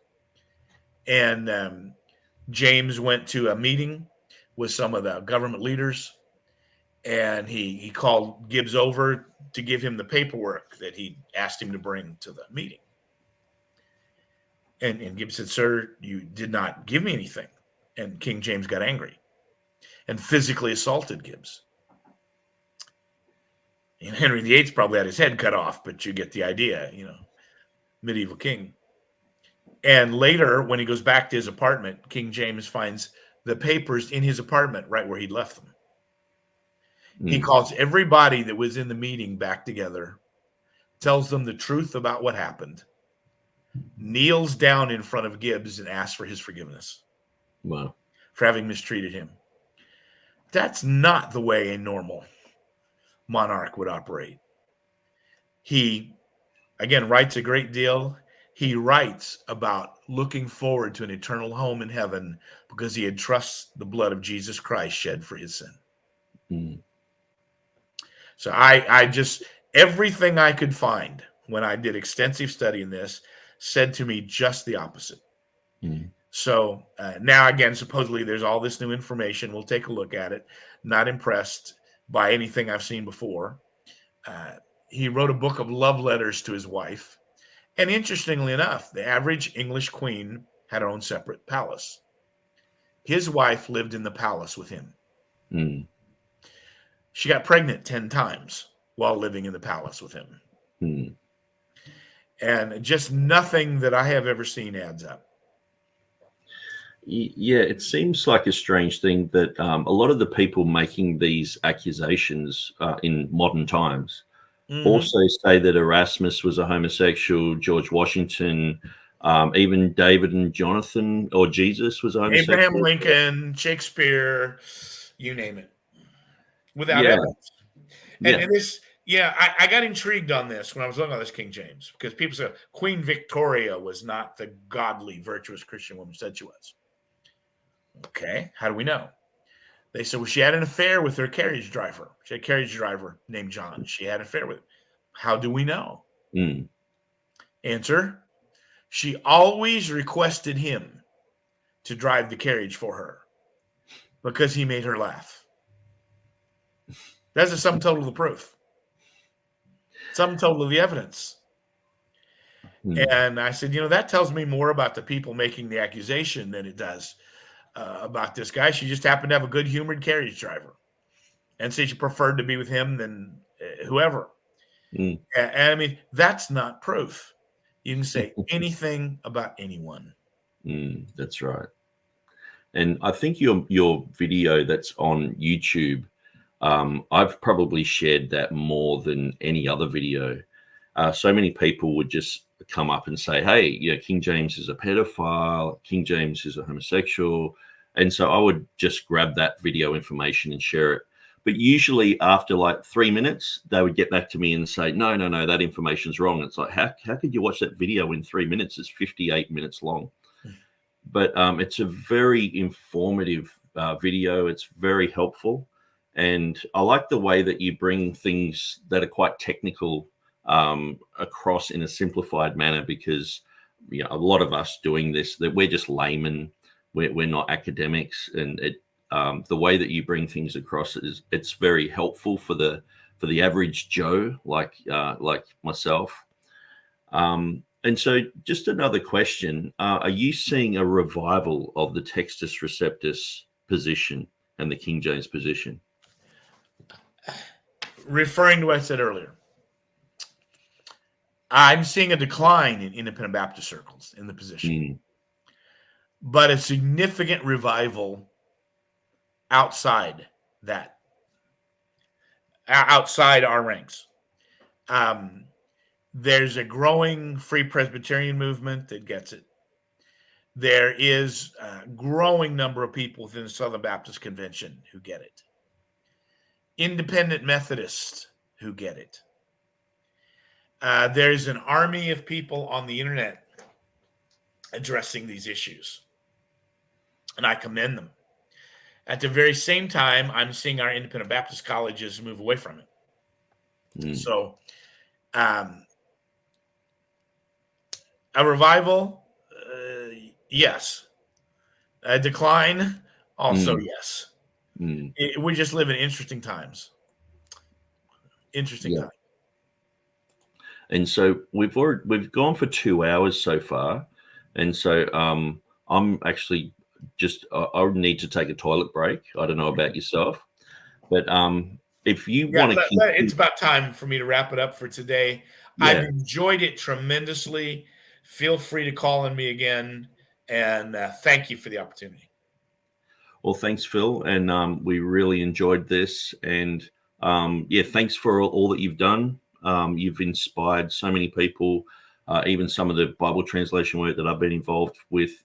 B: And James went to a meeting with some of the government leaders, and he called Gibbs over to give him the paperwork that he asked him to bring to the meeting. And Gibbs said, sir, you did not give me anything. And King James got angry and physically assaulted Gibbs. And Henry VIII probably had his head cut off, but you get the idea, medieval king. And later, when he goes back to his apartment, King James finds the papers in his apartment right where he'd left them. He calls everybody that was in the meeting back together, tells them the truth about what happened, kneels down in front of Gibbs and asks for his forgiveness.
A: Wow.
B: For having mistreated him. That's not the way a normal monarch would operate. He, again, writes a great deal. He writes about looking forward to an eternal home in heaven because he had trusted the blood of Jesus Christ shed for his sin. So I just, everything I could find when I did extensive study in this said to me just the opposite. So now, again, supposedly there's all this new information. We'll take a look at it. Not impressed by anything I've seen before. He wrote a book of love letters to his wife. And interestingly enough, the average English queen had her own separate palace. His wife lived in the palace with him. She got pregnant 10 times while living in the palace with him. And just nothing that I have ever seen adds up.
A: Yeah, it seems like a strange thing that a lot of the people making these accusations in modern times also say that Erasmus was a homosexual, George Washington, even David and Jonathan or Jesus was a homosexual.
B: Abraham Lincoln, Shakespeare, you name it. Without evidence. And this, I got intrigued on this when I was looking at this King James, because people said Queen Victoria was not the godly, virtuous Christian woman said she was. Okay, how do we know? They said, well, she had an affair with her carriage driver. She had a carriage driver named John. She had an affair with him. How do we know?
A: Mm.
B: Answer: she always requested him to drive the carriage for her because he made her laugh. That's the sum total of the proof. Sum total of the evidence. And I said, that tells me more about the people making the accusation than it does about this guy. She just happened to have a good-humored carriage driver, and so she preferred to be with him than whoever. And I mean, that's not proof. You can say anything about anyone.
A: That's right. And I think your video that's on YouTube, I've probably shared that more than any other video. So many people would just come up and say, hey, King James is a pedophile, King James is a homosexual. And so I would just grab that video information and share it. But usually after like 3 minutes, they would get back to me and say, no, that information's wrong. It's like, how could you watch that video in 3 minutes? It's 58 minutes long. But it's a very informative video. It's very helpful. And I like the way that you bring things that are quite technical across in a simplified manner, because a lot of us doing this, that we're just laymen, we're not academics, and the way that you bring things across it's very helpful for the average Joe like myself. And so just another question, are you seeing a revival of the Textus Receptus position and the King James position?
B: Referring to what I said earlier, I'm seeing a decline in independent Baptist circles in the position, but a significant revival outside our ranks. There's a growing Free Presbyterian movement that gets it. There is a growing number of people within the Southern Baptist Convention who get it. Independent Methodists who get it. There's an army of people on the internet addressing these issues, and I commend them. At the very same time, I'm seeing our independent Baptist colleges move away from it. So, a revival, yes. A decline, also yes. We just live in interesting times. Interesting time.
A: And so we've gone for 2 hours so far, and so I'm actually just I need to take a toilet break. I don't know about yourself, but if you want to,
B: it's about time for me to wrap it up for today. I've enjoyed it tremendously. Feel free to call on me again, and thank you for the opportunity.
A: Well, thanks, Phil, and we really enjoyed this, and thanks for all that you've done. You've inspired so many people, even some of the Bible translation work that I've been involved with.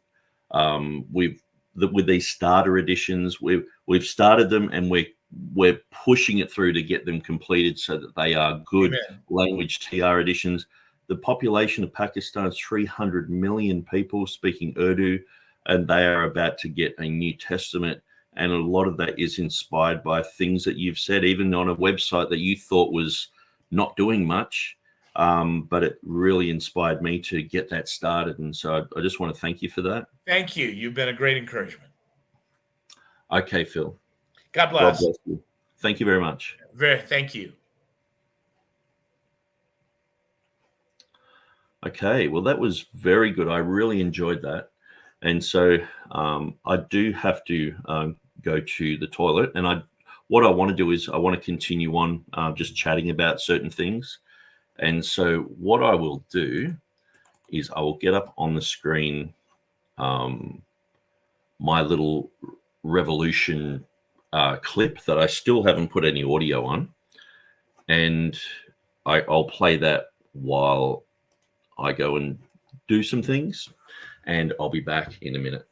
A: With these starter editions, we've started them, and we're pushing it through to get them completed so that they are good language TR editions. The population of Pakistan is 300 million people speaking Urdu, and they are about to get a New Testament. And a lot of that is inspired by things that you've said, even on a website that you thought was not doing much. But it really inspired me to get that started. And so I just want to thank you for that.
B: Thank you. You've been a great encouragement.
A: Okay, Phil.
B: God bless.
A: God bless you. Thank you very much.
B: Thank you.
A: Okay, well, that was very good. I really enjoyed that. And so I do have to go to the toilet. And what I want to do is I want to continue on just chatting about certain things. And so what I will do is I will get up on the screen my little Revolution clip that I still haven't put any audio on. And I'll play that while I go and do some things. And I'll be back in a minute.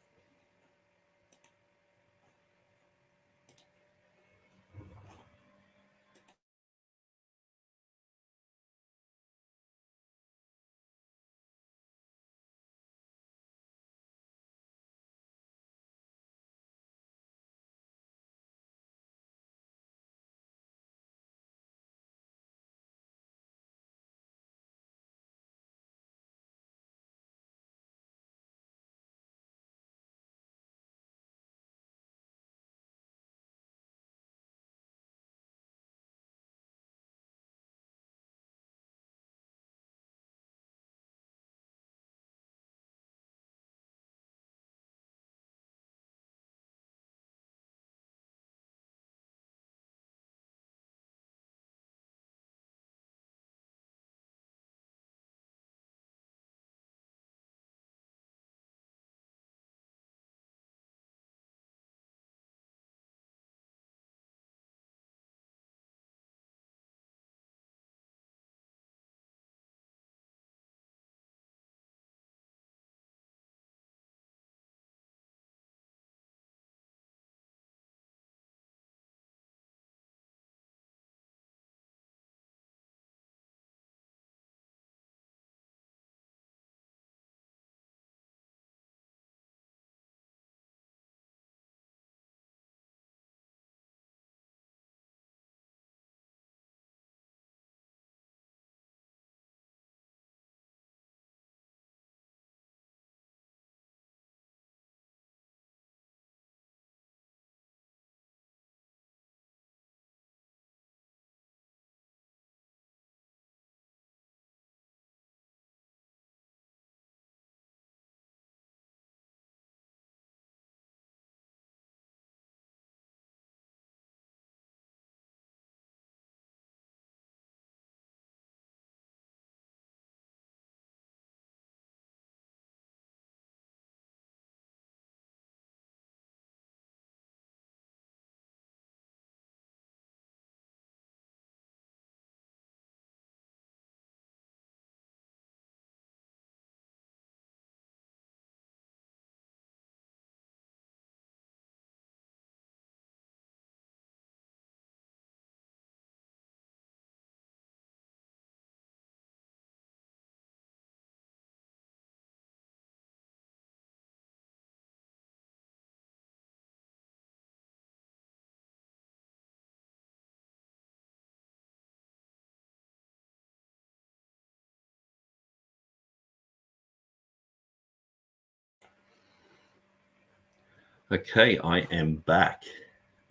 A: Okay, I am back.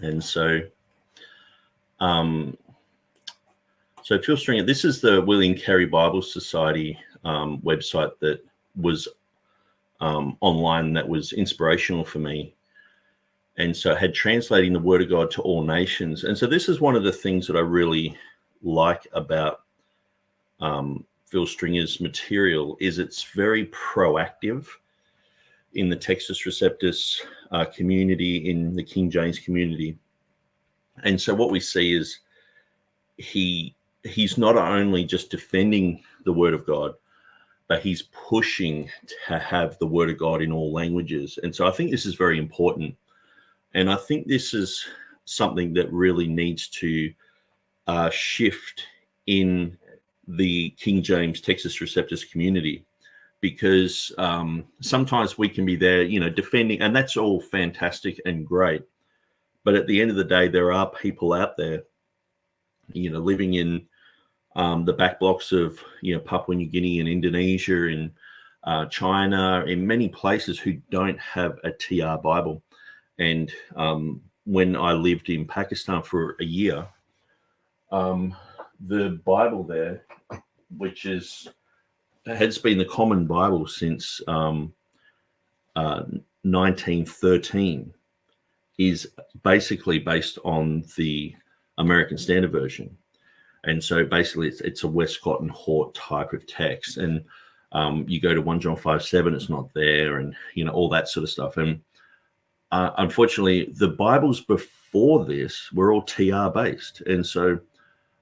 A: And so Phil Stringer, this is the William Carey Bible Society website that was online that was inspirational for me. And so I had translating the Word of God to all nations. And so this is one of the things that I really like about Phil Stringer's material is it's very proactive in the Textus Receptus community, in the King James community. And so what we see is he's not only just defending the Word of God, but he's pushing to have the Word of God in all languages. And so I think this is very important. And I think this is something that really needs to shift in the King James Textus Receptus community, because sometimes we can be there, defending, and that's all fantastic and great. But at the end of the day, there are people out there, living in the back blocks of, Papua New Guinea and Indonesia and China, in many places, who don't have a TR Bible. And when I lived in Pakistan for a year, the Bible there, which has been the common Bible since 1913, is basically based on the American Standard Version. And so basically it's a Westcott and Hort type of text. And you go to 1 John 5:7, it's not there, and, all that sort of stuff. And unfortunately, the Bibles before this were all TR based. And so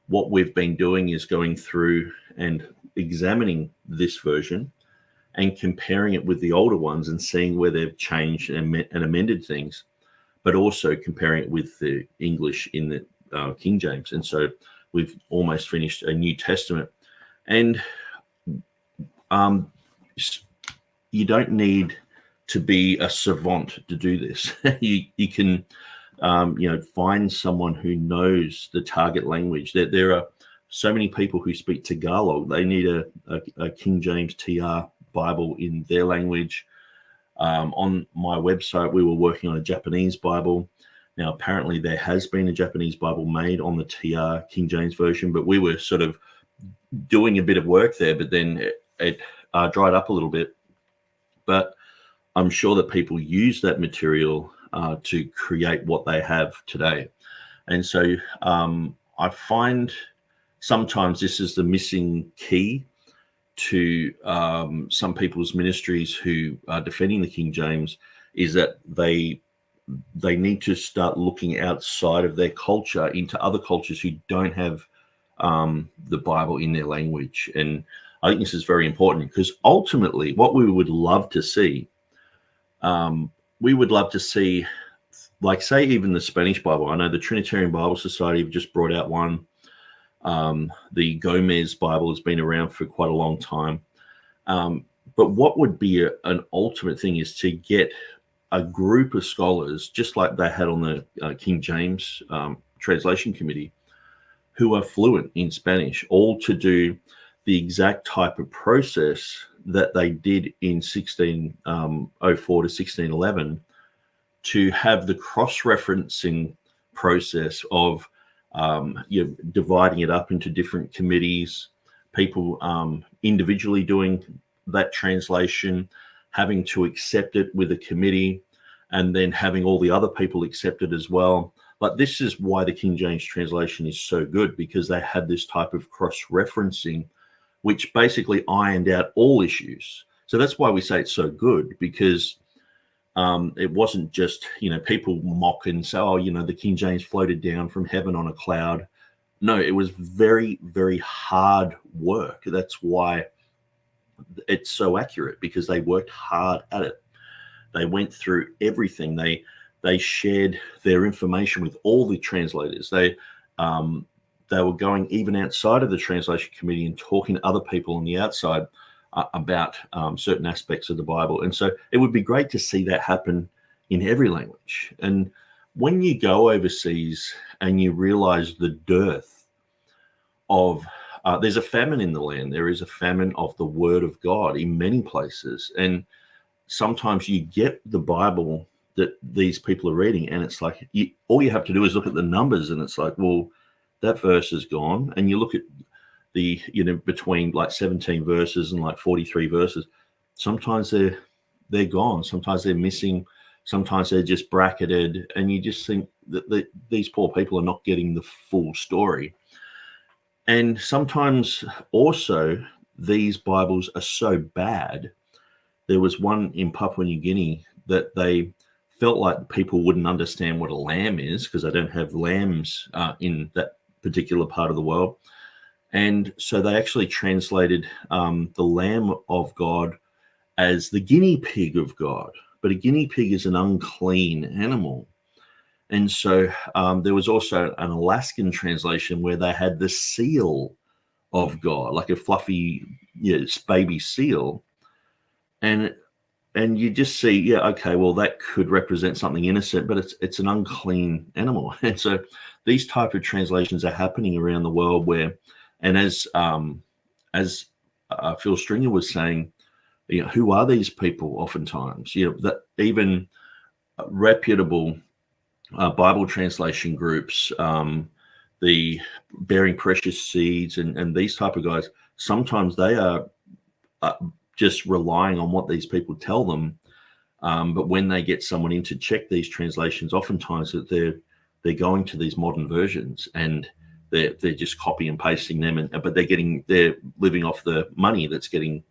A: what we've been doing is going through and examining this version and comparing it with the older ones and seeing where they've changed and amended things, but also comparing it with the English in the King James. And so we've almost finished a New Testament. And you don't need to be a savant to do this. you can find someone who knows the target language. There are so many people who speak Tagalog. They need a King James TR Bible in their language. On my website, we were working on a Japanese Bible. Now, apparently there has been a Japanese Bible made on the TR King James Version, but we were sort of doing a bit of work there, but then it dried up a little bit. But I'm sure that people use that material to create what they have today. And so I find sometimes this is the missing key to some people's ministries who are defending the King James, is that they need to start looking outside of their culture into other cultures who don't have the Bible in their language. And I think this is very important, because ultimately what we would love to see, like, say, even the Spanish Bible. I know the Trinitarian Bible Society have just brought out one. The Gomez Bible has been around for quite a long time. But what would be an ultimate thing is to get a group of scholars, just like they had on the King James Translation Committee, who are fluent in Spanish, all to do the exact type of process that they did in 1604 to 1611, to have the cross-referencing process of dividing it up into different committees, people individually doing that translation, having to accept it with a committee, and then having all the other people accept it as well. But this is why the King James translation is so good, because they had this type of cross-referencing, which basically ironed out all issues. So that's why we say it's so good, because it wasn't just, people mock and say, oh, the King James floated down from heaven on a cloud. No, it was very, very hard work. That's why it's so accurate, because they worked hard at it. They went through everything. They shared their information with all the translators. They were going even outside of the translation committee and talking to other people on the outside about certain aspects of the Bible. And so it would be great to see that happen in every language. And when you go overseas and you realize the dearth of, there's a famine in the land. There is a famine of the Word of God in many places. And sometimes you get the Bible, that these people are reading, and it's like all you have to do is look at the numbers, and it's like, well, that verse is gone, and you look at the between like 17 verses and like 43 verses, sometimes they're gone, sometimes they're missing, sometimes they're just bracketed, and you just think that these poor people are not getting the full story. And sometimes also these Bibles are so bad. There was one in Papua New Guinea that they felt like people wouldn't understand what a lamb is because they don't have lambs in that particular part of the world. And so they actually translated the Lamb of God as the guinea pig of God. But a guinea pig is an unclean animal. And so there was also an Alaskan translation where they had the seal of God, like a fluffy baby seal. And you just see, okay, well, that could represent something innocent, but it's an unclean animal. And so these type of translations are happening around the world where, and as Phil Stringer was saying, who are these people oftentimes? That even reputable Bible translation groups, the Bearing Precious Seeds and these type of guys, sometimes they are just relying on what these people tell them. But when they get someone in to check these translations, oftentimes that they're going to these modern versions and they're just copy and pasting them, but they're living off the money that's getting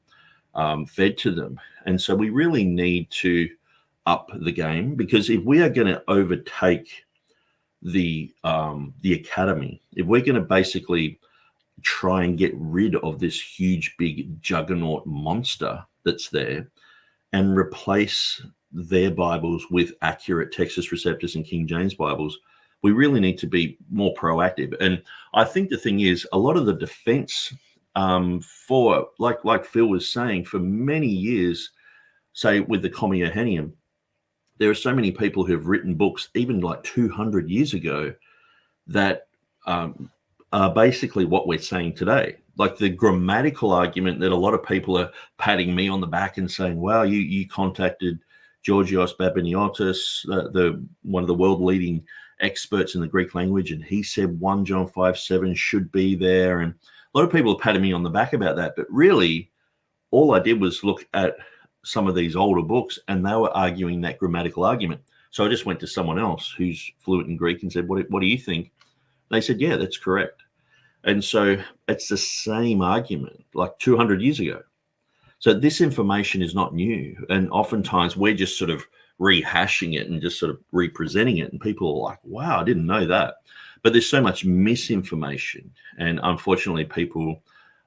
A: fed to them. And so we really need to up the game, because if we are going to overtake the academy, if we're going to basically try and get rid of this huge big juggernaut monster that's there and replace their Bibles with accurate Textus Receptus and King James Bibles, we really need to be more proactive. And I think the thing is, a lot of the defense for, like Phil was saying, for many years, say with the Commi Johanneum, there are so many people who have written books, even like 200 years ago, that are basically what we're saying today. Like the grammatical argument that a lot of people are patting me on the back and saying, wow, you contacted Georgios Babiniotis, the one of the world leading experts in the Greek language, and he said 1 John 5:7 should be there. And a lot of people are patting me on the back about that. But really, all I did was look at some of these older books, and they were arguing that grammatical argument. So I just went to someone else who's fluent in Greek and said, what do you think? They said, yeah, that's correct. And so it's the same argument like 200 years ago. So this information is not new. And oftentimes we're just sort of rehashing it and just sort of representing it. And people are like, wow, I didn't know that. But there's so much misinformation. And unfortunately, people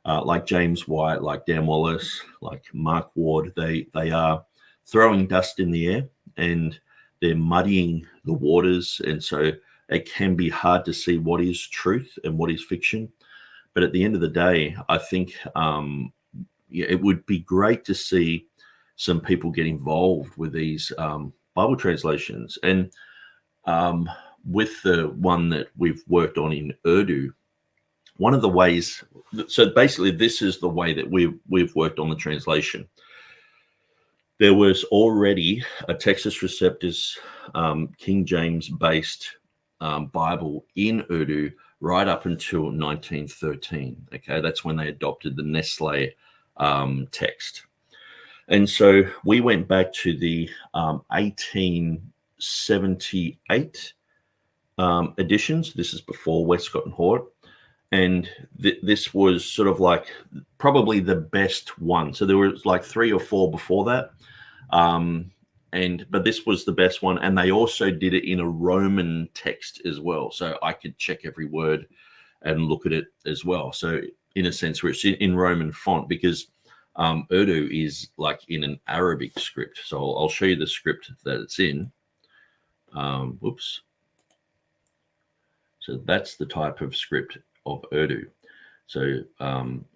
A: like James White, like Dan Wallace, like Mark Ward, they are throwing dust in the air and they're muddying the waters. And so it can be hard to see what is truth and what is fiction. But at the end of the day, I think it would be great to see some people get involved with these Bible translations. And with the one that we've worked on in Urdu, one of the ways, so basically this is the way that we've worked on the translation. There was already a Textus Receptus King James based Bible in Urdu right up until 1913. Okay, that's when they adopted the Nestle text. And so we went back to the 1878 editions. This is before Westcott and Hort. And this was sort of like probably the best one. So there was like 3 or 4 before that. But this was the best one. And they also did it in a Roman text as well. So I could check every word and look at it as well. So in a sense where it's in Roman font, because Urdu is like in an Arabic script. So I'll show you the script that it's in. Whoops. So that's the type of script of Urdu. So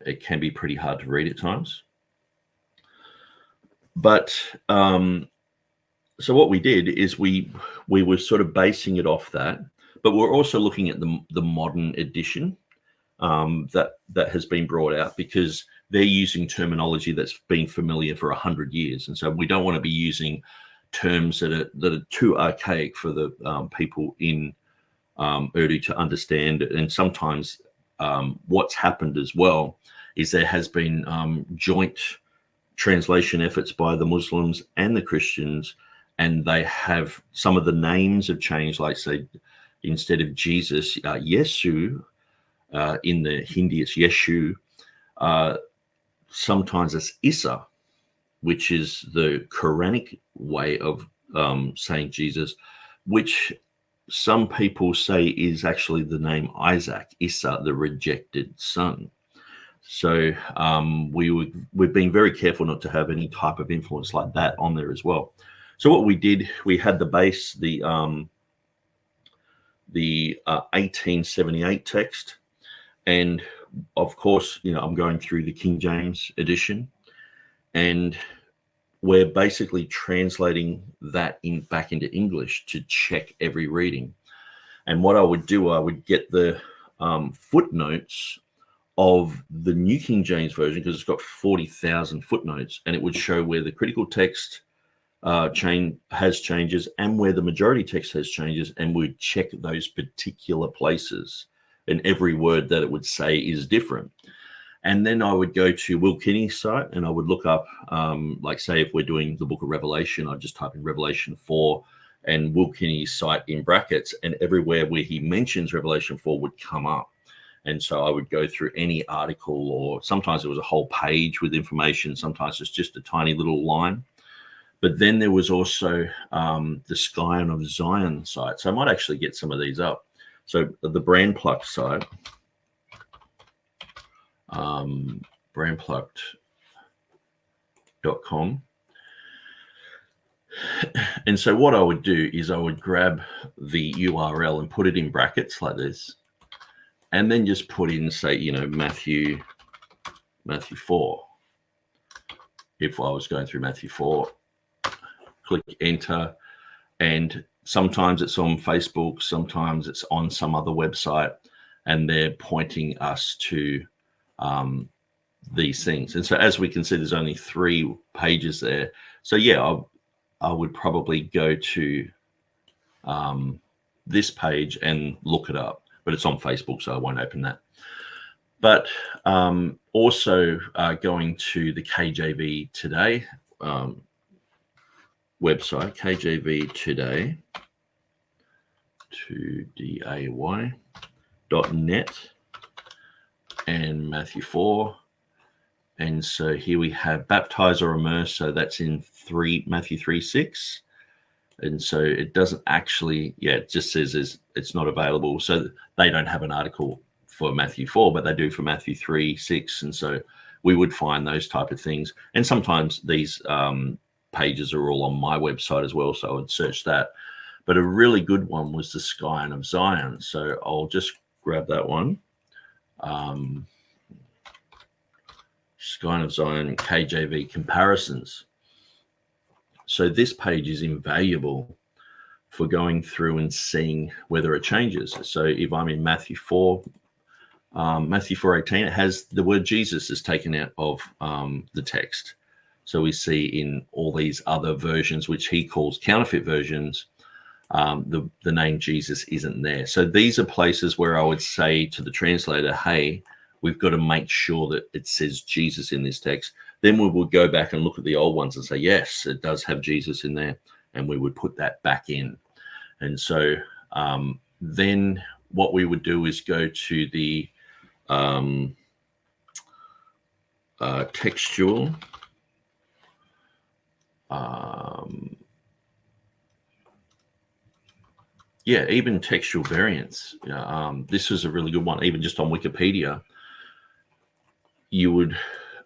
A: it can be pretty hard to read at times. But so what we did is we were sort of basing it off that, but we're also looking at the modern edition that has been brought out, because they're using terminology that's been familiar for 100 years. And so we don't want to be using terms that are too archaic for the people in Urdu to understand. And sometimes what's happened as well is there has been joint translation efforts by the Muslims and the Christians, and they have, some of the names have changed, like say instead of Jesus, Yesu, in the Hindi it's Yeshu, sometimes it's Isa, which is the Quranic way of saying Jesus, which some people say is actually the name Isaac, Isa, the rejected son. So we've been very careful not to have any type of influence like that on there as well. So what we did, we had the base, the 1878 text, and of course, I'm going through the King James edition, and we're basically translating that back into English to check every reading. And what I would do, I would get the footnotes of the New King James Version, because it's got 40,000 footnotes, and it would show where the critical text has changes and where the majority text has changes, and we'd check those particular places, and every word that it would say is different. And then I would go to Will Kinney's site and I would look up, like say if we're doing the book of Revelation, I'd just type in Revelation 4 and Will Kinney's site in brackets, and everywhere where he mentions Revelation 4 would come up. And so I would go through any article, or sometimes it was a whole page with information. Sometimes it's just a tiny little line. But then there was also the Scion of Zion site. So I might actually get some of these up. So the Brand Plucked site, brandplucked.com. And so what I would do is I would grab the URL and put it in brackets like this, and then just put in, say, Matthew 4. If I was going through Matthew 4, click enter, and sometimes it's on Facebook, sometimes it's on some other website, and they're pointing us to these things. And so as we can see, there's only 3 pages there. So yeah, I would probably go to this page and look it up, but it's on Facebook, so I won't open that. But also going to the KJV Today website, KJV Today, today.net, and Matthew 4. And so here we have baptize or immerse. So that's in Matthew 3:6. And so it doesn't actually, it just says it's not available. So they don't have an article for Matthew 4, but they do for Matthew 3:6. And so we would find those type of things. And sometimes these pages are all on my website as well, so I would search that. But a really good one was the Scion of Zion. So I'll just grab that one. Scion of Zion KJV comparisons. So this page is invaluable for going through and seeing where there are changes. So if I'm in Matthew 4, Matthew 4:18, it has the word Jesus is taken out of the text. So we see in all these other versions, which he calls counterfeit versions, the name Jesus isn't there. So these are places where I would say to the translator, hey, we've got to make sure that it says Jesus in this text. Then we will go back and look at the old ones and say, yes, it does have Jesus in there. And we would put that back in. And so then what we would do is go to the textual. Even textual variants. This is a really good one. Even just on Wikipedia, you would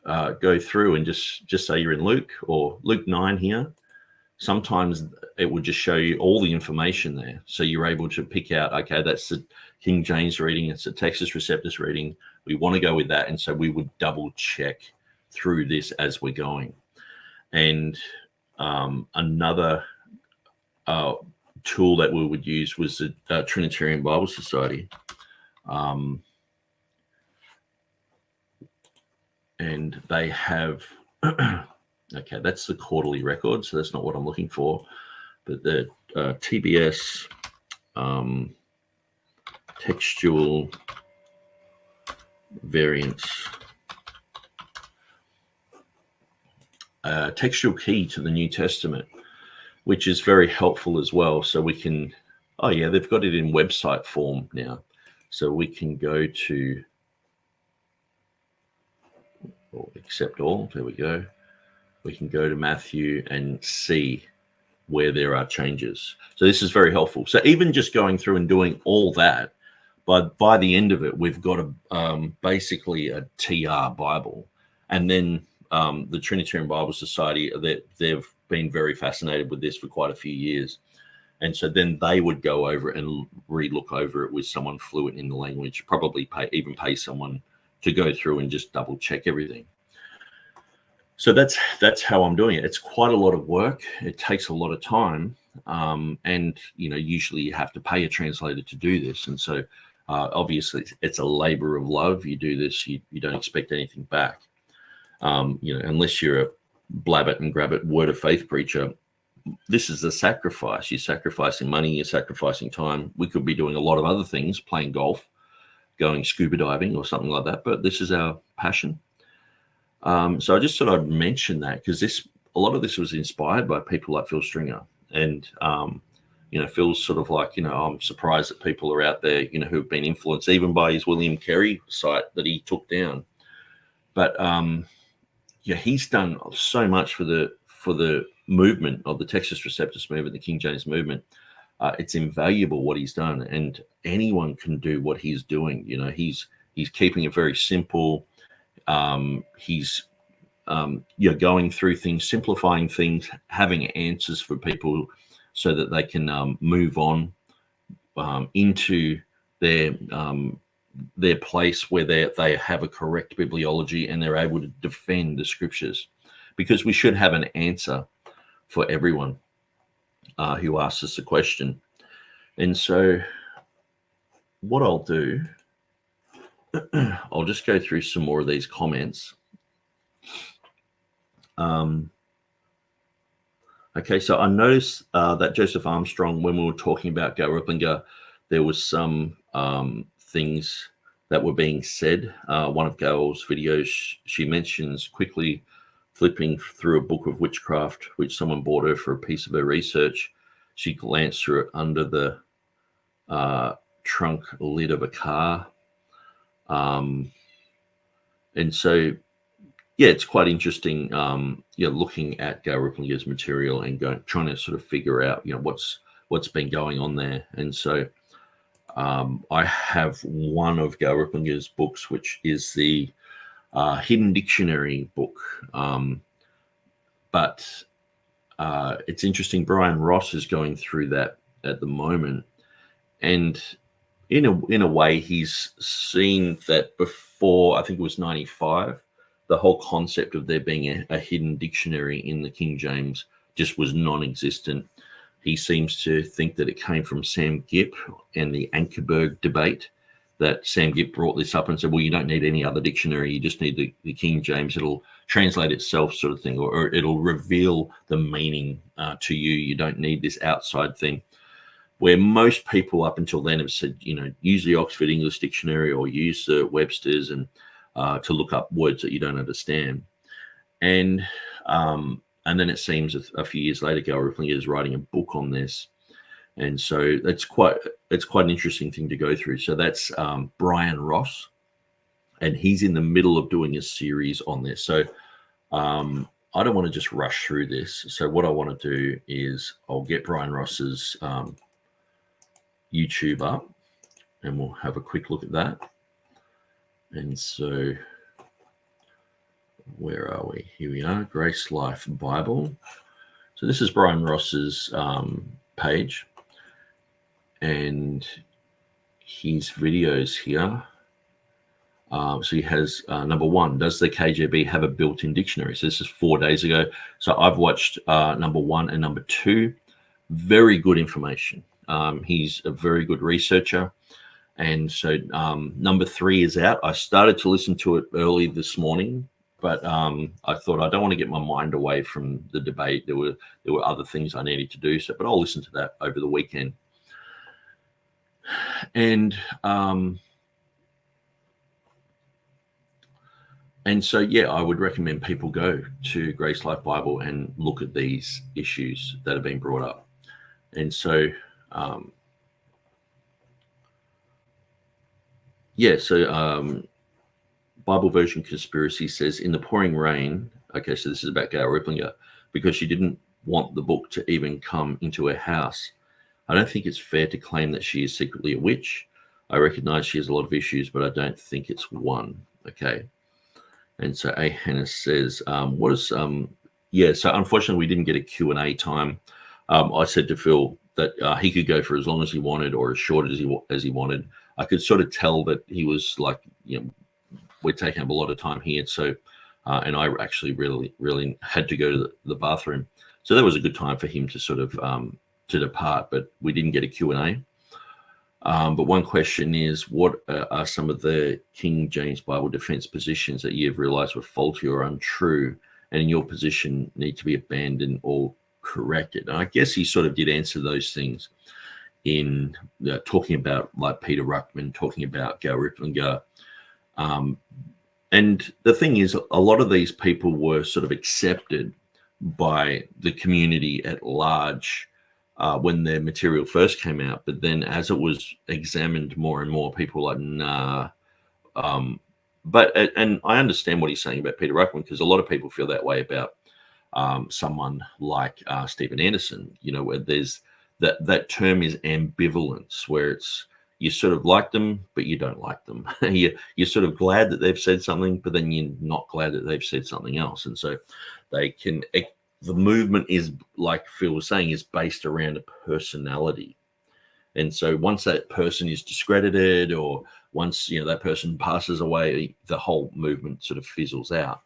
A: go through and just say you're in Luke or Luke 9 here. Sometimes it would just show you all the information there. So you're able to pick out, okay, that's the King James reading. It's the Textus Receptus reading. We want to go with that. And so we would double check through this as we're going. And another tool that we would use was the Trinitarian Bible Society. And they have Okay, that's the quarterly record, so that's not what I'm looking for. But the TBS textual variants, textual key to the New Testament, which is very helpful as well. So we can, oh yeah, they've got it in website form now. So we can go to, accept all, there we go. We can go to Matthew and see where there are changes. So this is very helpful. So even just going through and doing all that, by the end of it, we've got basically a TR Bible. And then the Trinitarian Bible Society, they've been very fascinated with this for quite a few years. And so then they would go over it and re-look over it with someone fluent in the language, probably pay someone to go through and just double check everything. So that's how I'm doing it. It's quite a lot of work. It takes a lot of time. And, usually you have to pay a translator to do this. And so obviously it's a labor of love. You do this, you don't expect anything back. Unless you're a blab it and grab it word of faith preacher, this is a sacrifice. You're sacrificing money, you're sacrificing time. We could be doing a lot of other things, playing golf, going scuba diving or something like that, but this is our passion. So I just thought I'd mention that because a lot of this was inspired by people like Phil Stringer. And, Phil's sort of like, I'm surprised that people are out there, who've been influenced even by his William Carey site that he took down. But, he's done so much for the movement of the Textus Receptus movement, the King James movement. It's invaluable what he's done, and anyone can do what he's doing. He's keeping it very simple. He's going through things, simplifying things, having answers for people so that they can move on into their place where they have a correct bibliology and they're able to defend the scriptures, because we should have an answer for everyone who asks us a question. And so what I'll do, I'll just go through some more of these comments. Okay, so I noticed that Joseph Armstrong, when we were talking about Gauruplinger, there was some things that were being said. One of Gail's videos, she mentions quickly flipping through a book of witchcraft, which someone bought her for a piece of her research. She glanced through it under the trunk lid of a car. And so, it's quite interesting, looking at Gauruplinger's material and trying to sort of figure out, what's been going on there. And so I have one of Gauruplinger's books, which is the Hidden Dictionary book. But it's interesting, Bryan Ross is going through that at the moment. And in a way, he's seen that before, I think it was 95, the whole concept of there being a hidden dictionary in the King James just was non-existent. He seems to think that it came from Sam Gipp and the Ankerberg debate, that Sam Gipp brought this up and said, well, you don't need any other dictionary. You just need the King James. It'll translate itself, sort of thing, or it'll reveal the meaning to you. You don't need this outside thing. Where most people up until then have said, use the Oxford English Dictionary or use the Webster's and to look up words that you don't understand. And then it seems a few years later, Gauruplinger is writing a book on this. And so it's quite an interesting thing to go through. So that's Bryan Ross, and he's in the middle of doing a series on this. So I don't want to just rush through this. So what I want to do is I'll get Bryan Ross's YouTube up, and we'll have a quick look at that. And so where are we? Here we are, Grace Life Bible. So this is Bryan Ross's page, and his videos here. So he has number one, does the KJV have a built-in dictionary? So this is 4 days ago. So I've watched number one and number two. Very good information. He's a very good researcher. And so number three is out. I started to listen to it early this morning, But I thought I don't want to get my mind away from the debate. There were other things I needed to do. So, but I'll listen to that over the weekend. And so, yeah, I would recommend people go to Grace Life Bible and look at these issues that have been brought up. And so, Bible Version Conspiracy says, in the pouring rain, okay, so this is about Gail Ripplinger, because she didn't want the book to even come into her house. I don't think it's fair to claim that she is secretly a witch. I recognize she has a lot of issues, but I don't think it's one. Okay. And so A. Hannah says, so unfortunately we didn't get a Q&A time. I said to Phil that he could go for as long as he wanted or as short as he wanted. I could sort of tell that he was like, we're taking up a lot of time here. So, and I actually really had to go to the bathroom. So that was a good time for him to sort of to depart, but we didn't get a Q&A. But one question is, what are some of the King James Bible defense positions that you've realized were faulty or untrue, and in your position need to be abandoned or corrected? And I guess he sort of did answer those things in talking about like Peter Ruckman, talking about Gail Ripplinger. And the thing is, a lot of these people were sort of accepted by the community at large when their material first came out. But then as it was examined more and more, people were like, nah. And I understand what he's saying about Peter Ruckman, because a lot of people feel that way about someone like Stephen Anderson, where there's that term is ambivalence, where it's, you sort of like them, but you don't like them. You're sort of glad that they've said something, but then you're not glad that they've said something else. And so the movement is, like Phil was saying, is based around a personality. And so once that person is discredited, or once, that person passes away, the whole movement sort of fizzles out.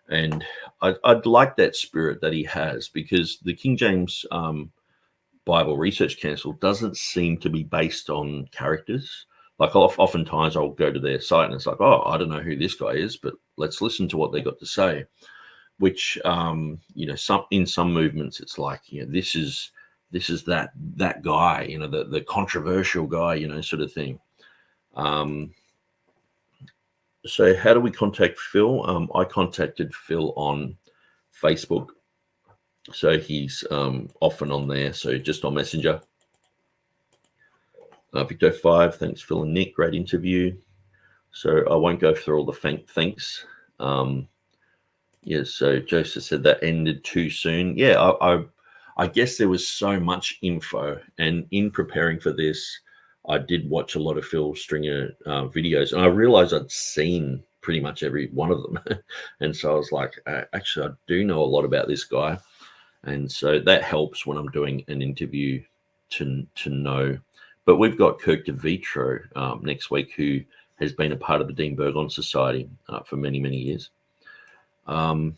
A: And I'd like that spirit that he has, because the King James Bible Research Council doesn't seem to be based on characters. Like oftentimes I'll go to their site and it's like, oh, I don't know who this guy is, but let's listen to what they got to say. Which in some movements it's like, this is that guy, the controversial guy, sort of thing. So how do we contact Phil? I contacted Phil on Facebook. So he's often on there. So just on Messenger. Victor 5, thanks Phil and Nick, great interview. So I won't go through all the thanks. So Joseph said that ended too soon. Yeah, I guess there was so much info, and in preparing for this, I did watch a lot of Phil Stringer videos, and I realized I'd seen pretty much every one of them. And so I was like, actually, I do know a lot about this guy. And so that helps when I'm doing an interview to know. But we've got Kirk DeVitro next week, who has been a part of the Dean Burgon Society for many, many years. And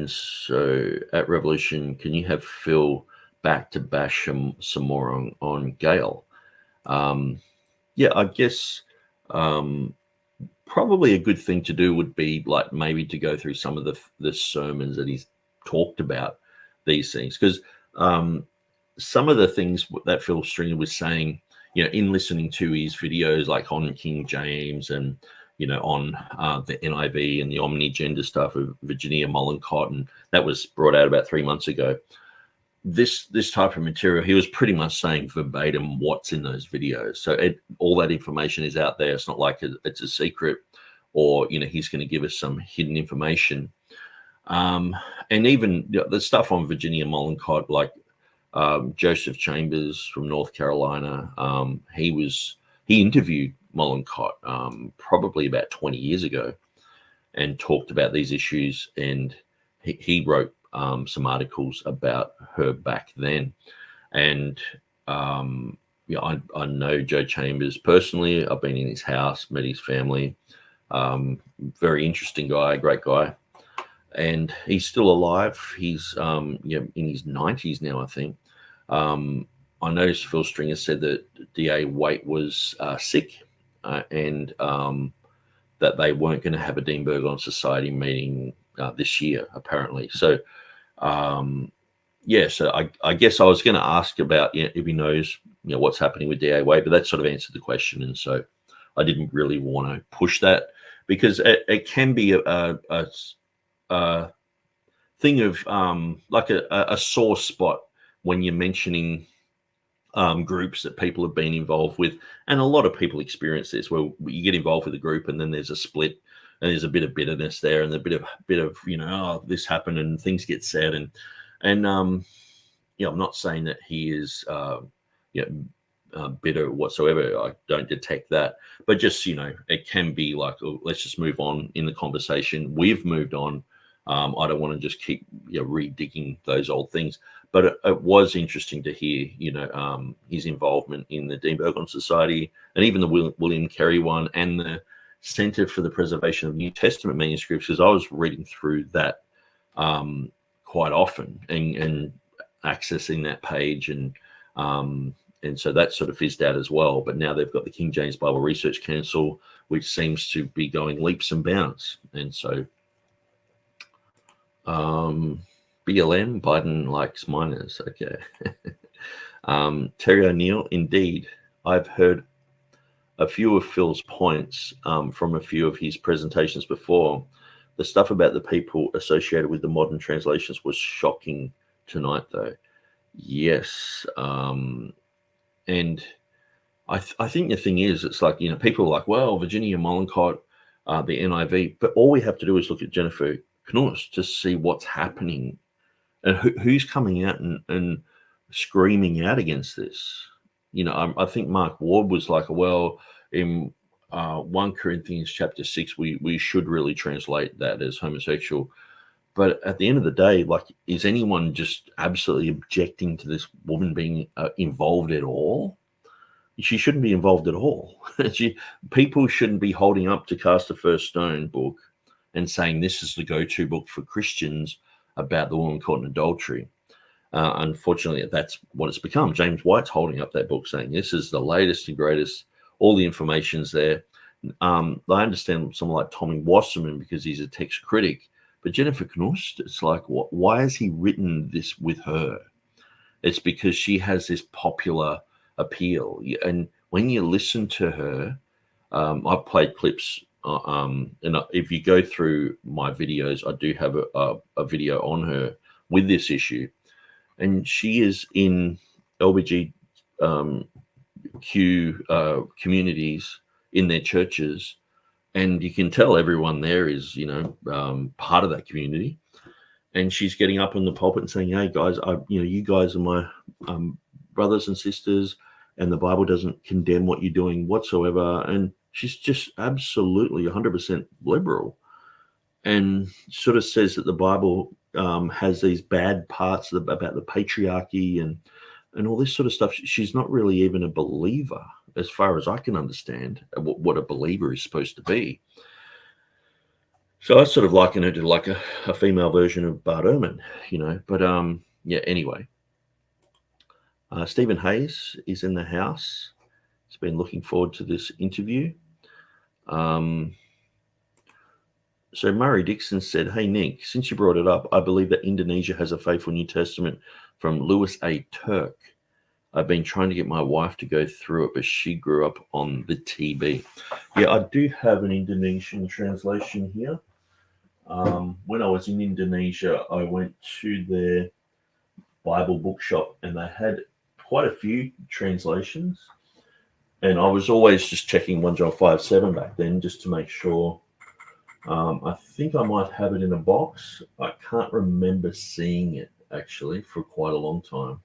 A: so at Revolution, can you have Phil back to bash some more on Gail? I guess probably a good thing to do would be like maybe to go through some of the sermons that he's talked about these things, because some of the things that Phil Stringer was saying, in listening to his videos, like on King James and on the NIV and the omni-gender stuff of Virginia Mollencott, and that was brought out about 3 months ago. This type of material, he was pretty much saying verbatim what's in those videos. So all that information is out there. It's not like it's a secret, or he's going to give us some hidden information. And even the stuff on Virginia Mollencott, like Joseph Chambers from North Carolina, he interviewed Mollencott probably about 20 years ago and talked about these issues, and he wrote some articles about her back then. And I know Joe Chambers personally. I've been in his house, met his family. Very interesting guy, great guy, and he's still alive. He's in his 90s now, I think. I noticed Phil Stringer said that D.A. Waite was sick, and that they weren't going to have a Dean Burgon Society meeting this year, apparently. So, so I guess I was going to ask about if he knows what's happening with DA Way, but that sort of answered the question, and so I didn't really want to push that because it can be a thing of like a sore spot when you're mentioning groups that people have been involved with, and a lot of people experience this where you get involved with a group and then there's a split and there's a bit of bitterness there and a bit of this happened and things get said and I'm not saying that he is bitter whatsoever. I don't detect that, but just it can be like, oh, let's just move on in the conversation. We've moved on. I don't want to just keep re-digging those old things. But it was interesting to hear, his involvement in the Dean Burgon Society and even the William Carey one and the Center for the Preservation of New Testament Manuscripts, because I was reading through that quite often and accessing that page. And so that sort of fizzed out as well. But now they've got the King James Bible Research Council, which seems to be going leaps and bounds. And so BLM, Biden likes minors. Okay. Terry O'Neill, indeed. I've heard a few of Phil's points from a few of his presentations before. The stuff about the people associated with the modern translations was shocking tonight, though. Yes. And I think the thing is, it's like, people are like, well, Virginia Mollenkott, the NIV, but all we have to do is look at Jennifer Knust to see what's happening and who's coming out and screaming out against this. I think Mark Ward was like, well, in 1 Corinthians chapter 6, we should really translate that as homosexual. But at the end of the day, like, is anyone just absolutely objecting to this woman being involved at all? She shouldn't be involved at all. People shouldn't be holding up to Cast the First Stone book and saying this is the go-to book for Christians about the woman caught in adultery. Unfortunately, that's what it's become. James White's holding up that book saying this is the latest and greatest. All the information's there. I understand someone like Tommy Wasserman because he's a text critic, but Jennifer Knust, it's like, why has he written this with her? It's because she has this popular appeal. And when you listen to her, I've played clips. And if you go through my videos, I do have a video on her with this issue. And she is in LBGQ communities in their churches. And you can tell everyone there is, part of that community. And she's getting up in the pulpit and saying, hey, guys, you guys are my brothers and sisters, and the Bible doesn't condemn what you're doing whatsoever. And she's just absolutely 100% liberal and sort of says that the Bible has these bad parts about the patriarchy and all this sort of stuff. She's not really even a believer, as far as I can understand, what a believer is supposed to be. So I sort of liken her to like a female version of Bart Ehrman, But anyway. Stephen Hayes is in the house. He's been looking forward to this interview. So Murray Dixon said, hey, Nick, since you brought it up, I believe that Indonesia has a faithful New Testament from Louis A. Turk. I've been trying to get my wife to go through it, but she grew up on the TB. Yeah, I do have an Indonesian translation here. When I was in Indonesia, I went to their Bible bookshop and they had quite a few translations. And I was always just checking 1 John 5:7 back then just to make sure. I think I might have it in a box. I can't remember seeing it actually for quite a long time.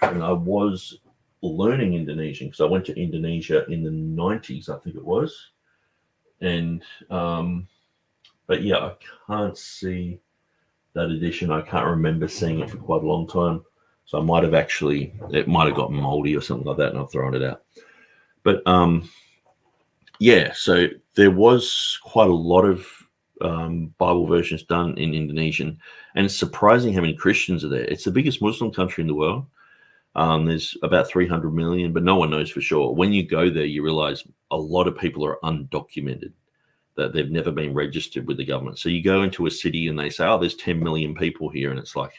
A: And I was learning Indonesian because I went to Indonesia in the 90s, I think it was. And, but yeah, I can't see that edition. I can't remember seeing it for quite a long time. So it might have gotten moldy or something like that, and I've thrown it out. But so there was quite a lot of Bible versions done in Indonesian, and it's surprising how many Christians are there. It's the biggest Muslim country in the world. There's about 300 million, but no one knows for sure. When you go there, you realize a lot of people are undocumented, that they've never been registered with the government. So you go into a city and they say, oh, there's 10 million people here. And it's like,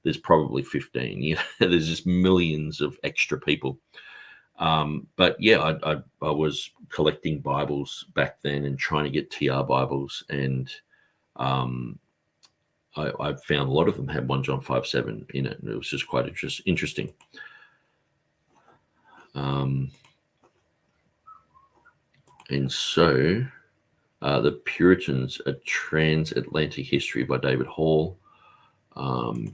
A: there's probably 15. You know, there's just millions of extra people. But yeah, I was collecting Bibles back then and trying to get TR Bibles. And I found a lot of them had 1 John 5:7 in it. And it was just quite interesting. And so the Puritans, A Transatlantic History by David Hall.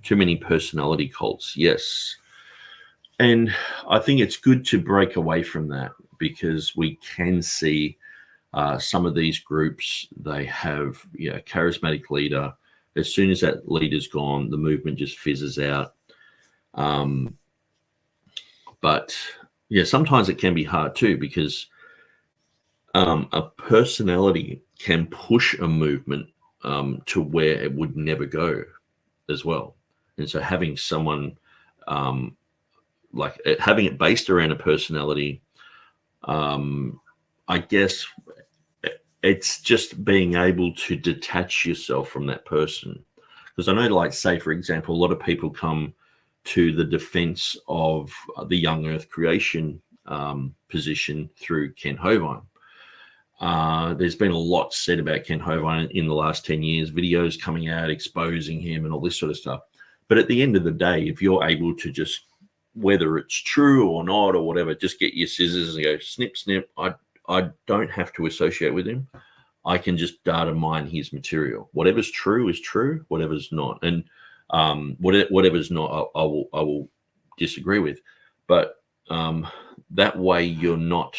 A: Too many personality cults. Yes. And I think it's good to break away from that, because we can see some of these groups, they have a charismatic leader. As soon as that leader's gone, the movement just fizzes out. But yeah, sometimes it can be hard too, because a personality can push a movement to where it would never go as well. And so having someone having it based around a personality, I guess it's just being able to detach yourself from that person. Because I know, like, say, for example, a lot of people come to the defense of the young earth creation position through Ken Hovind. There's been a lot said about Ken Hovind in the last 10 years, videos coming out exposing him and all this sort of stuff. But at the end of the day, if you're able to just, whether it's true or not or whatever, just get your scissors and go snip, snip. I don't have to associate with him. I can just data mine his material. Whatever's true is true. Whatever's not, and whatever's not, I will disagree with. But that way, you're not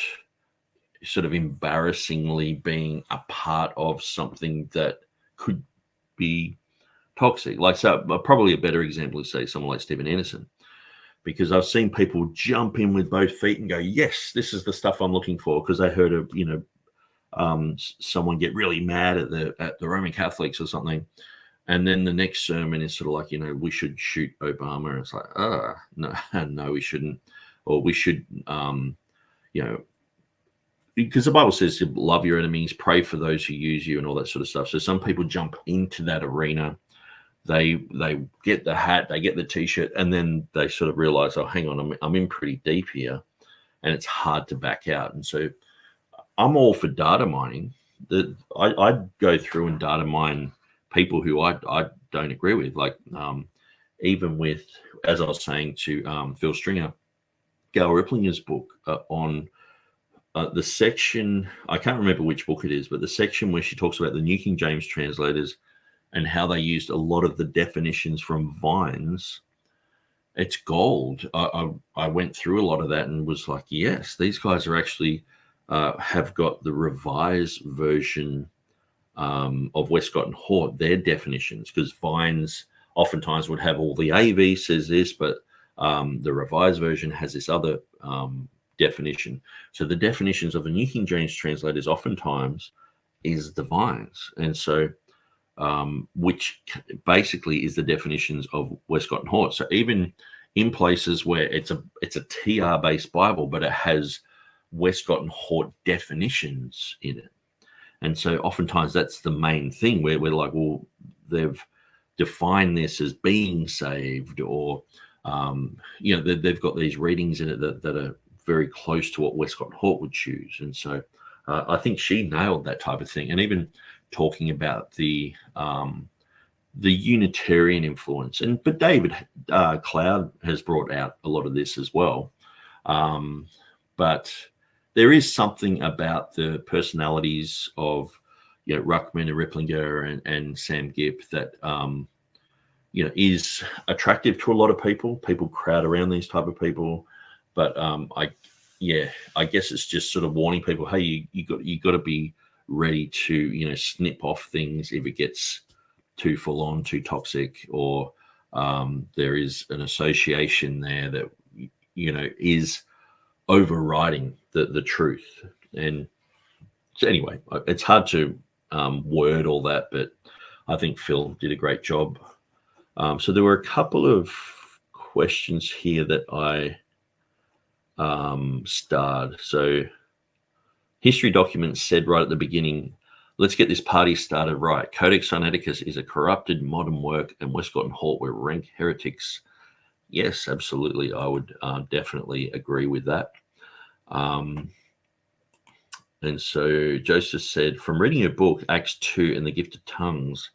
A: sort of embarrassingly being a part of something that could be toxic. Like, so probably a better example is, say, someone like Steven Anderson, because I've seen people jump in with both feet and go, yes, this is the stuff I'm looking for, because they heard of, someone get really mad at the Roman Catholics or something. And then the next sermon is sort of like, we should shoot Obama. And it's like, no, we shouldn't. Or we should, because the Bible says to love your enemies, pray for those who use you, and all that sort of stuff. So some people jump into that arena. They get the hat, they get the T-shirt, and then they sort of realize, oh, hang on, I'm in pretty deep here, and it's hard to back out. And so I'm all for data mining. I'd go through and data mine people who I don't agree with. Like even with, as I was saying to Phil Stringer, Gail Riplinger's book on the section, I can't remember which book it is, but the section where she talks about the New King James translators and how they used a lot of the definitions from Vines, it's gold. I went through a lot of that and was like, yes, these guys are actually have got the revised version of Westcott and Hort, their definitions, because Vines oftentimes would have all the AV says this, but the revised version has this other definition. So the definitions of the New King James translators oftentimes is the Vines. And so which basically is the definitions of Westcott and Hort. So even in places where it's a TR based Bible, but it has Westcott and Hort definitions in it. And so oftentimes that's the main thing where we're like, well, they've defined this as being saved, or they've got these readings in it that are very close to what Westcott and Hort would choose. And so I think she nailed that type of thing. And even talking about the Unitarian influence, but David Cloud has brought out a lot of this as well. But there is something about the personalities of Ruckman and Riplinger and Sam Gipp that is attractive to a lot of people. People crowd around these type of people, but I guess it's just sort of warning people, hey, you got to be ready to snip off things if it gets too full on, too toxic, or there is an association there that is overriding the truth. And so anyway, it's hard to word all that, but I think Phil did a great job. So there were a couple of questions here that I starred. So History documents said right at the beginning, let's get this party started right. Codex Sinaiticus is a corrupted modern work, and Westcott and Hort were rank heretics. Yes, absolutely. I would definitely agree with that. And so Joseph said, from reading your book, Acts 2 and the Gift of Tongues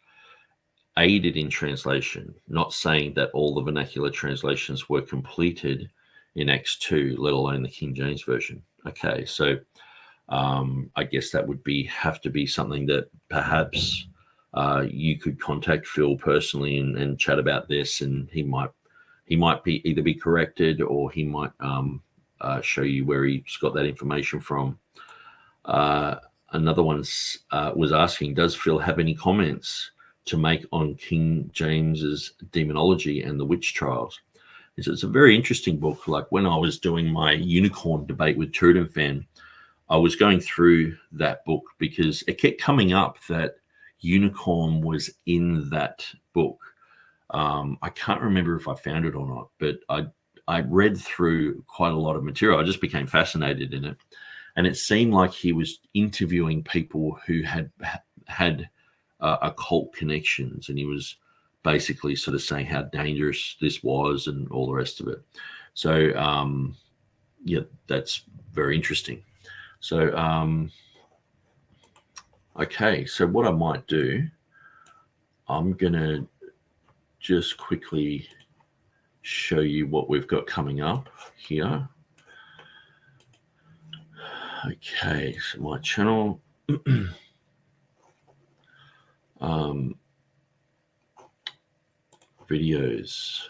A: aided in translation, not saying that all the vernacular translations were completed in Acts 2, let alone the King James Version. Okay, so I guess that would have to be something that perhaps you could contact Phil personally and chat about this, and he might either be corrected, or he might show you where he's got that information from. Another one was asking, does Phil have any comments to make on King James's demonology and the witch trials? It's a very interesting book. Like when I was doing my unicorn debate with TurretinFan, I was going through that book because it kept coming up that unicorn was in that book. I can't remember if I found it or not, but I read through quite a lot of material. I just became fascinated in it. And it seemed like he was interviewing people who had occult connections, and he was basically sort of saying how dangerous this was and all the rest of it. So, yeah, that's very interesting. So, okay, so what I might do, I'm going to just quickly show you what we've got coming up here. Okay, so my channel, videos,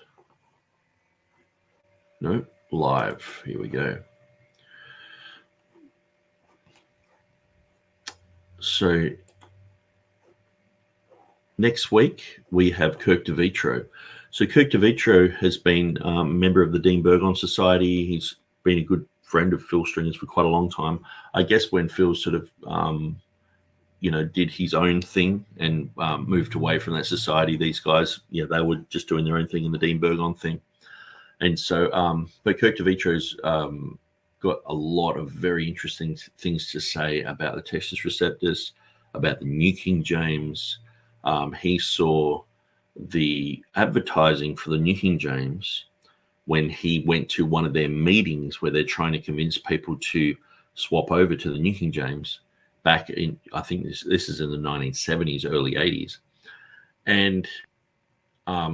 A: no, live, here we go. So next week we have Kirk de Vitro. So Kirk de Vitro has been a member of the Dean Burgon Society. He's been a good friend of Phil Stringer's for quite a long time. I guess when Phil sort of, did his own thing and moved away from that society, these guys, they were just doing their own thing in the Dean Burgon thing. And so, but Kirk de Vitro's got a lot of very interesting things to say about the Textus Receptus, about the New King James. He saw the advertising for the New King James when he went to one of their meetings where they're trying to convince people to swap over to the New King James back in, I think this is in the 1970s, early 80s. And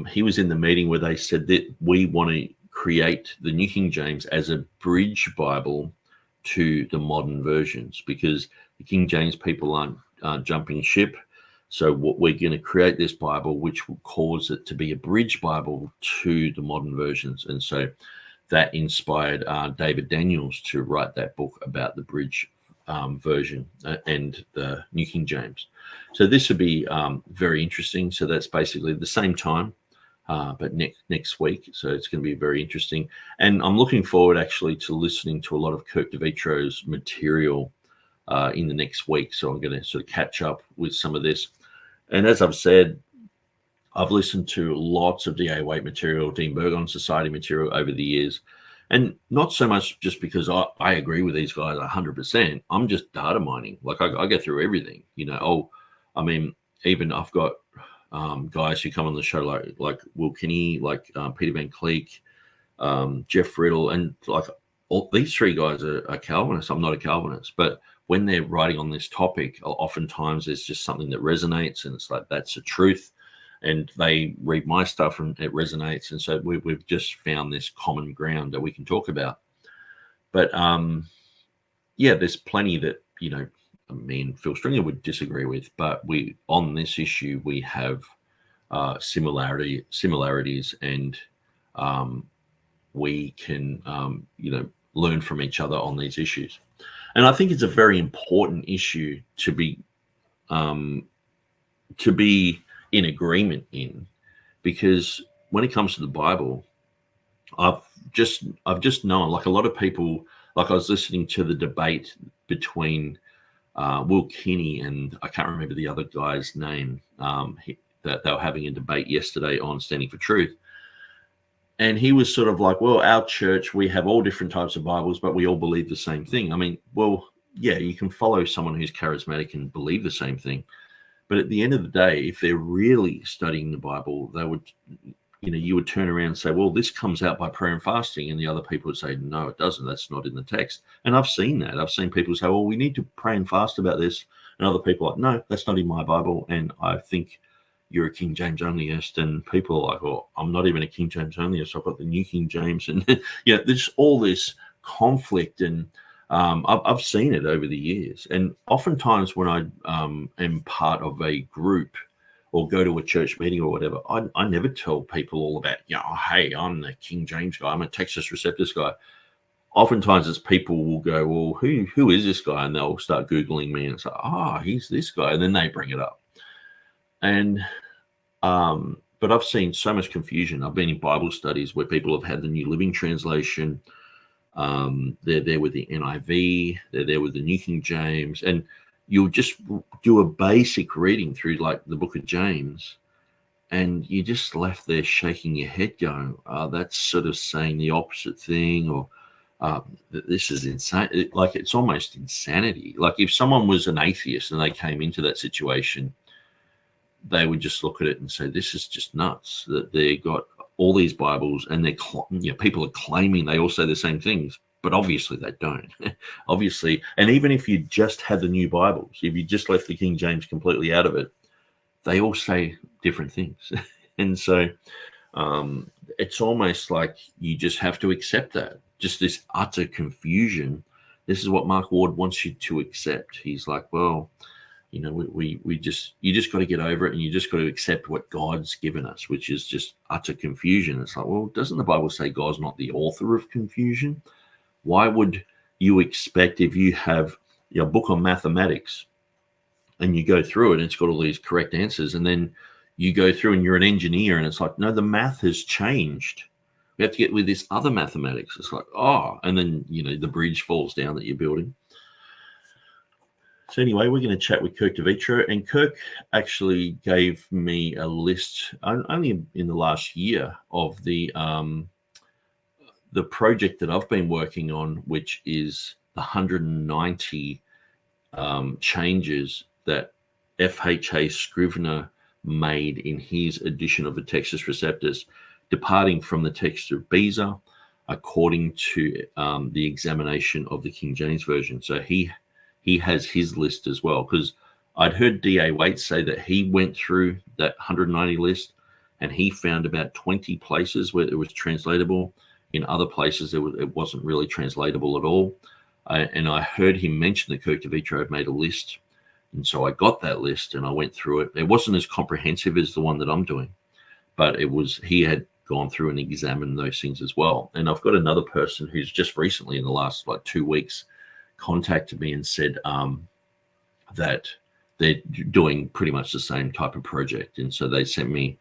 A: he was in the meeting where they said that we want to create the New King James as a bridge Bible to the modern versions, because the King James people aren't jumping ship. So what we're going to create this Bible, which will cause it to be a bridge Bible to the modern versions. And so that inspired David Daniels to write that book about the bridge version and the New King James. So this would be very interesting. So that's basically the same time, but next week. So it's going to be very interesting. And I'm looking forward actually to listening to a lot of Kirk de Vitro's material in the next week. So I'm going to sort of catch up with some of this. And as I've said, I've listened to lots of D.A. Waite material, Dean Burgon Society material over the years. And not so much just because I agree with these guys 100%. I'm just data mining. Like I go through everything, even I've got guys who come on the show like Will Kinney, like Peter Van Cleek, Jeff Riddle, and like all these three guys are Calvinists. I'm not a Calvinist, but when they're writing on this topic, oftentimes there's just something that resonates, and it's like, that's the truth. And they read my stuff and it resonates. And so we've just found this common ground that we can talk about. But there's plenty that, me and Phil Stringer would disagree with, but on this issue, we have similarities, and we can, learn from each other on these issues. And I think it's a very important issue to be in agreement in, because when it comes to the Bible, I've just known, like a lot of people, like I was listening to the debate between Will Kinney and I can't remember the other guy's name, that they were having a debate yesterday on Standing for Truth. And he was sort of like, well, our church, we have all different types of Bibles, but we all believe the same thing. I mean, well, yeah, you can follow someone who's charismatic and believe the same thing. But at the end of the day, if they're really studying the Bible, they would, you would turn around and say, well, this comes out by prayer and fasting. And the other people would say, no, it doesn't. That's not in the text. And I've seen that. I've seen people say, well, we need to pray and fast about this. And other people are like, no, that's not in my Bible. And I think you're a King James onlyist. And people are like, well, I'm not even a King James onlyist. I've got the New King James. And there's all this conflict. And I've seen it over the years. And oftentimes when I am part of a group or go to a church meeting or whatever, I never tell people all about, hey, I'm the King James guy. I'm a Textus Receptus guy. Oftentimes it's people will go, well, who is this guy? And they'll start Googling me and it's like, he's this guy. And then they bring it up. And but I've seen so much confusion. I've been in Bible studies where people have had the New Living Translation. They're there with the NIV, they're there with the New King James, and you'll just do a basic reading through like the book of James, and you just left there shaking your head going, that's sort of saying the opposite thing, or this is insane. Like it's almost insanity. Like if someone was an atheist and they came into that situation, they would just look at it and say, this is just nuts that they got all these Bibles and people are claiming they all say the same things, but obviously they don't. Obviously, and even if you just had the new Bibles, if you just left the King James completely out of it, they all say different things. And so it's almost like you just have to accept that. Just this utter confusion. This is what Mark Ward wants you to accept. He's like, well, you just got to get over it, and you just got to accept what God's given us, which is just utter confusion. It's like, well, doesn't the Bible say God's not the author of confusion? Why would you expect, if you have your book on mathematics and you go through it and it's got all these correct answers, and then you go through and you're an engineer and it's like, no, the math has changed. We have to get with this other mathematics. It's like, and then, the bridge falls down that you're building. So anyway, we're going to chat with Kirk DeVitro, and Kirk actually gave me a list only in the last year of the project that I've been working on, which is the 190 changes that FHA Scrivener made in his edition of the Textus Receptus, departing from the text of Beza, according to the examination of the King James Version. So he has his list as well, because I'd heard D.A. Waite say that he went through that 190 list and he found about 20 places where it was translatable. In other places, it wasn't really translatable at all. And I heard him mention that Kirk DeVitro had made a list. And so I got that list and I went through it. It wasn't as comprehensive as the one that I'm doing, but he had gone through and examined those things as well. And I've got another person who's just recently in the last 2 weeks contacted me and said that they're doing pretty much the same type of project. And so they sent me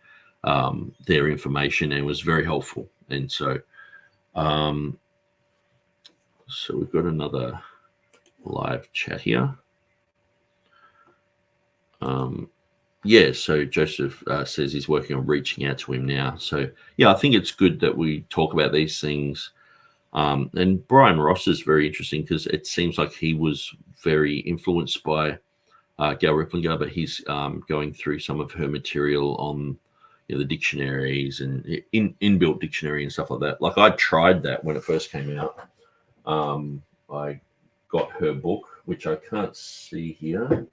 A: their information, and it was very helpful. And so we've got another live chat here. So Joseph says he's working on reaching out to him now. So, I think it's good that we talk about these things. And Bryan Ross is very interesting because it seems like he was very influenced by Gail Ripplinger, but he's going through some of her material on the dictionaries and inbuilt dictionary and stuff like that. Like I tried that when it first came out. I got her book, which I can't see here.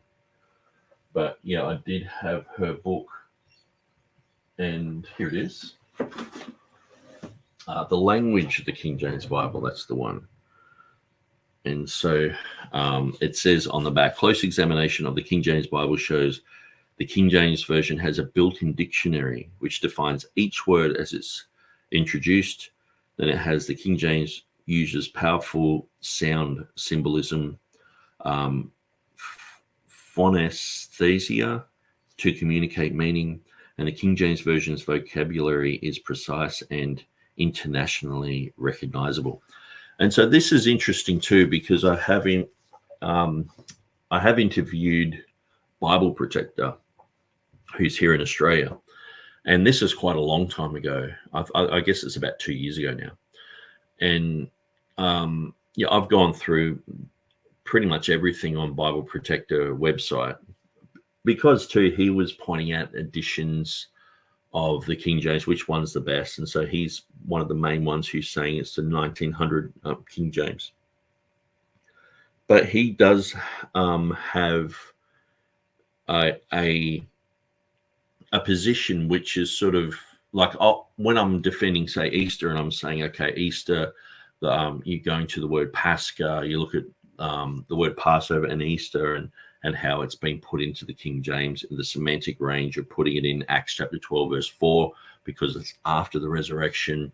A: But I did have her book, and here it is. The Language of the King James Bible, that's the one. And so it says on the back, close examination of the King James Bible shows the King James Version has a built-in dictionary which defines each word as it's introduced. Then it has the King James uses powerful sound symbolism, phonesthesia to communicate meaning, and the King James Version's vocabulary is precise and internationally recognizable. And so this is interesting too, because I have interviewed Bible Protector, who's here in Australia, and this is quite a long time ago. I guess it's about 2 years ago now, and I've gone through pretty much everything on Bible Protector website, because too he was pointing out editions of the King James, which one's the best, and so he's one of the main ones who's saying it's the 1900 King James. But he does have a position which is sort of like, when I'm defending, say, Easter, and I'm saying, okay, Easter, you're going to the word Pascha, you look at the word Passover and Easter, and how it's been put into the King James, the semantic range of putting it in Acts chapter 12, verse 4, because it's after the resurrection.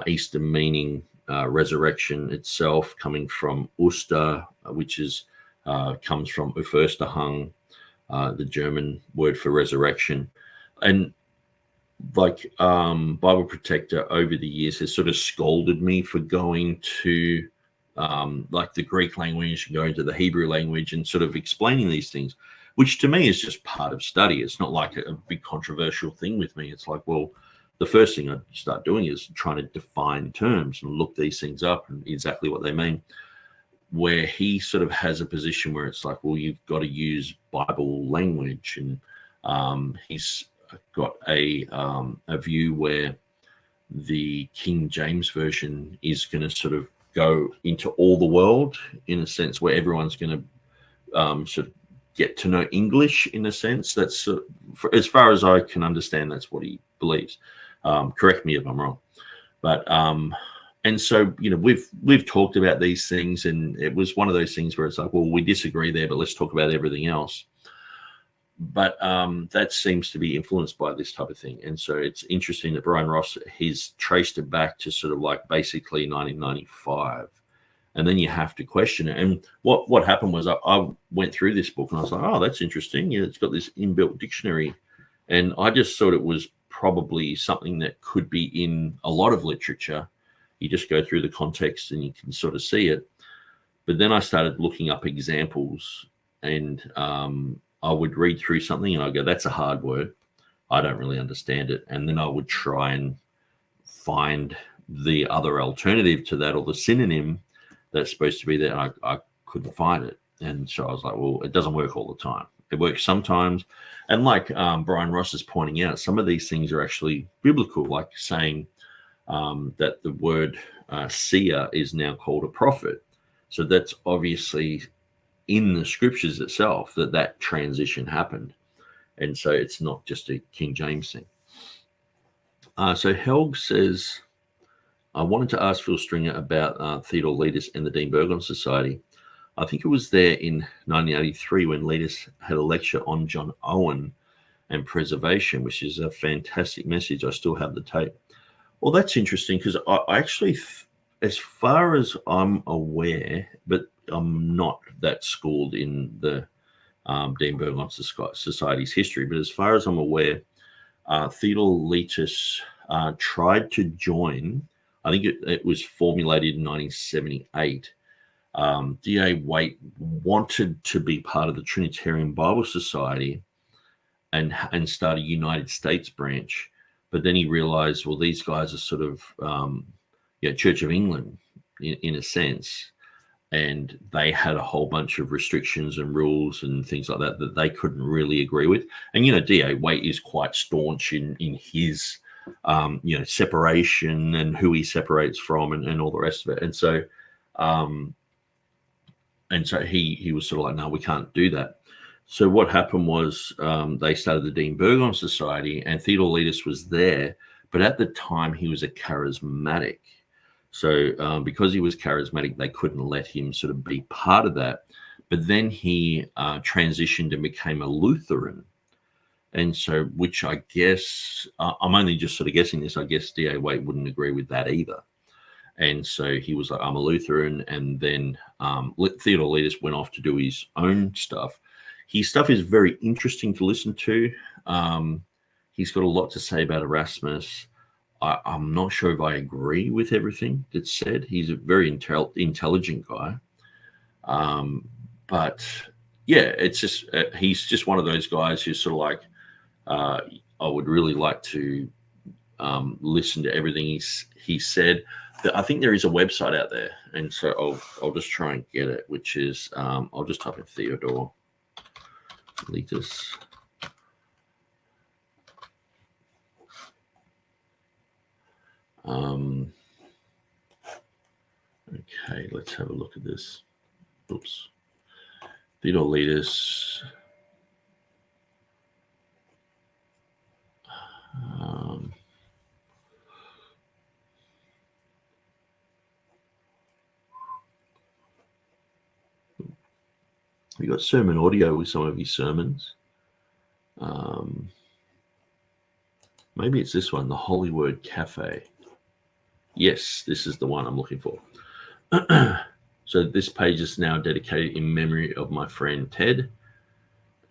A: Easter meaning resurrection itself, coming from Oster, which is comes from Auferstehung, the German word for resurrection. And like Bible Protector over the years has sort of scolded me for going to like the Greek language, going to the Hebrew language, and sort of explaining these things, which to me is just part of study. It's not like a big controversial thing with me. It's like, well, the first thing I start doing is trying to define terms and look these things up and exactly what they mean. Where he sort of has a position where it's like, well, you've got to use Bible language, and he's got a view where the King James version is going to sort of go into all the world, in a sense where everyone's going to sort of get to know English, in a sense. That's as far as I can understand, that's what he believes. Correct me if I'm wrong, but and so, you know, we've talked about these things, and it was one of those things where it's like, well, we disagree there, but let's talk about everything else. But that seems to be influenced by this type of thing. And so it's interesting that Bryan Ross, he's traced it back to sort of like basically 1995. And then you have to question it. And what happened was I went through this book and I was like, oh, that's interesting. Yeah, it's got this inbuilt dictionary. And I just thought it was probably something that could be in a lot of literature. You just go through the context and you can sort of see it. But then I started looking up examples, and I would read through something and I go, that's a hard word. I don't really understand it. And then I would try and find the other alternative to that, or the synonym that's supposed to be there. And I couldn't find it. And so I was like, well, it doesn't work all the time. It works sometimes. And like Bryan Ross is pointing out, some of these things are actually biblical, like saying that the word seer is now called a prophet. So that's obviously in the scriptures itself that transition happened. And so it's not just a King James thing. So Helg says, I wanted to ask Phil Stringer about Theodore Letis and the Dean Burgon Society. I think it was there in 1983 when Letis had a lecture on John Owen and preservation, which is a fantastic message. I still have the tape. Well, that's interesting, because I actually, as far as I'm aware, but I'm not that schooled in the Dean Burgon Society's history, but as far as I'm aware, Theodore Letis tried to join. I think it was formulated in 1978. D.A. Waite wanted to be part of the Trinitarian Bible Society and start a United States branch, but then he realized, well, these guys are sort of Church of England in a sense, and they had a whole bunch of restrictions and rules and things like that they couldn't really agree with. And D.A. Waite is quite staunch in his separation and who he separates from and all the rest of it. And so he was sort of like, no, we can't do that. So what happened was they started the Dean Burgon Society, and Theodore Letis was there, but at the time he was a charismatic. So because he was charismatic, they couldn't let him sort of be part of that. But then he transitioned and became a Lutheran. And so, which I guess, I'm only just sort of guessing this, I guess D.A. Waite wouldn't agree with that either. And so he was like, I'm a Lutheran. And then Theodore Letis went off to do his own stuff. His stuff is very interesting to listen to. He's got a lot to say about Erasmus. I'm not sure if I agree with everything that's said. He's a very intelligent guy. But yeah, it's just, he's just one of those guys who's sort of like, I would really like to listen to everything he said. I think there is a website out there, and so I'll just try and get it, which is I'll just type in Theodore Letus. Okay, let's have a look at this. Oops. Theodore Letus. We got sermon audio with some of his sermons. Maybe it's this one, the Holy Word Cafe. Yes, this is the one I'm looking for. So this page is now dedicated in memory of my friend Ted.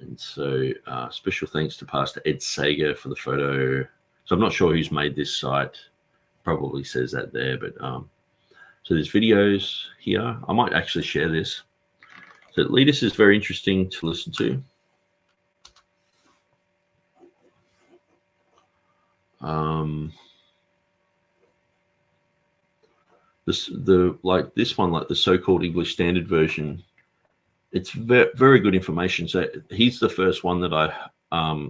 A: And so special thanks to Pastor Ed Sager for the photo. So I'm not sure who's made this site. Probably says that there, but so there's videos here. I might actually share this. So Letus is very interesting to listen to. This one, like the so-called English Standard Version, it's very good information. So he's the first one that I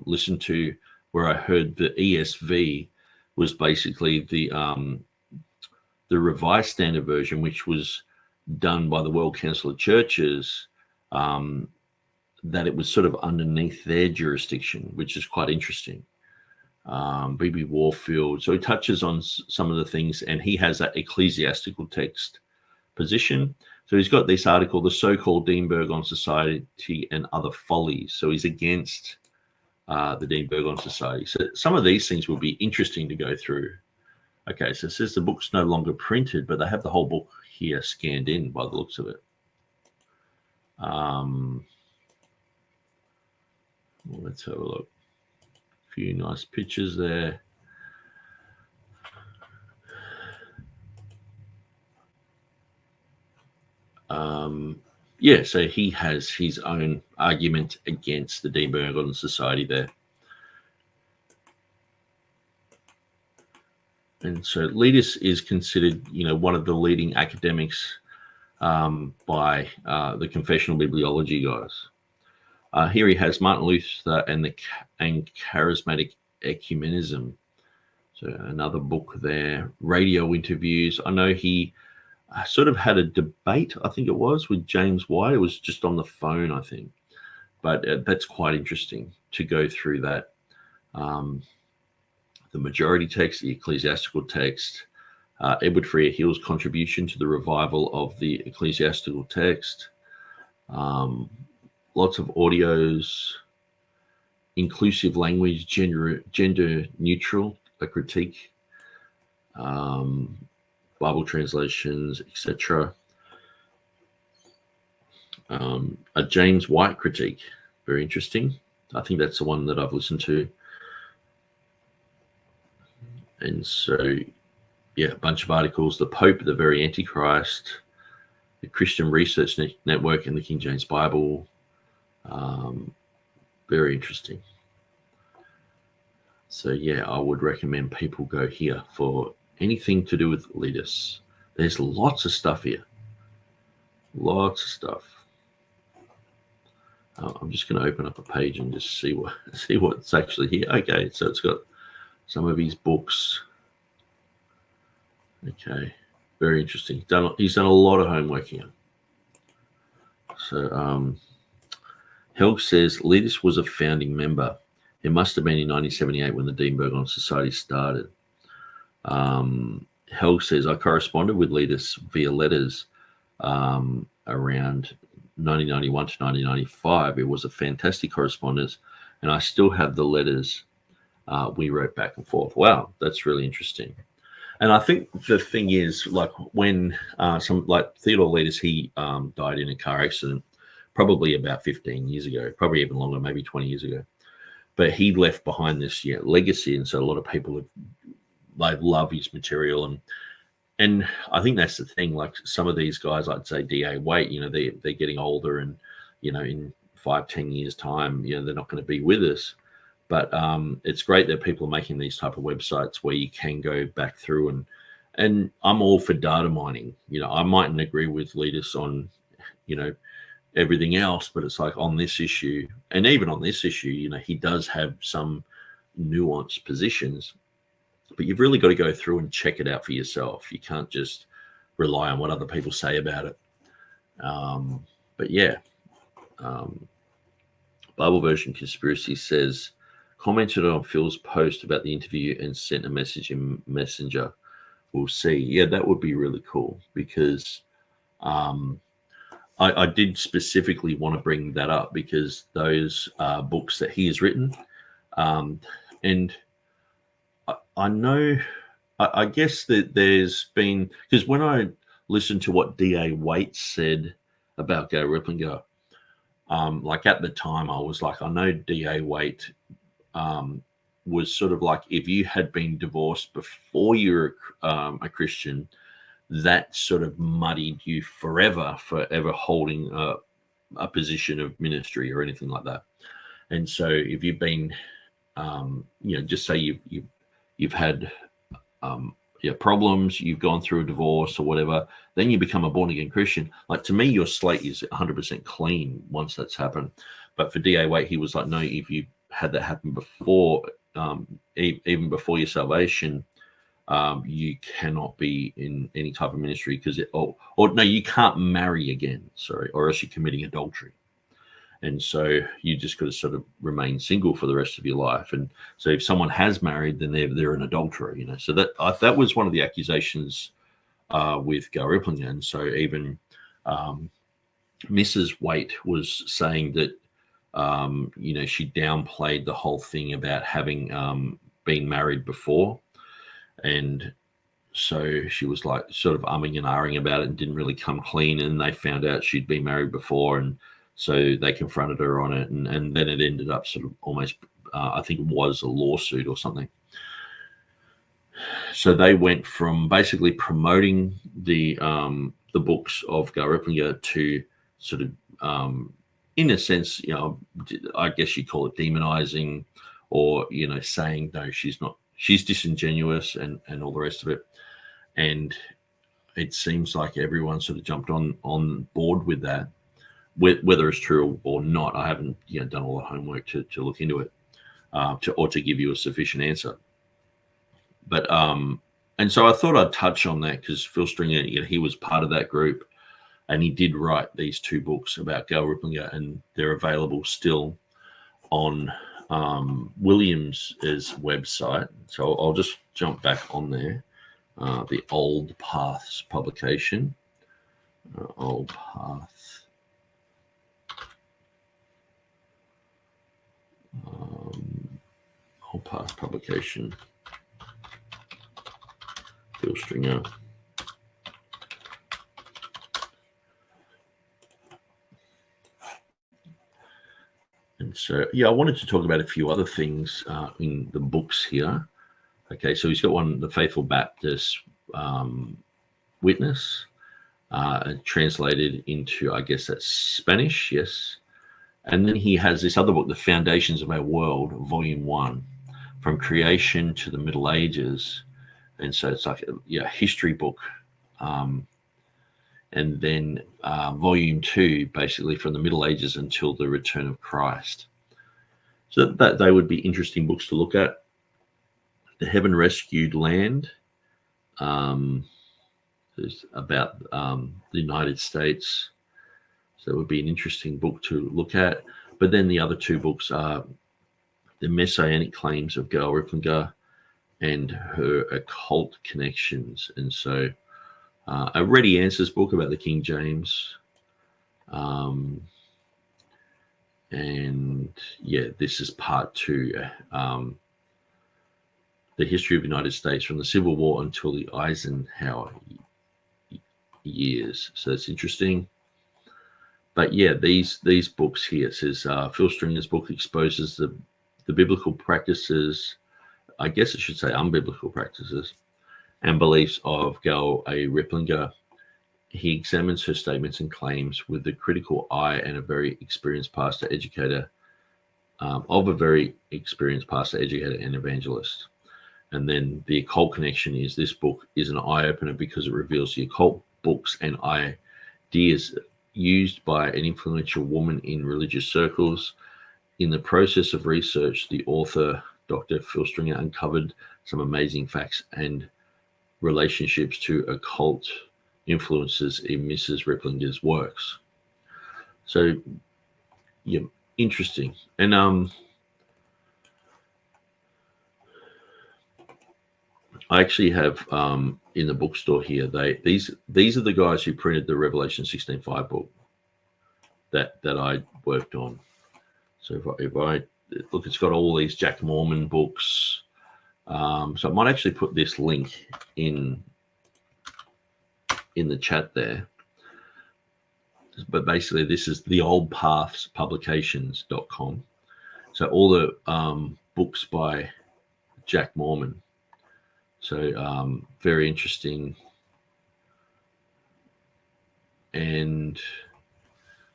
A: listened to where I heard the ESV was basically the Revised Standard Version, which was done by the World Council of Churches, that it was sort of underneath their jurisdiction, which is quite interesting. B.B. Warfield. So he touches on some of the things, and he has that ecclesiastical text position. So he's got this article, The So-Called Dean Burgon Society and Other Follies. So he's against the Dean Burgon Society. So some of these things will be interesting to go through. Okay, so it says the book's no longer printed, but they have the whole book here scanned in by the looks of it. Well, let's have a look. A few nice pictures there. Yeah, so he has his own argument against the Dean Burgon Society there. And so Letus is considered, one of the leading academics by the confessional bibliology guys. Here he has Martin Luther and charismatic ecumenism. So another book there. Radio interviews. I know he sort of had a debate, I think it was, with James White. It was just on the phone, I think. But that's quite interesting to go through that. The majority text, the ecclesiastical text, Edward Freer Hill's contribution to the revival of the ecclesiastical text, lots of audios, inclusive language, gender neutral, a critique, Bible translations, etc. A James White critique, very interesting. I think that's the one that I've listened to. And so, yeah, a bunch of articles. The Pope, the Very Antichrist, the Christian Research Network, and the King James Bible. Very interesting. So, yeah, I would recommend people go here for anything to do with Letus. There's lots of stuff here. Lots of stuff. I'm just going to open up a page and just see what's actually here. Okay, so it's got some of his books. Okay, very interesting. He's done a lot of homework here. So Helg says Letus was a founding member. It must have been in 1978 when the Dean Burgon Society started. Helg says I corresponded with Letus via letters around 1991 to 1995. It was a fantastic correspondence, and I still have the letters we wrote back and forth. Wow, that's really interesting. And I think the thing is, like when Theodore Letus, he died in a car accident probably about 15 years ago, probably even longer, maybe 20 years ago. But he left behind this legacy, and so a lot of people love his material, and I think that's the thing. Like some of these guys, I'd say D.A. Waite, they're getting older, and in 5-10 years time, they're not going to be with us. But it's great that people are making these type of websites where you can go back through And I'm all for data mining. I mightn't agree with leaders on, everything else, but it's like on this issue, and even on this issue, he does have some nuanced positions, but you've really got to go through and check it out for yourself. You can't just rely on what other people say about it. But yeah, Bible Version Conspiracy says, commented on Phil's post about the interview and sent a message in Messenger. We'll see. Yeah, that would be really cool, because I did specifically want to bring that up, because those books that he has written, and I know, I guess that there's been, because when I listened to what D.A. Waite said about Go Ripplinger, like at the time I was like, I know D.A. Waite was sort of like, if you had been divorced before you're a Christian, that sort of muddied you forever holding a position of ministry or anything like that. And so if you've been, just say you've had problems, you've gone through a divorce or whatever, then you become a born-again Christian. Like, to me, your slate is 100% clean once that's happened. But for D.A. Waite, he was like, no, if you had that happen before, even before your salvation, you cannot be in any type of ministry, because no, you can't marry again, or else you're committing adultery. And so you just got to sort of remain single for the rest of your life. And so if someone has married, then they're an adulterer, So that was one of the accusations with Go Ripplinger. And so even Mrs. Waite was saying that, she downplayed the whole thing about having been married before. And so she was like sort of umming and ahhing about it and didn't really come clean. And they found out she'd been married before. And so they confronted her on it. And then it ended up sort of almost, I think it was a lawsuit or something. So they went from basically promoting the books of Go Ripplinger to sort of, in a sense, I guess you call it demonizing, or, saying, no, she's not, she's disingenuous and all the rest of it. And it seems like everyone sort of jumped on board with that, whether it's true or not. I haven't done all the homework to look into it, or to give you a sufficient answer. But and so I thought I'd touch on that, because Phil Stringer, he was part of that group, and he did write these 2 books about Go Ripplinger, and they're available still on Williams's website. So I'll just jump back on there. The Old Paths publication. Old Path. Old Path publication. Phil Stringer. And so, I wanted to talk about a few other things in the books here. Okay, so he's got one, The Faithful Baptist Witness, translated into, I guess that's Spanish, yes. And then he has this other book, The Foundations of Our World, Volume 1, From Creation to the Middle Ages. And so it's like a history book. And then Volume 2, basically from the Middle Ages until the return of Christ. So that they would be interesting books to look at. The Heaven Rescued Land is about the United States. So it would be an interesting book to look at. But then the other 2 books are The Messianic Claims of Go Ripplinger and Her Occult Connections. And so a Ready Answers book about the King James. And this is part 2. The History of the United States from the Civil War until the Eisenhower years. So that's interesting. But these books here, it says Phil Stringer's book exposes the biblical practices, I guess it should say unbiblical practices, and beliefs of Go Ripplinger. He examines her statements and claims with the critical eye and a very experienced pastor educator, and evangelist. And then the occult connection is this book is an eye-opener because it reveals the occult books and ideas used by an influential woman in religious circles. In the process of research, the author, Dr. Phil Stringer, uncovered some amazing facts and relationships to occult influences in Mrs. Riplinger's works. So, yeah, interesting. And I actually have in the bookstore here. These are the guys who printed the Revelation 16:5 book that I worked on. So if I look, it's got all these Jack Mormon books. So I might actually put this link in the chat there. But basically, this is the Old Paths Publications.com. So all the books by Jack Mormon. So very interesting. And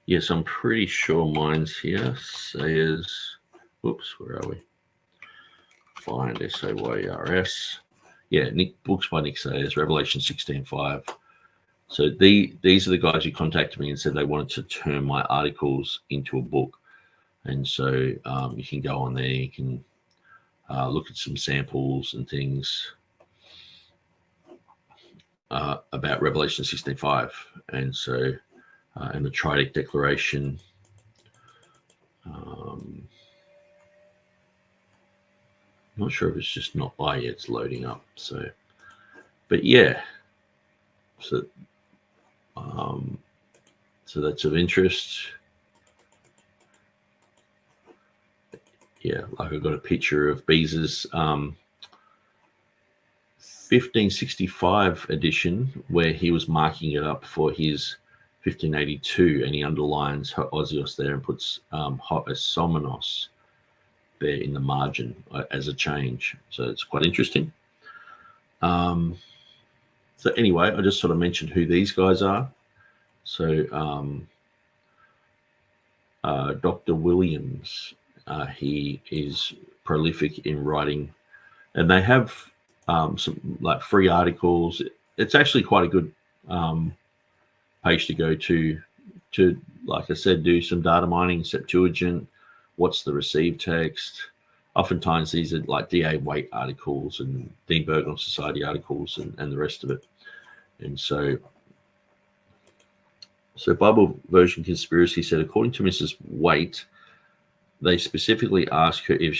A: yes, I'm pretty sure mine's here. Says, whoops, where are we? Find SAYRS. Yeah, books by Nick Sayers, Revelation 16:5. So these are the guys who contacted me and said they wanted to turn my articles into a book. And so you can go on there, you can look at some samples and things about Revelation 16:5. And so, and the Triadic Declaration. I'm not sure if it's just not yet, it's loading up. So, but yeah, so that's of interest. Yeah, like I've got a picture of Beza's 1565 edition where he was marking it up for his 1582, and he underlines Osios there and puts Somenos there in the margin as a change. So it's quite interesting. So anyway, I just sort of mentioned who these guys are. So Dr. Williams, he is prolific in writing, and they have some like free articles. It's actually quite a good page to go to, like I said, do some data mining, Septuagint, what's the received text. Oftentimes these are like D.A. Waite articles and Dean Berg on Society articles and the rest of it. And so Bible Version Conspiracy said, according to Mrs. Waite, they specifically asked her if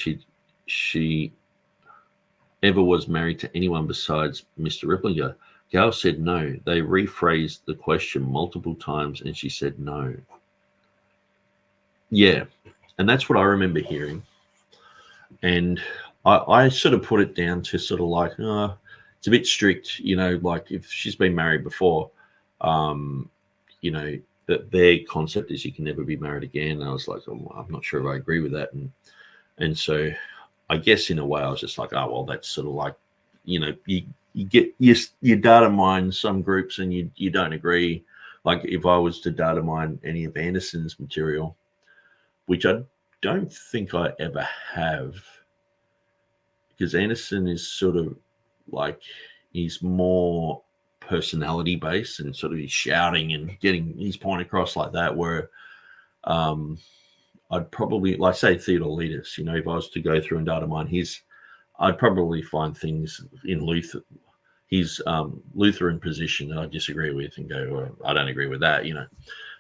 A: she ever was married to anyone besides Mr. Riplinger. Gal said no. They rephrased the question multiple times, and she said no. Yeah, and that's what I remember hearing. And I sort of put it down to sort of like, it's a bit strict, you know, like if she's been married before, you know, that their concept is you can never be married again. And I was like, oh, I'm not sure if I agree with that. And so I guess in a way I was just like, oh, well, that's sort of like, you know, you get you data mine some groups and you don't agree. Like if I was to data mine any of Anderson's material, which I don't think I ever have, because Anderson is sort of like, he's more personality based and sort of he's shouting and getting his point across like that, where I'd probably, like say Theodore Letus, you know, if I was to go through and data mine I'd probably find things in his Lutheran position that I disagree with and go, well, I don't agree with that, you know.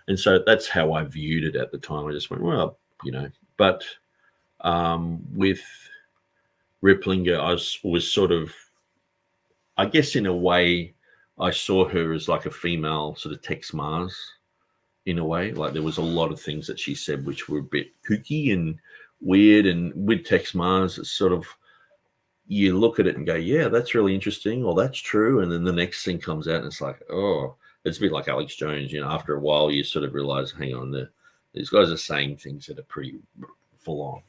A: And so that's how I viewed it at the time. I just went, well, you know, but with Riplinger, I was sort of, I guess in a way, I saw her as like a female sort of Texe Marrs in a way. Like there was a lot of things that she said which were a bit kooky and weird. And with Texe Marrs, it's sort of, you look at it and go, yeah, that's really interesting, or that's true. And then the next thing comes out and it's like, oh, it's a bit like Alex Jones. You know, after a while, you sort of realize, hang on, these guys are saying things that are pretty full on,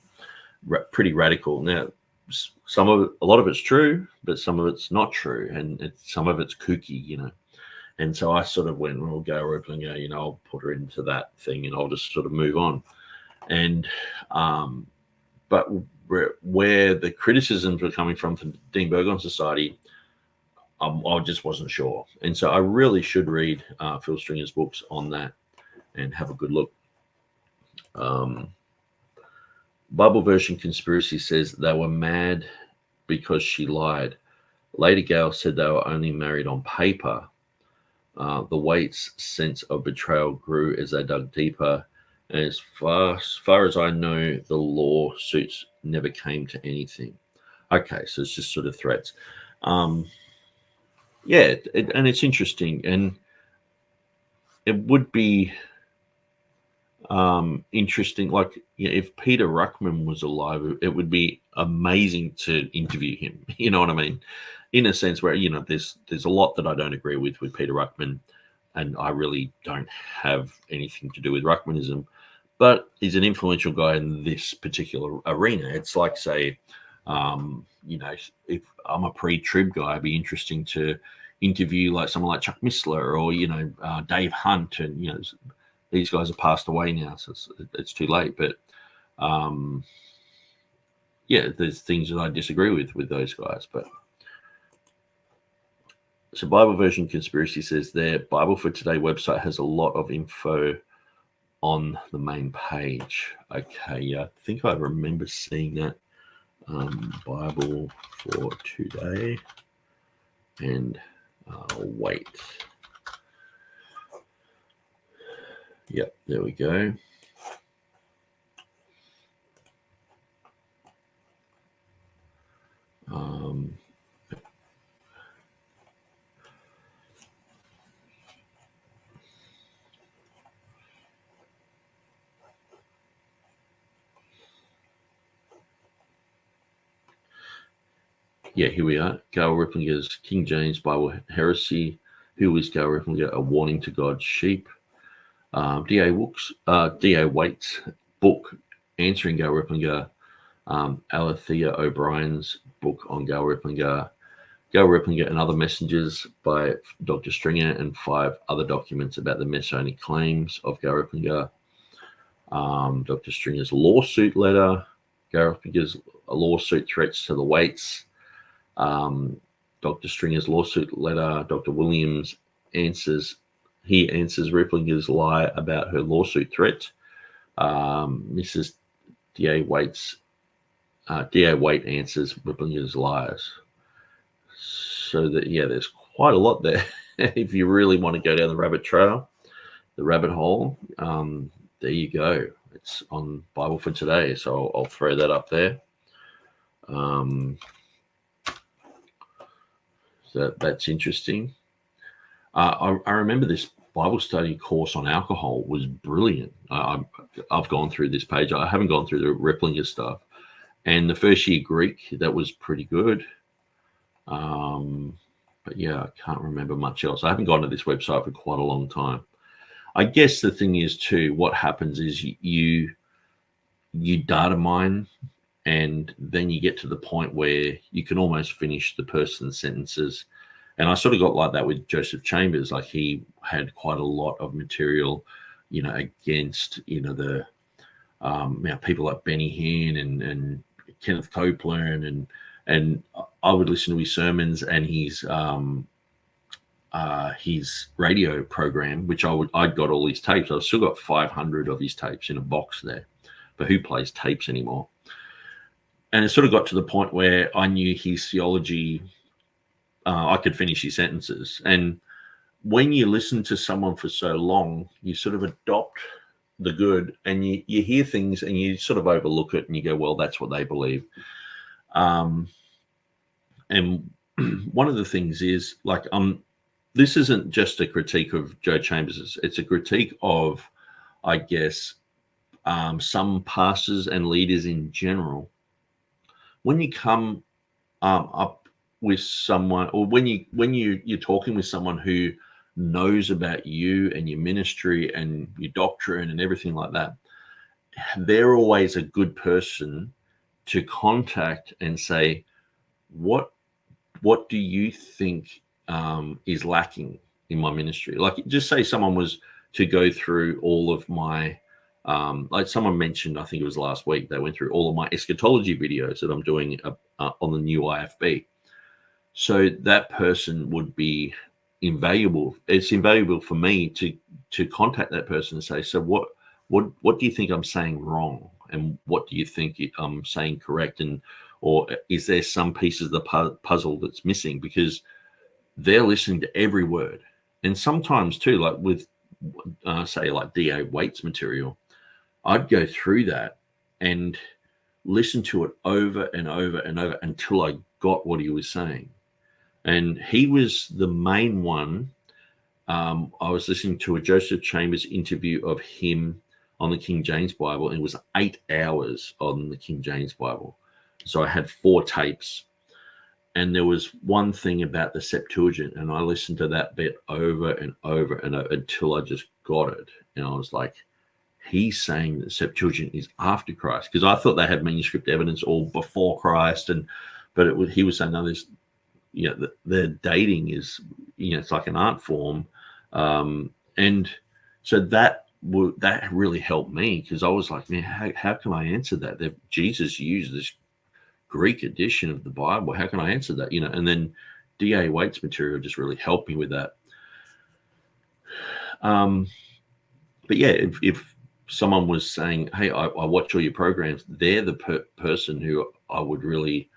A: pretty radical. Now, a lot of it's true, but some of it's not true, and some of it's kooky, you know. And so I sort of went, well, go Riplinger, you know, I'll put her into that thing, and I'll just sort of move on. And but where the criticisms were coming from the Dean Burgon Society, I just wasn't sure. And so I really should read Phil Stringer's books on that and have a good look. Bible Version Conspiracy says they were mad because she lied. Later, Gale said they were only married on paper. The Waite's sense of betrayal grew as they dug deeper. And as far as I know, the lawsuits never came to anything. Okay, so it's just sort of threats. Yeah, and it's interesting. And it would be interesting, like, you know, if Peter Ruckman was alive, it would be amazing to interview him. You know what I mean? In a sense where, you know, there's a lot that I don't agree with Peter Ruckman, and I really don't have anything to do with Ruckmanism, but he's an influential guy in this particular arena. It's like, say, you know, if I'm a pre-trib guy, it'd be interesting to interview like someone like Chuck Missler or, you know, Dave Hunt, and, you know, these guys have passed away now, so it's too late. But yeah, there's things that I disagree with those guys. But so Bible Version Conspiracy says their Bible for Today website has a lot of info on the main page. Okay, yeah, I think I remember seeing that. Bible for Today, and wait. Yep, there we go. Yeah, here we are. Gail Riplinger's King James Bible Heresy. Who is Gail Riplinger? A Warning to God's Sheep. D.A. Waite's book answering Gail Riplinger. Alethea O'Brien's book on Gail Riplinger. Gail Riplinger and Other Messengers by Dr. Stringer, and 5 other documents about the Messianic claims of Gail Riplinger. Dr. Stringer's lawsuit letter. Gail Riplinger's lawsuit threats to the Waites. Dr. Stringer's lawsuit letter. Dr. Williams answers Riplinger's lie about her lawsuit threat. Mrs. D.A. Waite answers Riplinger's lies. So that, yeah, there's quite a lot there. If you really want to go down the rabbit hole, there you go. It's on Bible for Today, so I'll throw that up there. So that's interesting. I remember this Bible study course on alcohol was brilliant. I've gone through this page. I haven't gone through the Riplinger stuff. And the first year Greek, that was pretty good. But yeah, I can't remember much else. I haven't gone to this website for quite a long time. I guess the thing is too, what happens is you data mine, and then you get to the point where you can almost finish the person's sentences. And I sort of got like that with Joseph Chambers. Like, he had quite a lot of material, you know, against, you know, the you know, people like Benny Hinn and Kenneth Copeland, and I would listen to his sermons and his radio program, which I'd got all these tapes. I've still got 500 of his tapes in a box there, but who plays tapes anymore? And it sort of got to the point where I knew his theology. I could finish his sentences. And when you listen to someone for so long, you sort of adopt the good, and you hear things and you sort of overlook it and you go, well, that's what they believe. And one of the things is, like, this isn't just a critique of Joe Chambers. It's a critique of, I guess, some pastors and leaders in general. When you come up with someone, or when you're talking with someone who knows about you and your ministry and your doctrine and everything like that, they're always a good person to contact and say, what do you think is lacking in my ministry? Like, just say someone was to go through all of my like someone mentioned, I think it was last week, they went through all of my eschatology videos that I'm doing on the new IFB. So that person would be invaluable. It's invaluable for me to contact that person and say, so what do you think I'm saying wrong, and what do you think I'm saying correct, and or is there some pieces of the puzzle that's missing? Because they're listening to every word, and sometimes too, like with say like D.A. Waite's material, I'd go through that and listen to it over and over and over until I got what he was saying. And he was the main one. I was listening to a Joseph Chambers interview of him on the King James Bible, and it was 8 hours on the King James Bible. So I had 4 tapes, and there was one thing about the Septuagint, and I listened to that bit over and over and over until I just got it. And I was like, he's saying that Septuagint is after Christ, because I thought they had manuscript evidence all before Christ, but he was saying, no, there's, you know, the dating is, you know, it's like an art form, and so that really helped me, because I was like, man, how can I answer that? Jesus used this Greek edition of the Bible. How can I answer that? You know, and then D.A. Waite's material just really helped me with that. But yeah, if someone was saying, hey, I watch all your programs, they're the person who I would really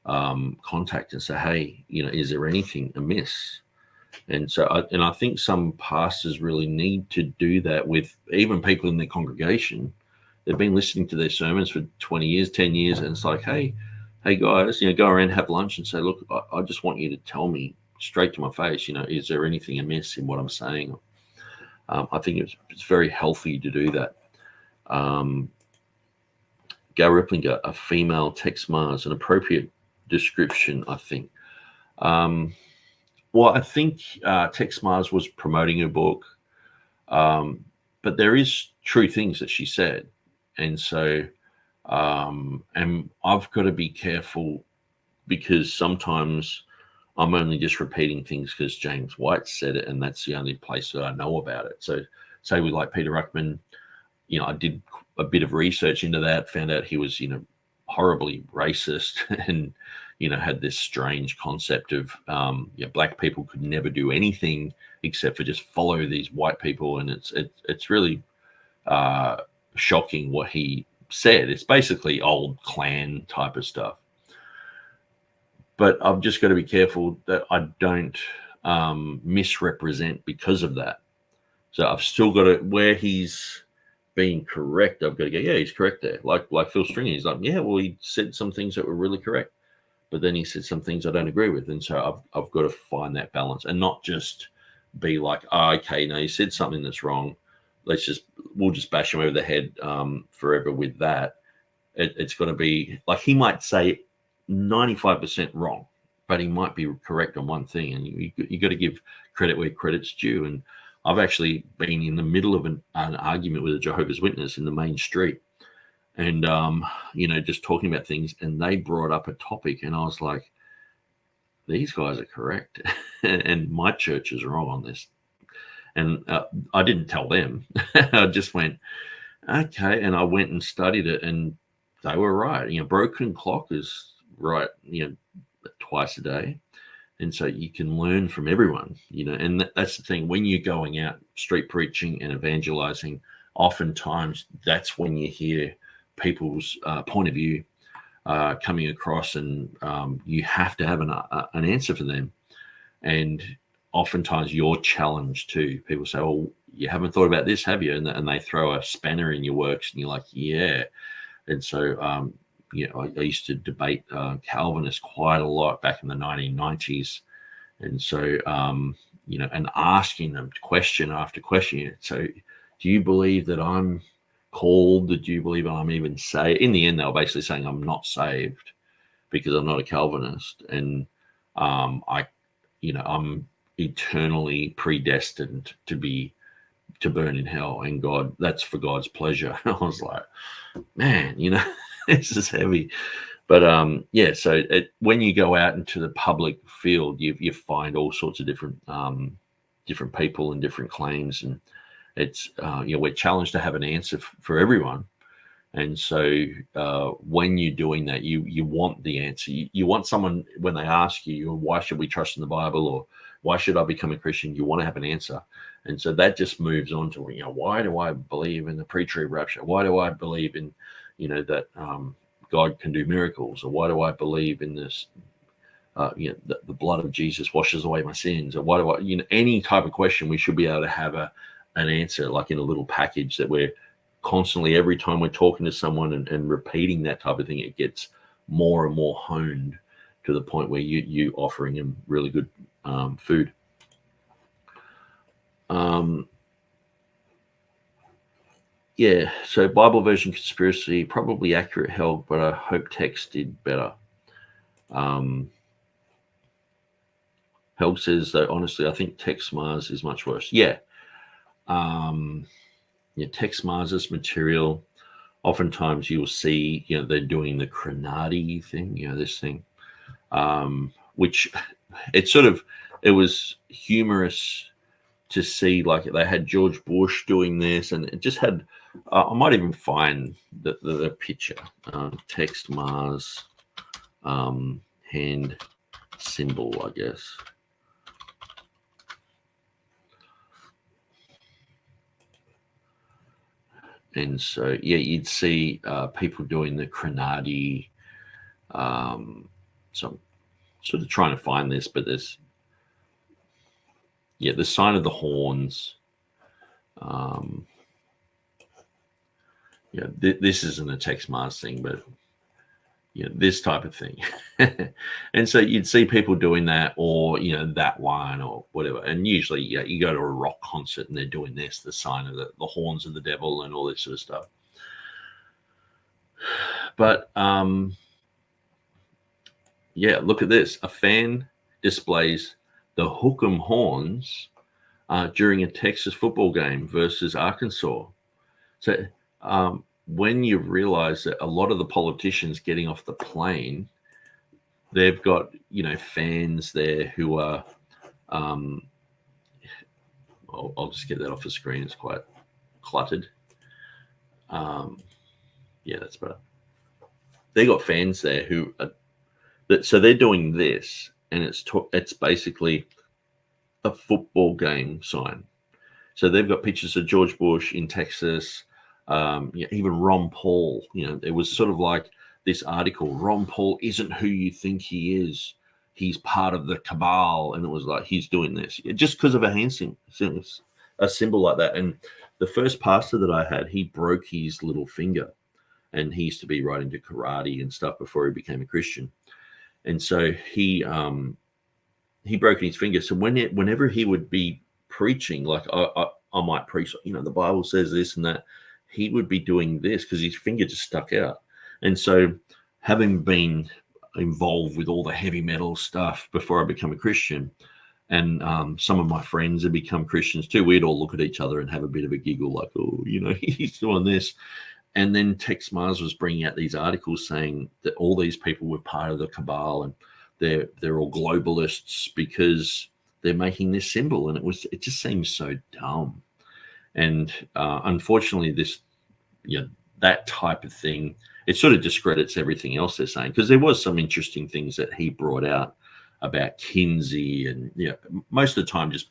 A: contact and say, hey, you know, is there anything amiss? And so, I think some pastors really need to do that with even people in their congregation. They've been listening to their sermons for 20 years, 10 years, and it's like, hey guys, you know, go around, have lunch, and say, look, I just want you to tell me straight to my face, you know, is there anything amiss in what I'm saying? I think it's very healthy to do that. Gal Ripplinger, a female Texe Marrs, an appropriate description, I think. Well, I think Texe Marrs was promoting her book, but there is true things that she said. And so, and I've got to be careful, because sometimes I'm only just repeating things because James White said it, and that's the only place that I know about it. So say with like Peter Ruckman, you know, I did a bit of research into that, found out he was, you know, horribly racist, and, you know, had this strange concept of black people could never do anything except for just follow these white people. And it's really shocking what he said. It's basically old Klan type of stuff. But I've just got to be careful that I don't misrepresent because of that. So I've still got to, where he's being correct, I've got to go, yeah, he's correct there. Like Phil Stringer, he's like, yeah, well, he said some things that were really correct, but then he said some things I don't agree with. And so I've got to find that balance and not just be like, oh, okay, no, you said something that's wrong. We'll just bash him over the head forever with that. It's got to be like, he might say 95% wrong, but he might be correct on one thing. And you got to give credit where credit's due. And I've actually been in the middle of an argument with a Jehovah's Witness in the main street, and just talking about things, and they brought up a topic, and I was like, these guys are correct and my church is wrong on this. And I didn't tell them. I just went, okay, and I went and studied it, and they were right. Broken clock is right, twice a day. And so you can learn from everyone, and that's the thing. When you're going out street preaching and evangelizing, oftentimes that's when you hear people's point of view coming across, and you have to have an answer for them. And oftentimes you're challenged too. People say, well, you haven't thought about this, have you? And they throw a spanner in your works, and you're like, yeah. And so, I used to debate Calvinists quite a lot back in the 1990s. And so, and asking them question after question. So do you believe that I'm called? Do you believe I'm even saved? In the end, they were basically saying I'm not saved because I'm not a Calvinist. And I'm eternally predestined to burn in hell, and God, that's for God's pleasure. And I was like, man, this is heavy. But so when you go out into the public field, you find all sorts of different people and different claims, It's we're challenged to have an answer for everyone. And so when you're doing that, you want the answer. You want someone, when they ask you, why should we trust in the Bible, or why should I become a Christian? You want to have an answer. And so that just moves on to, why do I believe in the pre-trib rapture? Why do I believe in, that God can do miracles? Or why do I believe in this, the blood of Jesus washes away my sins? Or why do I, any type of question, we should be able to have an answer, like in a little package that we're constantly, every time we're talking to someone and repeating that type of thing, it gets more and more honed to the point where you offering them really good food. So Bible version conspiracy, probably accurate, Helg, but I hope Texe did better. Helg says, though, honestly, I think Texe Marrs is much worse. Texe Marrs' material, oftentimes you'll see, they're doing the Crenati thing, this thing, which it was humorous to see, like they had George Bush doing this, and it just had, I might even find the picture, Texe Marrs hand symbol, I guess. And so, you'd see people doing the Crenati. So I'm sort of trying to find this, but there's, the sign of the horns. This isn't a Texe Marrs thing, but this type of thing. And so you'd see people doing that, or that one or whatever. And usually you go to a rock concert and they're doing this, the sign of the horns of the devil and all this sort of stuff. But look at this. A fan displays the Hook'em horns during a Texas football game versus Arkansas. So when you realize that a lot of the politicians getting off the plane, they've got, fans there who are, I'll just get that off the screen. It's quite cluttered. That's better. They got fans there who are, so they're doing this, and it's basically a football game sign. So they've got pictures of George Bush in Texas, even Ron Paul. It was sort of like this article, Ron Paul isn't who you think he is. He's part of the cabal. And it was like, he's doing this just because of a hand symbol, a symbol like that. And the first pastor that I had, he broke his little finger, and he used to be right into karate and stuff before he became a Christian. And so he broke his finger. So whenever he would be preaching, like I might preach, the Bible says this and that, he would be doing this because his finger just stuck out. And so, having been involved with all the heavy metal stuff before I became a Christian, and some of my friends had become Christians too, we'd all look at each other and have a bit of a giggle, like, oh, he's doing this. And then Texe Marrs was bringing out these articles saying that all these people were part of the cabal, and they're all globalists because they're making this symbol, and it just seems so dumb. And unfortunately, this, that type of thing, it sort of discredits everything else they're saying, because there was some interesting things that he brought out about Kinsey, and most of the time just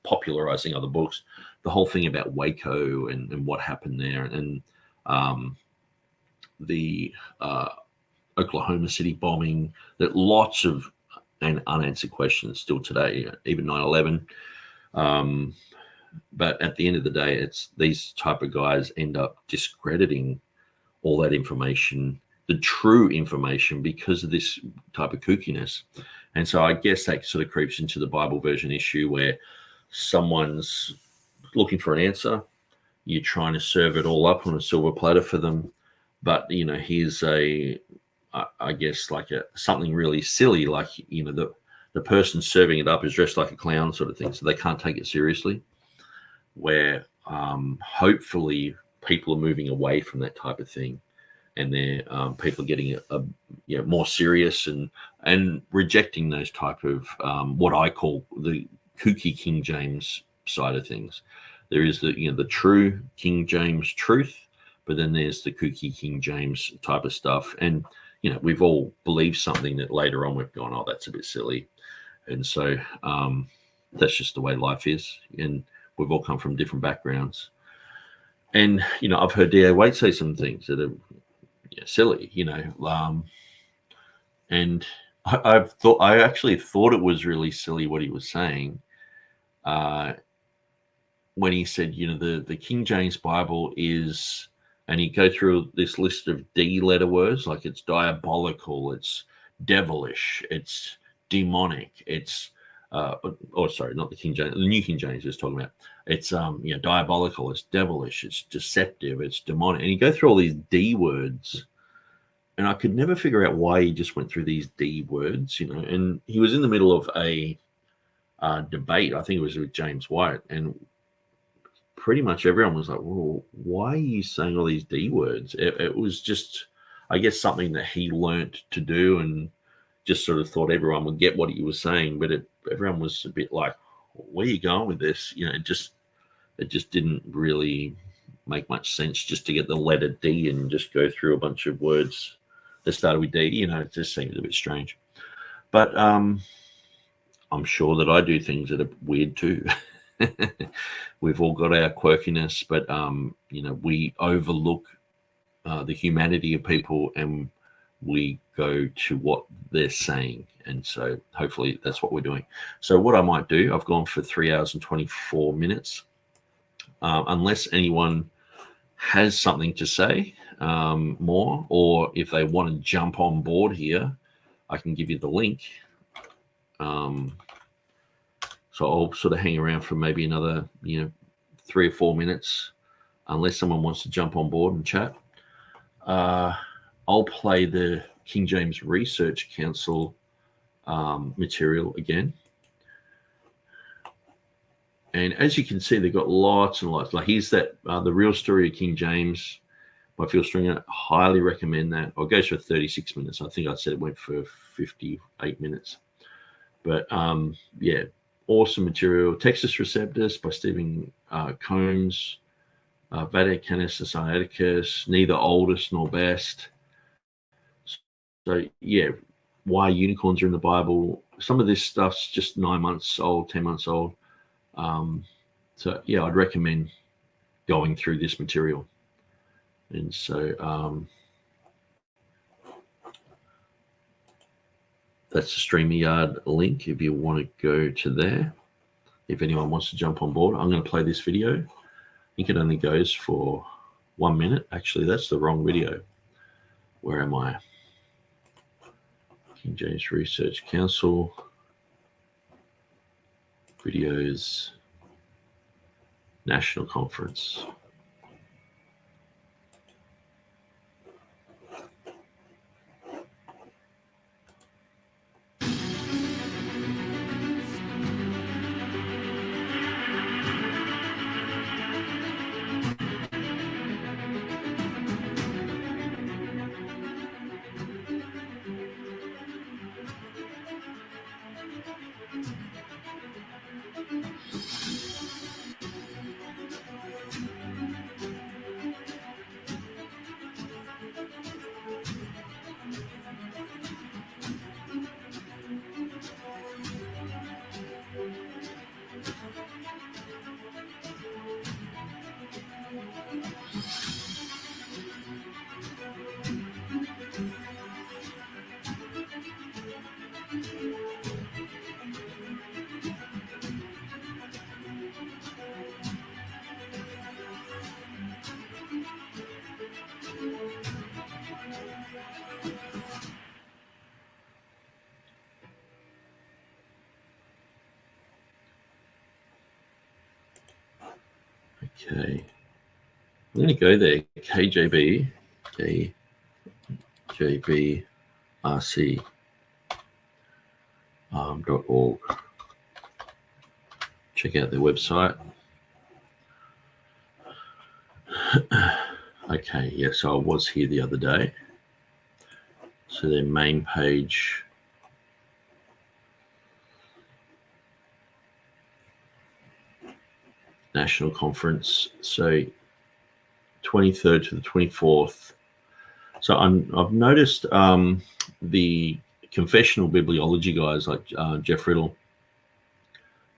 A: popularizing other books. The whole thing about Waco and what happened there, and the Oklahoma City bombing, that lots of unanswered questions still today, even 9/11. But at the end of the day, it's these type of guys end up discrediting all that information, the true information, because of this type of kookiness. And so I guess that sort of creeps into the Bible version issue, where someone's looking for an answer, you're trying to serve it all up on a silver platter for them. But, here's I guess like something really silly, like, the person serving it up is dressed like a clown sort of thing, so they can't take it seriously. Where hopefully people are moving away from that type of thing, and they're people are getting more serious and rejecting those type of what I call the kooky King James side of things. there is the true King James truth, but then there's the kooky King James type of stuff. And, we've all believed something that later on we've gone, oh, that's a bit silly. And so that's just the way life is. And we've all come from different backgrounds. And, I've heard D.A. Waite say some things that are silly, and I actually thought it was really silly what he was saying when he said, the King James Bible is, and he go through this list of D letter words, like it's diabolical, it's devilish, it's demonic, it's sorry, not the King James, the New King James is talking about. It's diabolical, it's devilish, it's deceptive, it's demonic, and you go through all these D words, and I could never figure out why he just went through these D words, And he was in the middle of a debate, I think it was with James White, and pretty much everyone was like, "Well, why are you saying all these D words?" It was just, I guess, something that he learnt to do, and just sort of thought everyone would get what he was saying, but everyone was a bit like, where are you going with this? It just didn't really make much sense just to get the letter D and just go through a bunch of words that started with D. It just seems a bit strange. But I'm sure that I do things that are weird too. We've all got our quirkiness, but we overlook the humanity of people, and we go to what they're saying. And so hopefully that's what we're doing. So what I might do, I've gone for 3 hours and 24 minutes. Unless anyone has something to say more, or if they want to jump on board here, I can give you the link. So I'll sort of hang around for maybe another, 3 or 4 minutes, unless someone wants to jump on board and chat. I'll play the King James Research Council material again. And as you can see, they've got lots and lots. Like here's that, The Real Story of King James by Phil Stringer. Highly recommend that. It goes for 36 minutes. I think I said it went for 58 minutes. But awesome material. Textus Receptus by Stephen Combs. Vaticanus Societicus, neither oldest nor best. So, why unicorns are in the Bible. Some of this stuff's just 9 months old, 10 months old. I'd recommend going through this material. And so that's the StreamYard link if you want to go to there. If anyone wants to jump on board, I'm going to play this video. I think it only goes for 1 minute. Actually, that's the wrong video. Where am I? King James Research Council. Videos. National Conference. Okay, I'm going to go there. KJV, KJVRC.org. Check out their website. Okay, yeah, so I was here the other day. So their main page. National Conference. So 23rd to the 24th. So I've noticed the confessional bibliology guys like Jeff Riddle,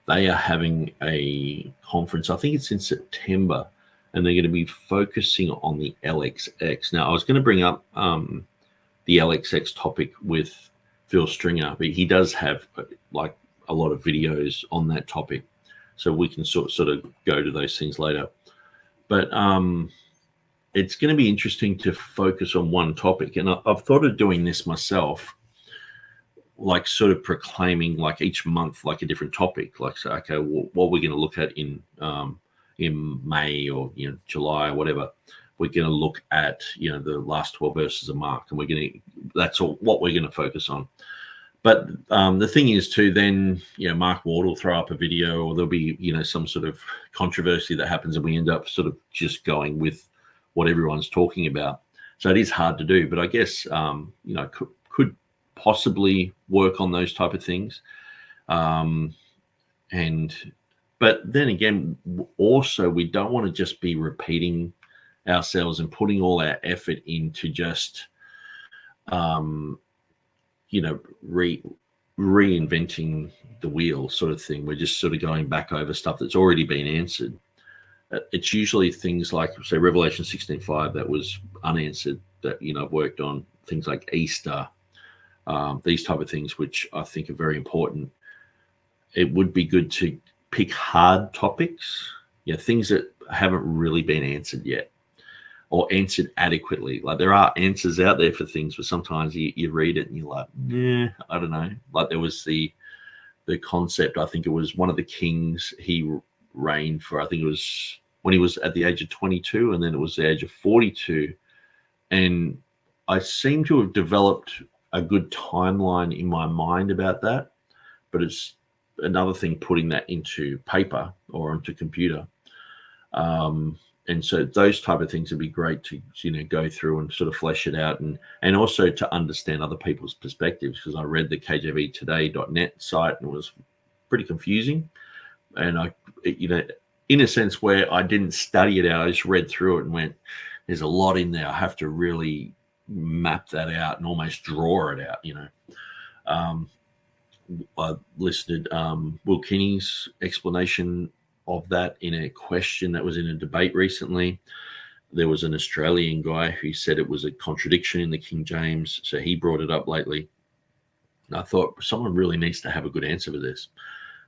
A: they are having a conference. I think it's in September, and they're going to be focusing on the LXX. Now, I was going to bring up the LXX topic with Phil Stringer, but he does have like a lot of videos on that topic, so we can sort of go to those things later. But it's going to be interesting to focus on one topic, and I've thought of doing this myself, like sort of proclaiming like each month like a different topic, like so, okay, what we're going to look at in May or July or whatever. We're going to look at the last 12 verses of Mark, and that's all what we're going to focus on. But the thing is too, then Mark Ward will throw up a video, or there'll be some sort of controversy that happens, and we end up sort of just going with what everyone's talking about. So it is hard to do, but I guess could possibly work on those type of things. But then again, also we don't want to just be repeating ourselves and putting all our effort into just reinventing the wheel sort of thing. We're just sort of going back over stuff that's already been answered. It's usually things like, say, Revelation 16:5 that was unanswered that I've worked on, things like Easter, these type of things, which I think are very important. It would be good to pick hard topics, things that haven't really been answered yet or answered adequately. Like there are answers out there for things, but sometimes you read it and you're like, I don't know. Like there was the concept, I think it was one of the kings, he reigned for, I think it was when he was at the age of 22, and then it was the age of 42. And I seem to have developed a good timeline in my mind about that, but it's another thing putting that into paper or onto computer. And so those type of things would be great to go through and sort of flesh it out, and also to understand other people's perspectives, because I read the KJVtoday.net site and it was pretty confusing. And I in a sense where I didn't study it out, I just read through it and went, there's a lot in there. I have to really map that out and almost draw it out, I listed Will Kinney's explanation of that in a question that was in a debate recently. There was an Australian guy who said it was a contradiction in the King James, so he brought it up lately. And I thought someone really needs to have a good answer for this.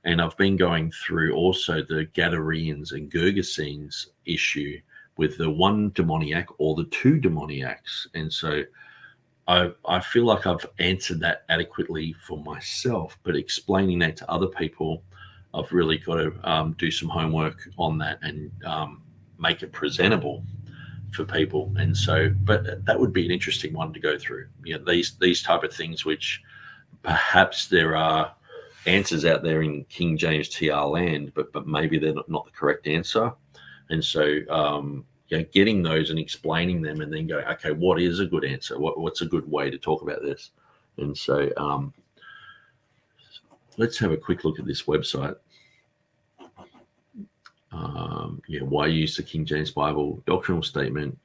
A: And I've been going through also the Gadareans and Gergesenes issue with the one demoniac or the two demoniacs. And so I feel like I've answered that adequately for myself, but explaining that to other people, I've really got to do some homework on that and make it presentable for people. And so, but that would be an interesting one to go through. These type of things, which perhaps there are answers out there in King James TR land, but maybe they're not the correct answer. And so, getting those and explaining them, and then go, okay, what is a good answer? What's a good way to talk about this? And so, let's have a quick look at this website. Why use the King James Bible? Doctrinal statement,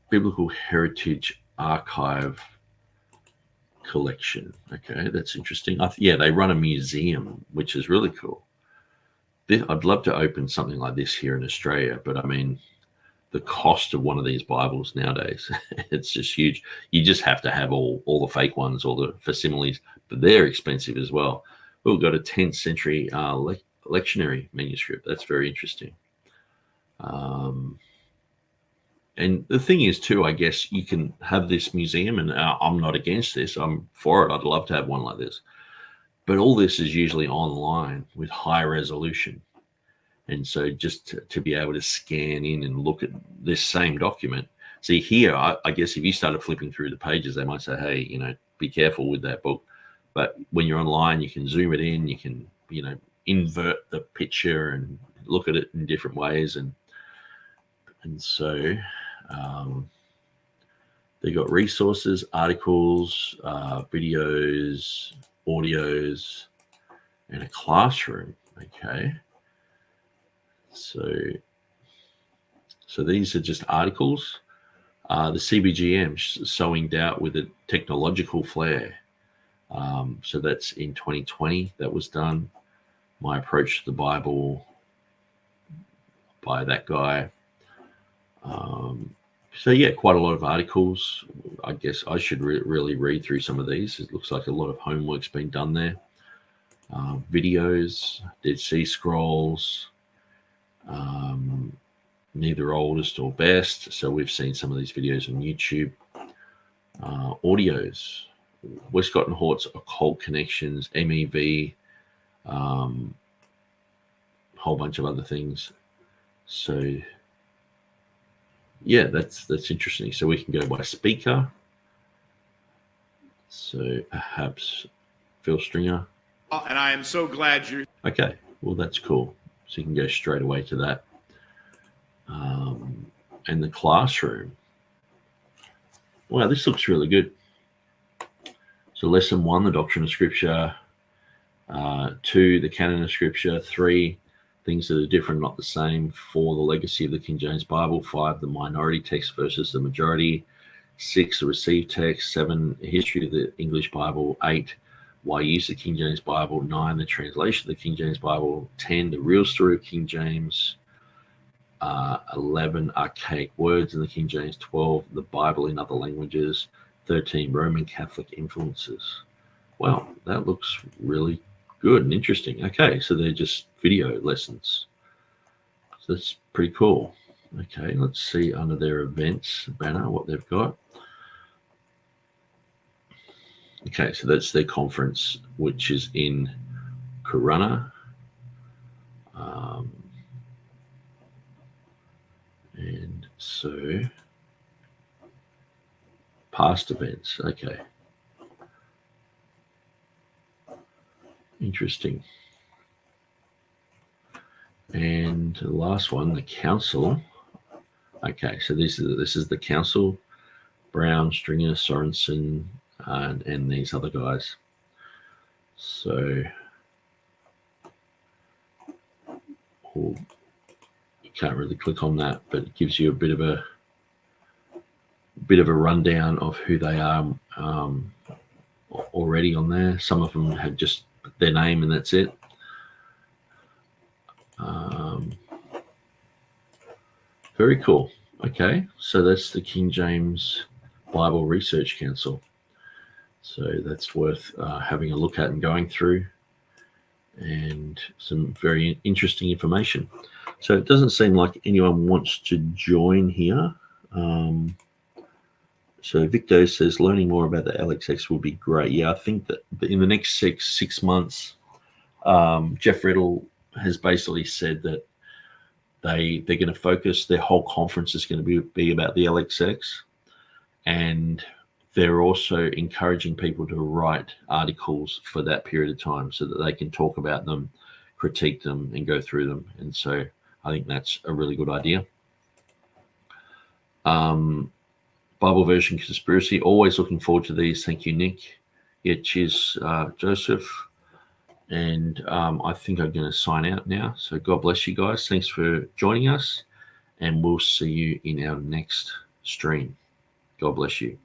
A: Biblical Heritage Archive collection. Okay, that's interesting. They run a museum, which is really cool. I'd love to open something like this here in Australia, but I mean, the cost of one of these Bibles nowadays, it's just huge. You just have to have all the fake ones, all the facsimiles, but they're expensive as well. We've got a 10th century lectionary manuscript. That's very interesting. And the thing is too, I guess you can have this museum, and I'm not against this. I'm for it. I'd love to have one like this. But all this is usually online with high resolution. And so just to be able to scan in and look at this same document. See here, I guess if you started flipping through the pages, they might say, hey, be careful with that book. But when you're online, you can zoom it in, you can, invert the picture and look at it in different ways. And so they got resources, articles, videos, audios, and a classroom. Okay. So these are just articles. The CBGM, Sowing Doubt with a Technological Flair. So that's in 2020 that was done. My Approach to the Bible by that guy. So yeah, quite a lot of articles. I guess I should really read through some of these. It looks like a lot of homework's been done there. Videos, Dead Sea Scrolls, neither oldest or best. So we've seen some of these videos on YouTube. Audios, Westcott and Hort's Occult Connections, MEV, whole bunch of other things. So yeah, that's interesting. So we can go by speaker. So perhaps Phil Stringer.
C: And I am so glad you're...
A: Okay, well, that's cool. So you can go straight away to that. And the classroom. Wow, this looks really good. So lesson 1, the doctrine of Scripture. 2, the canon of Scripture. 3, things that are different, not the same. 4, the legacy of the King James Bible. 5, the minority text versus the majority. 6, the received text. 7, the history of the English Bible. 8, why use the King James Bible. 9, the translation of the King James Bible. 10, the real story of King James. 11, archaic words in the King James. 12, the Bible in other languages. 13, Roman Catholic influences. Wow, that looks really good and interesting. Okay, so they're just video lessons. So that's pretty cool. Okay, let's see under their events banner what they've got. Okay, so that's their conference, which is in Corunna. And so, past events. Okay. Interesting. And the last one, the council. Okay, so this is the council. Brown, Stringer, Sorensen, and these other guys. So you can't really click on that, but it gives you a bit of a rundown of who they are already on there. Some of them have just their name and that's it. Very cool. Okay, so that's the King James Bible Research Council. So that's worth having a look at and going through, and some very interesting information. So it doesn't seem like anyone wants to join here. So Victor says learning more about the LXX would be great. Yeah, I think that in the next six months, Jeff Riddle has basically said that they're going to focus, their whole conference is going to be about the LXX, and they're also encouraging people to write articles for that period of time so that they can talk about them, critique them, and go through them. And so I think that's a really good idea. Bible version conspiracy, always looking forward to these. Thank you, Nick. Yeah, cheers, Joseph. And I think I'm going to sign out now. So God bless you guys. Thanks for joining us, and we'll see you in our next stream. God bless you.